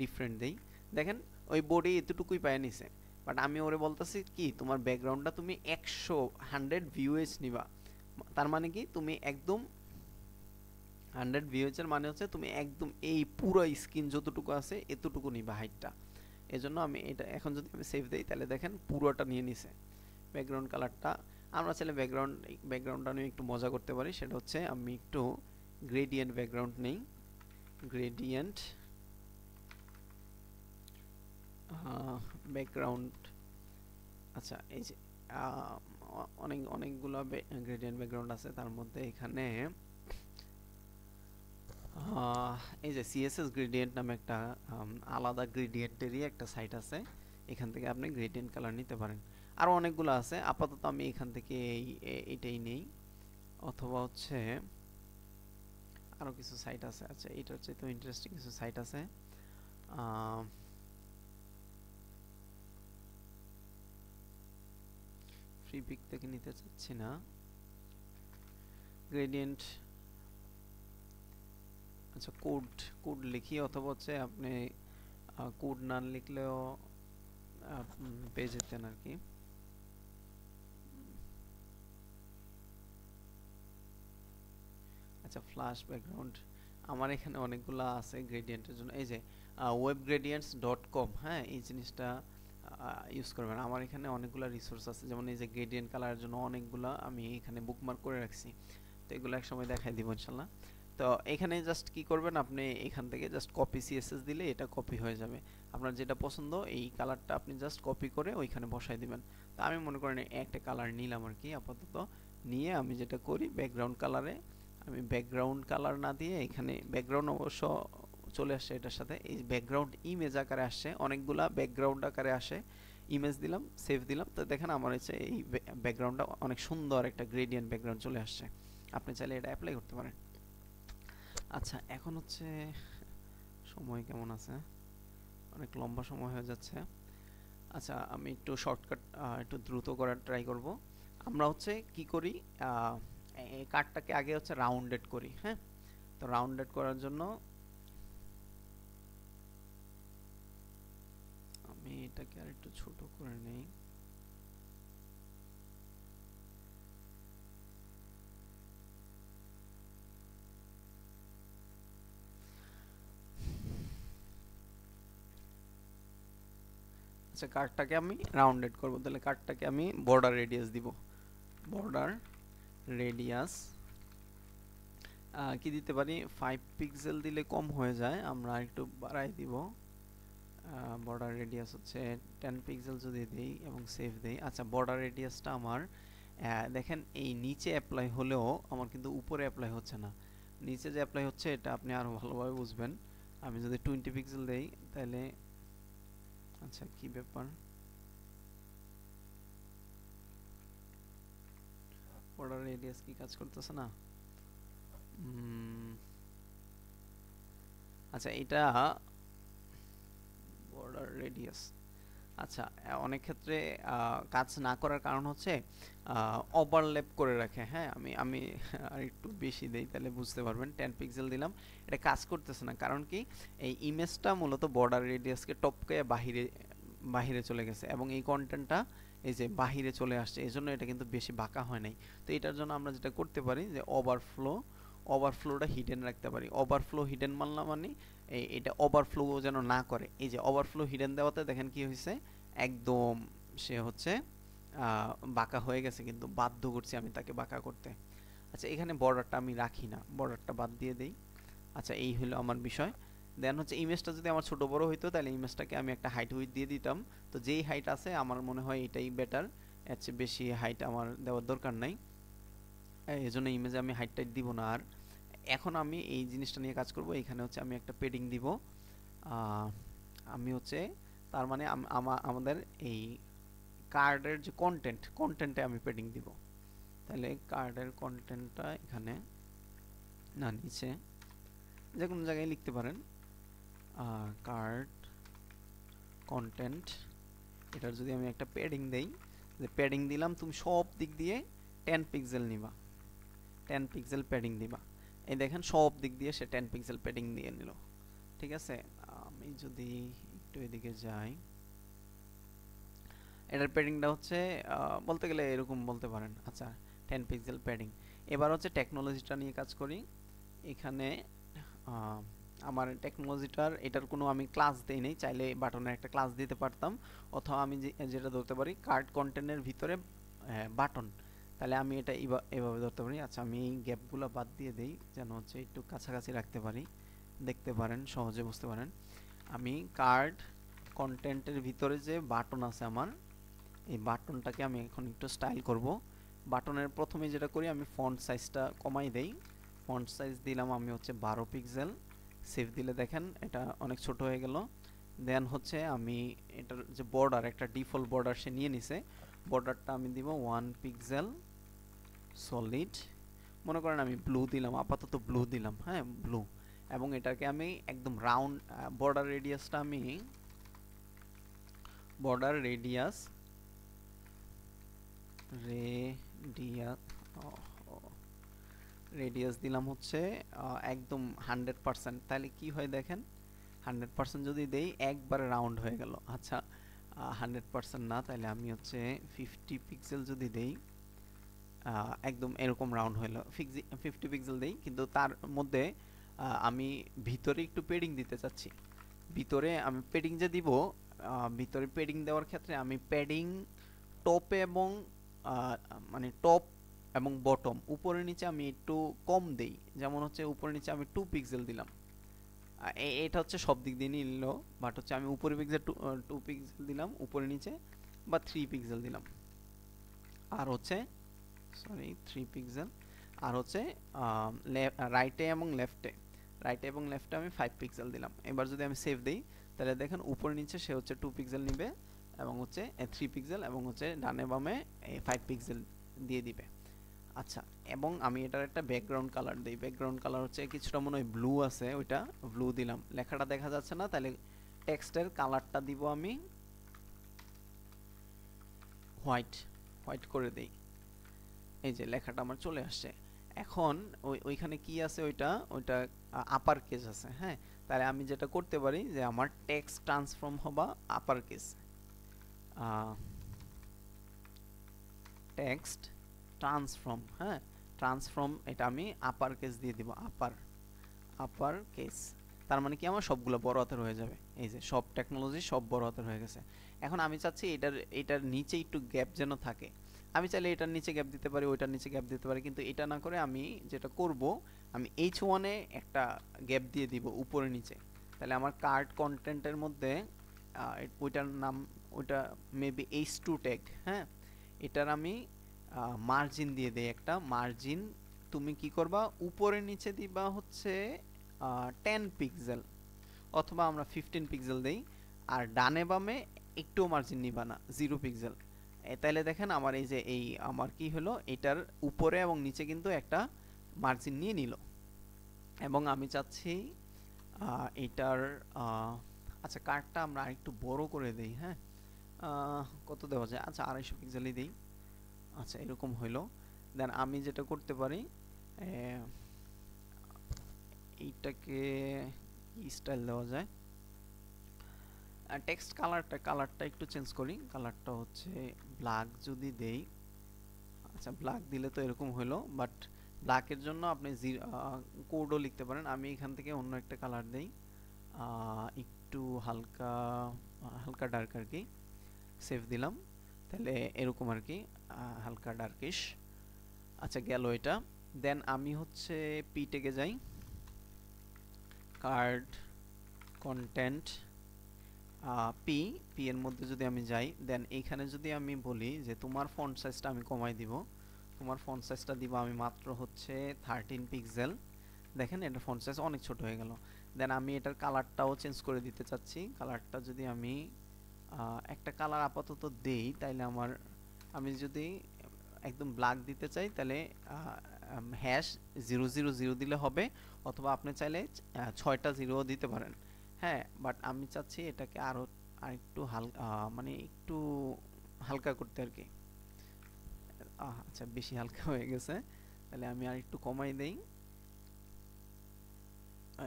ডিফারেন্ট দেই, দেখেন ওই বডি এতটুকুই পায় নিছে, বাট আমি ওরে বলতেছি কি তোমার ব্যাকগ্রাউন্ডটা তুমি 100 ভিউএস নিবা। তার মানে কি তুমি একদম 100 ভিউএস এর মানে হচ্ছে তুমি একদম এই পুরো স্ক্রিন যতটুকু আছে এতটুকু নিবা হাইটটা। এজন্য আমি এটা এখন যদি আমি সেভ দেই তাহলে দেখেন পুরোটা নিয়ে নিছে ব্যাকগ্রাউন্ড কালারটা। আমরা চাইলে ব্যাকগ্রাউন্ডটা নিয়ে একটু মজা করতে পারি, সেটা হচ্ছে আমি একটু গ্রেডিয়েন্ট ব্যাকগ্রাউন্ড নেই, গ্রেডিয়েন্ট ব্যাকগ্রাউন্ড। আচ্ছা এই যে অনেকগুলো গ্রেডিয়েন্ট ব্যাকগ্রাউন্ড আছে, তার মধ্যে এখানে এই যে সিএসএস গ্রেডিয়েন্ট নামে একটা আলাদা গ্রেডিয়েন্টেরই একটা সাইট আছে, এখান থেকে আপনি গ্রেডিয়েন্ট কালার নিতে পারেন। আরও অনেকগুলো আছে, আপাতত আমি এখান থেকে এইটাই নেই, অথবা হচ্ছে আরও কিছু সাইট আছে। আচ্ছা এটা হচ্ছে তো ইন্টারেস্টিং কিছু সাইট আছে। ফ্রি পিক থেকে নিতে চাচ্ছি না, গ্রেডিয়েন্ট। আচ্ছা কোড লিখি, অথবা হচ্ছে আপনি কোড না লিখলেও পেয়ে যেতেন আর কি। আচ্ছা ফ্ল্যাশ ব্যাকগ্রাউন্ড আমার এখানে অনেকগুলো আছে গ্রেডিয়েন্টের জন্য। এই যে webgradients.com, হ্যাঁ এই জিনিসটা ইউজ করবেন। আমার এখানে অনেকগুলো রিসোর্স আছে, যেমন এই যে গ্রেডিয়েন্ট কালারের জন্য অনেকগুলো আমি এখানে বুকমার্ক করে রাখছি, তো এগুলো এক সময় দেখাই দিব ইনশাল্লাহ। তো এখানে জাস্ট কি করবেন, আপনি এখান থেকে জাস্ট কপি সিএসএস দিলে এটা কপি হয়ে যাবে। আপনার যেটা পছন্দ এই কালারটা আপনি জাস্ট কপি করে ওইখানে বসাই দিবেন। তো আমি মনে করেন একটা কালার নিলাম আর কি আপাতত, নিয়ে আমি যেটা করি ব্যাকগ্রাউন্ড কালারে আমি ব্যাকগ্রাউন্ড কালার না দিয়ে এখানে ব্যাকগ্রাউন্ড অবশ্য চলে আসছে এটার সাথে, এই ব্যাকগ্রাউন্ড ইমেজ আকারে আসছে, অনেকগুলা ব্যাকগ্রাউন্ড আকারে আসে, ইমেজ দিলাম সেভ দিলাম, তো দেখেন আমার হচ্ছে এই ব্যাকগ্রাউন্ডটা অনেক সুন্দর একটা গ্রেডিয়েন্ট ব্যাকগ্রাউন্ড চলে আসছে। আপনি চাইলে এটা অ্যাপ্লাই করতে পারেন। আচ্ছা এখন হচ্ছে সময় কেমন আছে, অনেক লম্বা সময় হয়ে যাচ্ছে। আচ্ছা আমি একটু শর্টকাট একটু দ্রুত করার ট্রাই করব। আমরা হচ্ছে কি করি, এই কার্ডটাকে আগে হচ্ছে রাউন্ডেড করি। হ্যাঁ, তো রাউন্ডেড করার জন্য আমি এটাকে আর একটু ছোট করে নেই। আচ্ছা কার্ডটাকে আমি রাউন্ডেড করব, তাহলে কার্ডটাকে আমি বর্ডার রেডিয়াস দিব, বর্ডার রেডিয়াস কি দিতে পারি, 5 পিক্সেল দিলে কম হয়ে যায়, আমরা একটু বাড়াই দিব। বর্ডার রেডিয়াস হচ্ছে 10 পিক্সেল যদি দেই এবং সেভ দেই। আচ্ছা বর্ডার রেডিয়াসটা আমার দেখেন এই নিচে অ্যাপ্লাই হলেও আমার কিন্তু উপরে অ্যাপ্লাই হচ্ছে না, নিচে যে অ্যাপ্লাই হচ্ছে এটা আপনি আরো ভালোভাবে বুঝবেন। আমি যদি 20 পিক্সেল দেই তাহলে আচ্ছা কি ব্যাপার, বর্ডার রেডিয়াস কি কাজ করতেছে না। আচ্ছা এটা বর্ডার রেডিয়াস আচ্ছা অনেক ক্ষেত্রে কাজ না করার কারণ হচ্ছে ওভারল্যাপ করে রাখে। হ্যাঁ আমি আর একটু বেশি দেই তাহলে বুঝতে পারবেন, 10 পিক্সেল দিলাম, এটা কাজ করতেছে না, কারণ কি এই ইমেজটা মূলত বর্ডার রেডিয়াসকে টপকে বাহিরে চলে গেছে এবং এই কন্টেন্টটা এই যে বাহিরে চলে আসছে, এজন্য এটা কিন্তু বেশি বাঁকা হয় নাই। তো এটার জন্য আমরা যেটা করতে পারি যে ওভারফ্লোটা হিডেন রাখতে পারি। ওভারফ্লো হিডেন মানলাম মানে এটা ওভারফ্লো যেন না করে। এই যে ওভারফ্লো হিডেন দেওয়াতে দেখেন কি হয়েছে, একদম সে হচ্ছে বাঁকা হয়ে গেছে, কিন্তু বাধ্য করছি আমি তাকে বাঁকা করতে। আচ্ছা এখানে বর্ডারটা আমি রাখি না, বর্ডারটা বাদ দিয়ে দেই। আচ্ছা এই হলো আমার বিষয়। দেন হচ্ছে ইমেজটা যদি আমার ছোট বড় হইতো তাহলে ইমেজটাকে আমি একটা হাইট উইডথ দিয়ে দিতাম, তো যেই হাইট আছে আমার মনে হয় এটাই বেটার, এর চেয়ে বেশি হাইট আমার দেওয়ার দরকার নাই, এই জন্য ইমেজে আমি হাইট টাইট দিব না। আর এখন আমি এই জিনিসটা নিয়ে কাজ করব, এখানে হচ্ছে আমি একটা পেডিং দিব, আমি হচ্ছে তার মানে আমাদের এই কার্ডের যে কন্টেন্টে আমি পেডিং দিব, তাহলে কার্ডের কন্টেন্টটা এখানে না নিচে যে কোনো জায়গায় লিখতে পারেন, কার্ড কন্টেন্ট, এটার যদি আমি একটা প্যাডিং দেই, যে প্যাডিং দিলাম তুমি সব দিক দিয়ে 10 পিক্সেল নিবা, 10 পিক্সেল প্যাডিং দিবা। এই দেখেন সব দিক দিয়ে সে 10 পিক্সেল প্যাডিং দিয়ে নিল। ঠিক আছে, আমি যদি একটু এদিকে যাই, এটার প্যাডিংটা হচ্ছে বলতে গেলে এরকম বলতে পারেন। আচ্ছা 10 পিক্সেল প্যাডিং। এবার হচ্ছে টেকনোলজিটা নিয়ে কাজ করি। এখানে আমার টেকনোলজিটার এটার কোনো আমি ক্লাস দেই নাই, চাইলে বাটনের একটা ক্লাস দিতে পারতাম, অথবা আমি যেটা ধরতে পারি কার্ড কন্টেন্টের ভিতরে বাটন, তাহলে আমি এটা এভাবে ধরতে পারি। আচ্ছা আমি এই গ্যাপগুলো বাদ দিয়ে দেই যেন হচ্ছে একটু কাছাকাছি রাখতে পারি, দেখতে পারেন, সহজে বুঝতে পারেন। আমি কার্ড কন্টেন্টের ভিতরে যে বাটন আছে আমার, এই বাটনটাকে আমি এখন একটু স্টাইল করব। বাটনের প্রথমে যেটা করি, আমি ফন্ট সাইজটা কমাই দেই। ফন্ট সাইজ দিলাম আমি হচ্ছে 12 পিক্সেল। সেভ দিলে দেখেন এটা অনেক ছোট হয়ে গেল। দেন হচ্ছে আমি এটার যে বর্ডার, একটা ডিফল্ট বর্ডার সে নিয়ে নিছে, বর্ডারটা আমি দিব 1 পিক্সেল সলিড। মনে করেন আমি ব্লু দিলাম, আপাতত ব্লু দিলাম, হ্যাঁ ব্লু। এবং এটাকে আমি একদম রাউন্ড বর্ডার রেডিয়াসটা আমি বর্ডার রেডিয়াস রেডিয়াস দিলাম হচ্ছে একদম 100%। তাহলে কি হয় দেখেন, 100% যদি দেই একবারে রাউন্ড হয়ে গেল। আচ্ছা 100% না, তাহলে আমি হচ্ছে 50 পিক্সেল যদি দেই, একদম এরকম রাউন্ড হলো। 50 পিক্সেল দেই, কিন্তু তার মধ্যে আমি ভিতরে একটু পেডিং দিতে চাচ্ছি। ভিতরে আমি পেডিং যে দিব, ভিতরে পেডিং দেওয়ার ক্ষেত্রে আমি পেডিং টপে এবং মানে টপ এবং বটম, উপরে নিচে আমি একটু কম দেই। যেমন হচ্ছে উপরে নিচে আমি 2 পিক্সেল দিলাম, এটা হচ্ছে সব দিক দিয়ে নিল, বাট হচ্ছে আমি উপরে পিক্সেল 2 পিক্সেল দিলাম উপরে নিচে, বা 3 পিক্সেল দিলাম। আর হচ্ছে সরি 3 পিক্সেল। আর হচ্ছে রাইটে এবং লেফটে, আমি 5 পিক্সেল দিলাম। এবার যদি আমি সেভ দেই, তাহলে দেখেন উপরে নিচে সে হচ্ছে 2 পিক্সেল নিবে, এবং হচ্ছে 3 পিক্সেল, এবং হচ্ছে ডানে বামে 5 পিক্সেল দিয়ে দিবে। আচ্ছা, এবং আমি এটার একটা ব্যাকগ্রাউন্ড কালার দিই। ব্যাকগ্রাউন্ড কালার হচ্ছে কিছুটা মনে হয় ব্লু আছে, ওইটা ব্লু দিলাম। লেখাটা দেখা যাচ্ছে না, তাহলে টেক্সটের কালারটা দিব আমি হোয়াইট করে দেই। এই যে লেখাটা আমার চলে আসছে। এখন ওইখানে কি আছে, ওইটা আপার কেস আছে। হ্যাঁ, তাহলে আমি যেটা করতে পারি যে আমার টেক্সট ট্রান্সফর্ম হবা আপার কেস, টেক্সট ট্রান্সফর্ম, হ্যাঁ ট্রান্সফর্ম, এটা আমি আপার কেস দিয়ে দিব। আপার কেস তার মানে কি আমার সবগুলো বড় হাতের হয়ে যাবে। এই যে সব টেকনোলজি সব বড় হাতের হয়ে গেছে। এখন আমি চাচ্ছি এটার নিচে একটু গ্যাপ যেন থাকে। আমি চাইলে এটার নিচে গ্যাপ দিতে পারি, ওইটার নিচে গ্যাপ দিতে পারি, কিন্তু এটা না করে আমি যেটা করব, আমি H1 এ একটা গ্যাপ দিয়ে দিব উপরে নিচে। তাহলে আমার কার্ড কন্টেন্টের মধ্যে ওইটার নাম, ওইটা মেবি H2 ট্যাগ, হ্যাঁ এটার আমি মার্জিন দিয়ে দেই, একটা মার্জিন। তুমি কি করবা, উপরে নিচে দিবা হচ্ছে 10 পিক্সেল, অথবা আমরা 15 পিক্সেল দেই। আর ডানে বামে একটু মার্জিন নিবা না, 0 পিক্সেল। তাহলে দেখেন আমার এই যে আমার কি হলো, এটার উপরে এবং নিচে কিন্তু একটা মার্জিন নিয়ে নিল। এবং আমি চাচ্ছি এটার আচ্ছা কার্ডটা আমরা আরেকটু বড় করে দেই। হ্যাঁ, কত দেওয়া যায়, আচ্ছা 250 পিক্সেলই দেই। আচ্ছা এরকম হইলো। দেন আমি যেটা করতে পারি, এইটাকে কি স্টাইল দেওয়া যায়, টেক্সট কালারটা একটু চেঞ্জ করি। কালারটা হচ্ছে ব্ল্যাক যদি দেই, আচ্ছা ব্ল্যাক দিলে তো এরকম হলো, বাট ব্ল্যাকের জন্য আপনি কোডও লিখতে পারেন। আমি এখান থেকে অন্য একটা কালার দেই, একটু হালকা ডার্ক আর কি। সেভ দিলাম, তাহলে এরকম আর কি, হালকা ডার্কিশ। আচ্ছা গেল এটা। দেন আমি হচ্ছে পি টেগে যাই, কার্ড কন্টেন্ট পি এর মধ্যে যদি আমি যাই, দেন এইখানে যদি আমি বলি যে তোমার ফন্ট সাইজটা আমি কমাই দিব, তোমার ফন্ট সাইজটা দিব আমি মাত্র হচ্ছে 13 পিক্সেল। দেখেন এটা ফন্ট সাইজ অনেক ছোট হয়ে গেল। দেন আমি এটার কালারটাও চেঞ্জ করে দিতে চাচ্ছি। কালারটা যদি আমি একটা কালার আপাতত দেই, তাইলে আমি যদি একদম ব্ল্যাক দিতে চাই, তাহলে #000 দিলে হবে, অথবা আপনি চাইলে 6টা 0 দিতে পারেন। হ্যাঁ, বাট আমি চাচ্ছি এটাকে আরেকটু মানে একটু হালকা করতে আর কি। আচ্ছা বেশি হালকা হয়ে গেছে, তাহলে আমি আর একটু কমাই দেই,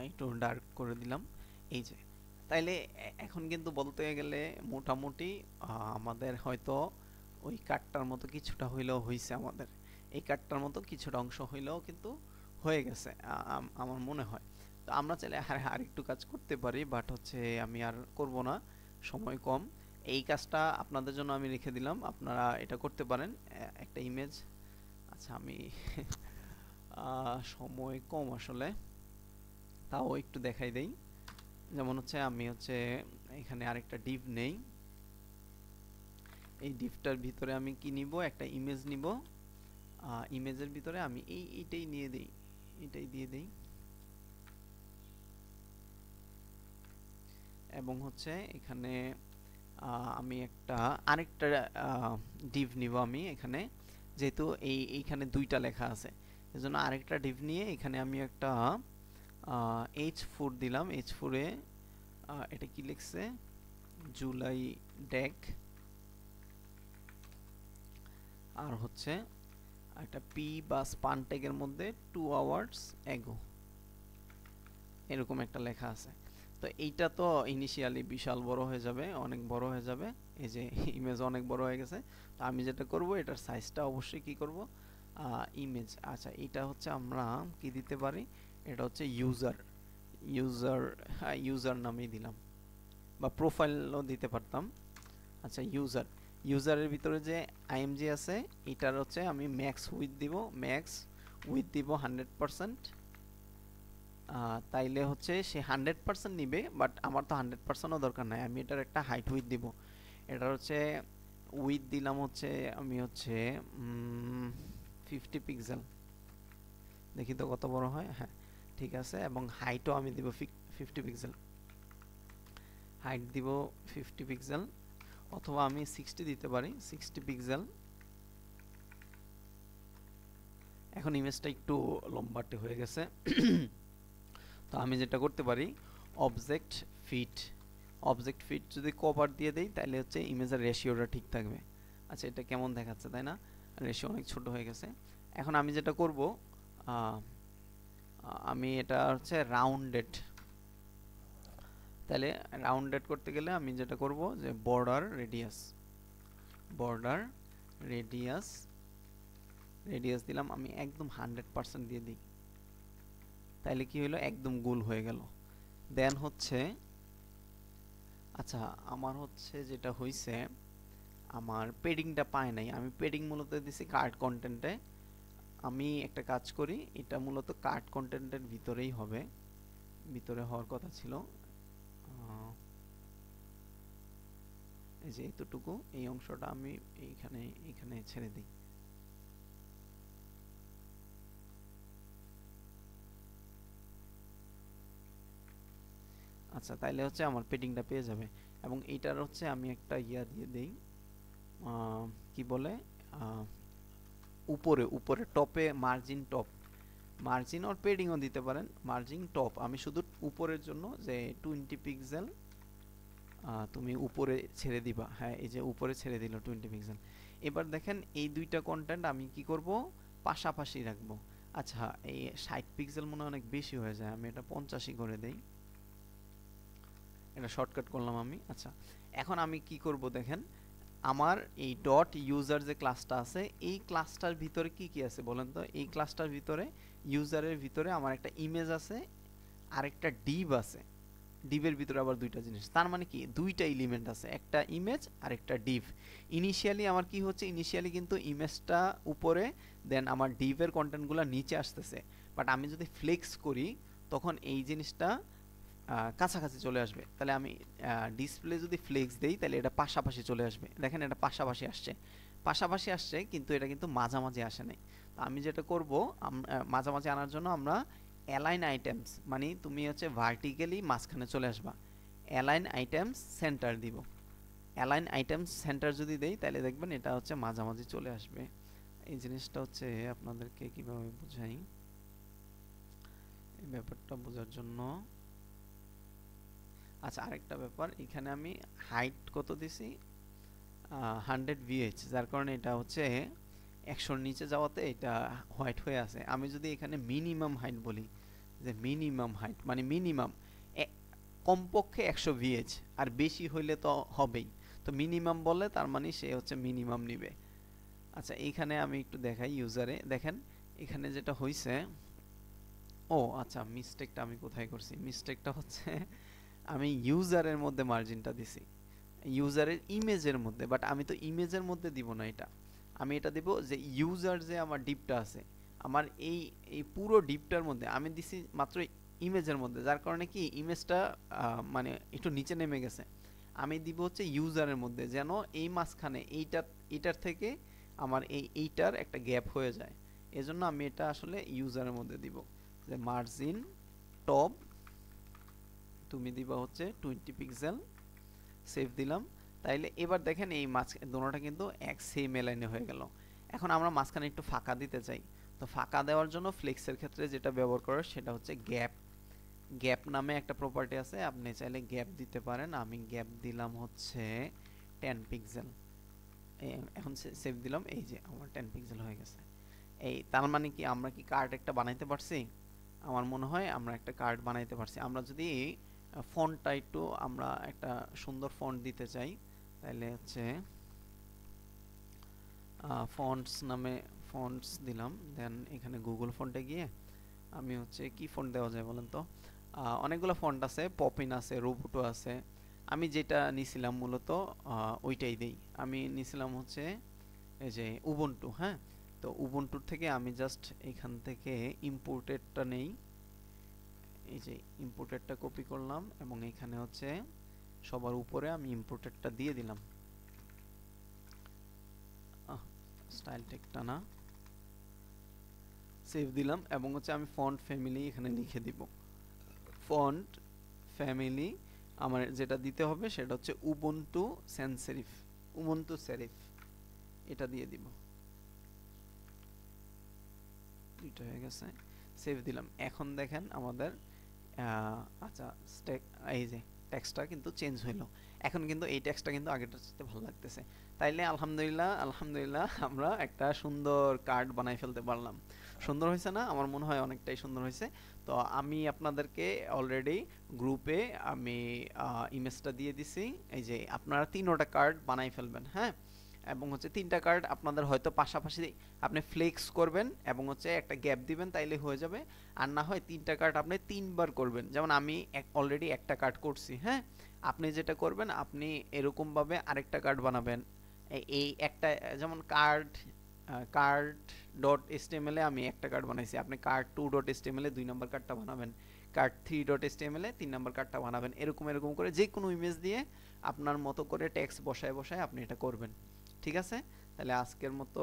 একটু ডার্ক করে দিলাম। এই যে তাইলে এখন কিন্তু বলতে গেলে মোটামুটি আমাদের হয়তো ওই কার্ডটার মতো কিছুটা হইলেও হইছে, আমাদের এই কার্ডটার মতো কিছুটা অংশ হইলেও কিন্তু হয়ে গেছে আমার মনে হয়। তো আমরা চাইলে আর একটু কাজ করতে পারি, বাট হচ্ছে আমি আর করব না, সময় কম। এই কাজটা আপনাদের জন্য আমি রেখে দিলাম, আপনারা এটা করতে পারেন। একটা ইমেজ, আচ্ছা আমি সময় কম আসলে, তাও একটু দেখাই দেই। যেমন হচ্ছে আমি হচ্ছে এখানে আরেকটা ডিভ নেই, এই ডিভটার ভিতরে আমি কি নিব, একটা ইমেজ নিব। ইমেজের ভিতরে আমি এইটাই নিয়ে দেই, এটাই দিয়ে দেই। এবং হচ্ছে এখানে আমি আরেকটা ডিভ নিব আমি এখানে, যেহেতু এইখানে দুইটা লেখা আছে, এজন্য আরেকটা ডিভ নিয়ে এখানে আমি একটা H4 দিলাম। H4 এ এটা কি লিখছে, জুলাই ডেক, আর হচ্ছে একটা পি বা স্পান ট্যাগের মধ্যে 2 আওয়ার্স এগো, এরকম একটা লেখা আছে। তো এইটা তো ইনিশিয়ালি বিশাল বড় হয়ে যাবে, অনেক বড় হয়ে যাবে, এই যে ইমেজ অনেক বড় হয়ে গেছে। তো আমি যেটা করব, এটার সাইজটা অবশ্যই কি করব, ইমেজ। আচ্ছা এটা হচ্ছে আমরা কি দিতে পারি, এটা হচ্ছে ইউজার নামেই দিলাম, বা প্রোফাইলও দিতে পারতাম। আচ্ছা ইউজারের ভিতরে যে আইএমজি আছে, এটার হচ্ছে আমি ম্যাক্স উইথ দিব 100%। তাইলে হচ্ছে সে 100% নিবে, বাট আমার তো 100%ও দরকার নাই, আমি এটার একটা হাইট উইথ দিব। এটার হচ্ছে উইথ দিলাম হচ্ছে আমি হচ্ছে 50 পিক্সেল, দেখি তো কত বড় হয়। হ্যাঁ ঠিক আছে, এবং হাইটও আমি দিব 50 পিক্সেল, হাইট দিব 50 পিক্সেল, অথবা আমি 60 দিতে পারি, 60 পিক্সেল। এখন ইমেজটা একটু লম্বাটে হয়ে গেছে। তো আমি যেটা করতে পারি, অবজেক্ট ফিট যদি কভার দিয়ে দেই, তাহলে হচ্ছে ইমেজের রেশিওটা ঠিক থাকবে। আচ্ছা এটা কেমন দেখাচ্ছে তাই না, রেশিও অনেক ছোট হয়ে গেছে। এখন আমি যেটা করব, আমি এটা হচ্ছে রাউন্ডেড, তাহলে রাউন্ডেড করতে গেলে আমি যেটা করব যে বর্ডার রেডিয়াস দিলাম, আমি একদম 100% দিয়ে দিই, তাইলে কি হলো, একদম গোল হয়ে গেল। দেন হচ্ছে আচ্ছা আমার হচ্ছে যেটা হইছে, আমার পেডিংটা পায় নাই, আমি পেডিং মূলত দিছি কার্ড কন্টেন্টে। আমি একটা কাজ করি, এটা মূলত কার্ড কন্টেন্টের ভিতরেই হবে, ভিতরে হওয়ার কথা ছিল। এই যে এতটুকু, এই অংশটা আমি এইখানে ছেড়ে দিই। আচ্ছা তাইলে হচ্ছে আমার পেডিংটা পেয়ে যাবে। এবং এইটার হচ্ছে আমি একটা ইয়া দিয়ে দেই, কি বলে, উপরে টপে মার্জিন আর পেডিংও দিতে পারেন। মার্জিন টপ আমি শুধু উপরের জন্য যে 20 পিক্সেল তুমি উপরে ছেড়ে দিবা। হ্যাঁ এই যে উপরে ছেড়ে দিল 20 পিক্সেল। এবার দেখেন এই দুইটা কন্টেন্ট আমি কি করব, পাশাপাশি রাখবো। আচ্ছা এই 60 পিক্সেল মনে অনেক বেশি হয়ে যায়, আমি এটা 85 করে দেই, এটা শর্টকাট করলাম আমি। আচ্ছা এখন আমি কি করব দেখেন, আমার এই ডট ইউজার যে ক্লাসটা আছে, এই ক্লাসটার ভিতরে কি কি আছে বলেন তো। এই ক্লাসটার ভিতরে ইউজারের ভিতরে আমার একটা ইমেজ আছে, আরেকটা ডিভ আছে। ডিভের ভিতরে আবার দুইটা জিনিস, তার মানে কি দুইটা এলিমেন্ট আছে, একটা ইমেজ আর একটা ডিভ। ইনিশিয়ালি আমার কি হচ্ছে, ইনিশিয়ালি কিন্তু ইমেজটা উপরে, দেন আমার ডিভের কন্টেন্টগুলো নিচে আসতেছে। বাট আমি যদি ফ্লেক্স করি, তখন এই জিনিসটা কাছাকাছি চলে আসবে। তাহলে আমি ডিসপ্লে যদি ফ্লেক্স দেই, তাহলে এটা পাশাপাশি চলে আসবে। দেখেন এটা পাশাপাশি আসছে, কিন্তু এটা কিন্তু মাঝামাঝি আসে নাই। তো আমি যেটা করব, মাঝামাঝি আনার জন্য আমরা অ্যালাইন আইটেমস, মানে তুমি হচ্ছে ভার্টিক্যালি মাঝখানে চলে আসবা, অ্যালাইন আইটেমস সেন্টার দিব। অ্যালাইন আইটেমস সেন্টার যদি দেই, তাহলে দেখবেন এটা হচ্ছে মাঝামাঝি চলে আসবে। এই জিনিসটা হচ্ছে আপনাদেরকে কিভাবে বোঝাই, এই ব্যাপারটা বোঝার জন্য। আচ্ছা আরেকটা ব্যাপার, এখানে আমি হাইট কত দিছি, 100 VH, যার কারণে এটা হচ্ছে 100-র নিচে যাওয়াতে এটা হোয়াইট হয়ে আছে। আমি যদি এখানে মিনিমাম হাইট বলি, যে মিনিমাম হাইট মানে মিনিমাম কমপক্ষে 100 ভিএইচ, আর বেশি হইলে তো হবেই। তো মিনিমাম বলে তার মানে সে হচ্ছে মিনিমাম নিবে। আচ্ছা এইখানে আমি একটু দেখাই ইউজারে, দেখেন এখানে যেটা হইছে, ও আচ্ছা মিস্টেকটা আমি কোথায় করছি, মিস্টেকটা হচ্ছে আমি ইউজারের মধ্যে মার্জিনটা দিছি, ইউজারের ইমেজের মধ্যে, বাট আমি তো ইমেজের মধ্যে দিব না এটা, আমি এটা দিব যে ইউজার যে আমার ডিপটা আছে, আমার এই এই পুরো ডিপটার মধ্যে আমি দিছি মাত্র ইমেজের মধ্যে, যার কারণে কি ইমেজটা মানে একটু নিচে নেমে গেছে। আমি দিব হচ্ছে ইউজারের মধ্যে, যেন এই মাঝখানে এইটার থেকে আমার এইটার একটা গ্যাপ হয়ে যায়, এজন্য আমি এটা আসলে ইউজারের মধ্যে দিব, যে মার্জিন টপ তুমি দিবা হচ্ছে 20 পিক্সেল, সেভ দিলাম। তাইলে এবার দেখেন এই দোনোটা কিন্তু এক সেম লাইনে হয়ে গেল। এখন আমরা মাঝখানে একটু ফাঁকা দিতে চাই, তো ফাঁকা দেওয়ার জন্য ফ্লেক্সের ক্ষেত্রে যেটা ব্যবহার করার সেটা হচ্ছে গ্যাপ। গ্যাপ নামে একটা প্রপার্টি আছে, আপনি চাইলে গ্যাপ দিতে পারেন। আমি গ্যাপ দিলাম হচ্ছে 10 পিক্সেল, এখন সেভ দিলাম, এই যে আমার 10 পিক্সেল হয়ে গেছে। এই তার মানে কি আমরা কি কার্ড একটা বানাইতে পারছি? আমার মনে হয় আমরা একটা কার্ড বানাইতে পারছি। আমরা যদি ফন্টটা একটু আমরা একটা সুন্দর ফন্ট দিতে চাই, তাহলে হচ্ছে ফন্টস নামে ফন্টস দিলাম, দেন এখানে গুগল ফন্টে গিয়ে আমি হচ্ছে কি ফন্ট দেওয়া যায় বলেন তো, অনেকগুলো ফন্ট আছে, পপিন আছে, রোবুটো আছে, আমি যেটা নিছিলাম মূলত ওইটাই দেই। আমি নিছিলাম হচ্ছে এই যে উবুন্টু, হ্যাঁ। তো উবুন্টুর থেকে আমি জাস্ট এখান থেকে ইম্পোর্টেডটা নেই, এই যে ইম্পোর্টেডটা কপি করলাম এবং এখানে হচ্ছে সবার উপরে আমি ইম্পোর্টেডটা দিয়ে দিলাম, স্টাইল টেকটা না, সেভ দিলাম। এবং হচ্ছে আমি ফন্ট ফ্যামিলি এখানে লিখে দিব, ফন্ট ফ্যামিলি আমার যেটা দিতে হবে সেটা হচ্ছে Ubuntu Sans serif, Ubuntu serif, এটা দিয়ে দিব। দুইটা হয়ে গেছে, সেভ দিলাম। এখন দেখেন আমাদের আচ্ছা এই যে টেক্সটটা কিন্তু চেঞ্জ হইলো, এখন কিন্তু এই টেক্সটটা কিন্তু আগেরটার সাথে ভালো লাগতেছে। তাইলে আলহামদুলিল্লাহ আলহামদুলিল্লাহ আমরা একটা সুন্দর কার্ড বানাই ফেলতে পারলাম। সুন্দর হয়েছে না? আমার মনে হয় অনেকটাই সুন্দর হয়েছে। তো আমি আপনাদেরকে অলরেডি গ্রুপে আমি ইমেজটা দিয়ে দিছি, এই যে আপনারা 3টা কার্ড বানাই ফেলবেন, হ্যাঁ। এবং হচ্ছে 3টা কার্ড আপনাদের হয়তো পাশাপাশি আপনি ফ্লেক্স করবেন এবং হচ্ছে একটা গ্যাপ দিবেন, তাইলে হয়ে যাবে। আর না হয় 3টা কার্ড আপনি 3বার করবেন, যেমন আমি অলরেডি একটা কার্ড করছি, হ্যাঁ। আপনি যেটা করবেন, আপনি এরকমভাবে আরেকটা কার্ড বানাবেন। এই একটা যেমন কার্ড ডট এসটিএমএল এ আমি একটা কার্ড বানাইছি, আপনি কার্ড 2 ডট এসটিএমএল এ 2 নম্বর কার্ডটা বানাবেন, কার্ড 3 ডট এসটিএমএল এ 3 নম্বর কার্ডটা বানাবেন। এরকম এরকম করে যে কোনো ইমেজ দিয়ে আপনার মতো করে টেক্সট বসায় বসায় আপনি এটা করবেন, ঠিক আছে? তাহলে আজকের মতো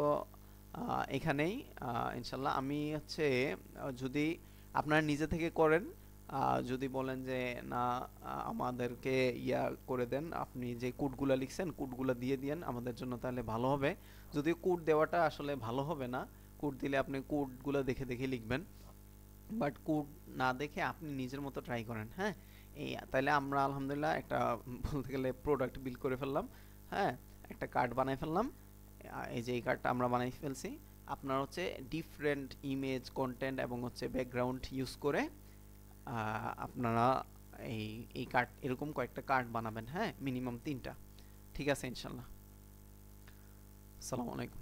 এখানেই ইনশাল্লাহ। আমি হচ্ছে যদি আপনারা নিজে থেকে করেন, যদি বলেন যে না আমাদেরকে ইয়া করে দেন, আপনি যে কোডগুলো লিখছেন কোডগুলো দিয়ে দিয়েন আমাদের জন্য, তাহলে ভালো হবে। যদিও কোড দেওয়াটা আসলে ভালো হবে না, কোড দিলে আপনি কোডগুলো দেখে দেখে লিখবেন, বাট কোড না দেখে আপনি নিজের মতো ট্রাই করেন, হ্যাঁ। এই তাহলে আমরা আলহামদুলিল্লাহ একটা বলতে গেলে প্রোডাক্ট বিল্ড করে ফেললাম, হ্যাঁ। একটা কার্ড বানাই ফেললাম, এই যে এই কার্ডটা আমরা বানাই ফেলছি। আপনার হচ্ছে ডিফারেন্ট ইমেজ কন্টেন্ট এবং হচ্ছে ব্যাকগ্রাউন্ড ইউজ করে আপনারা এই কার্ড এরকম কয়েকটা কার্ড বানাবেন, হ্যাঁ, মিনিমাম 3টা। ঠিক আছে ইনশাল্লাহ। আসসালামু আলাইকুম।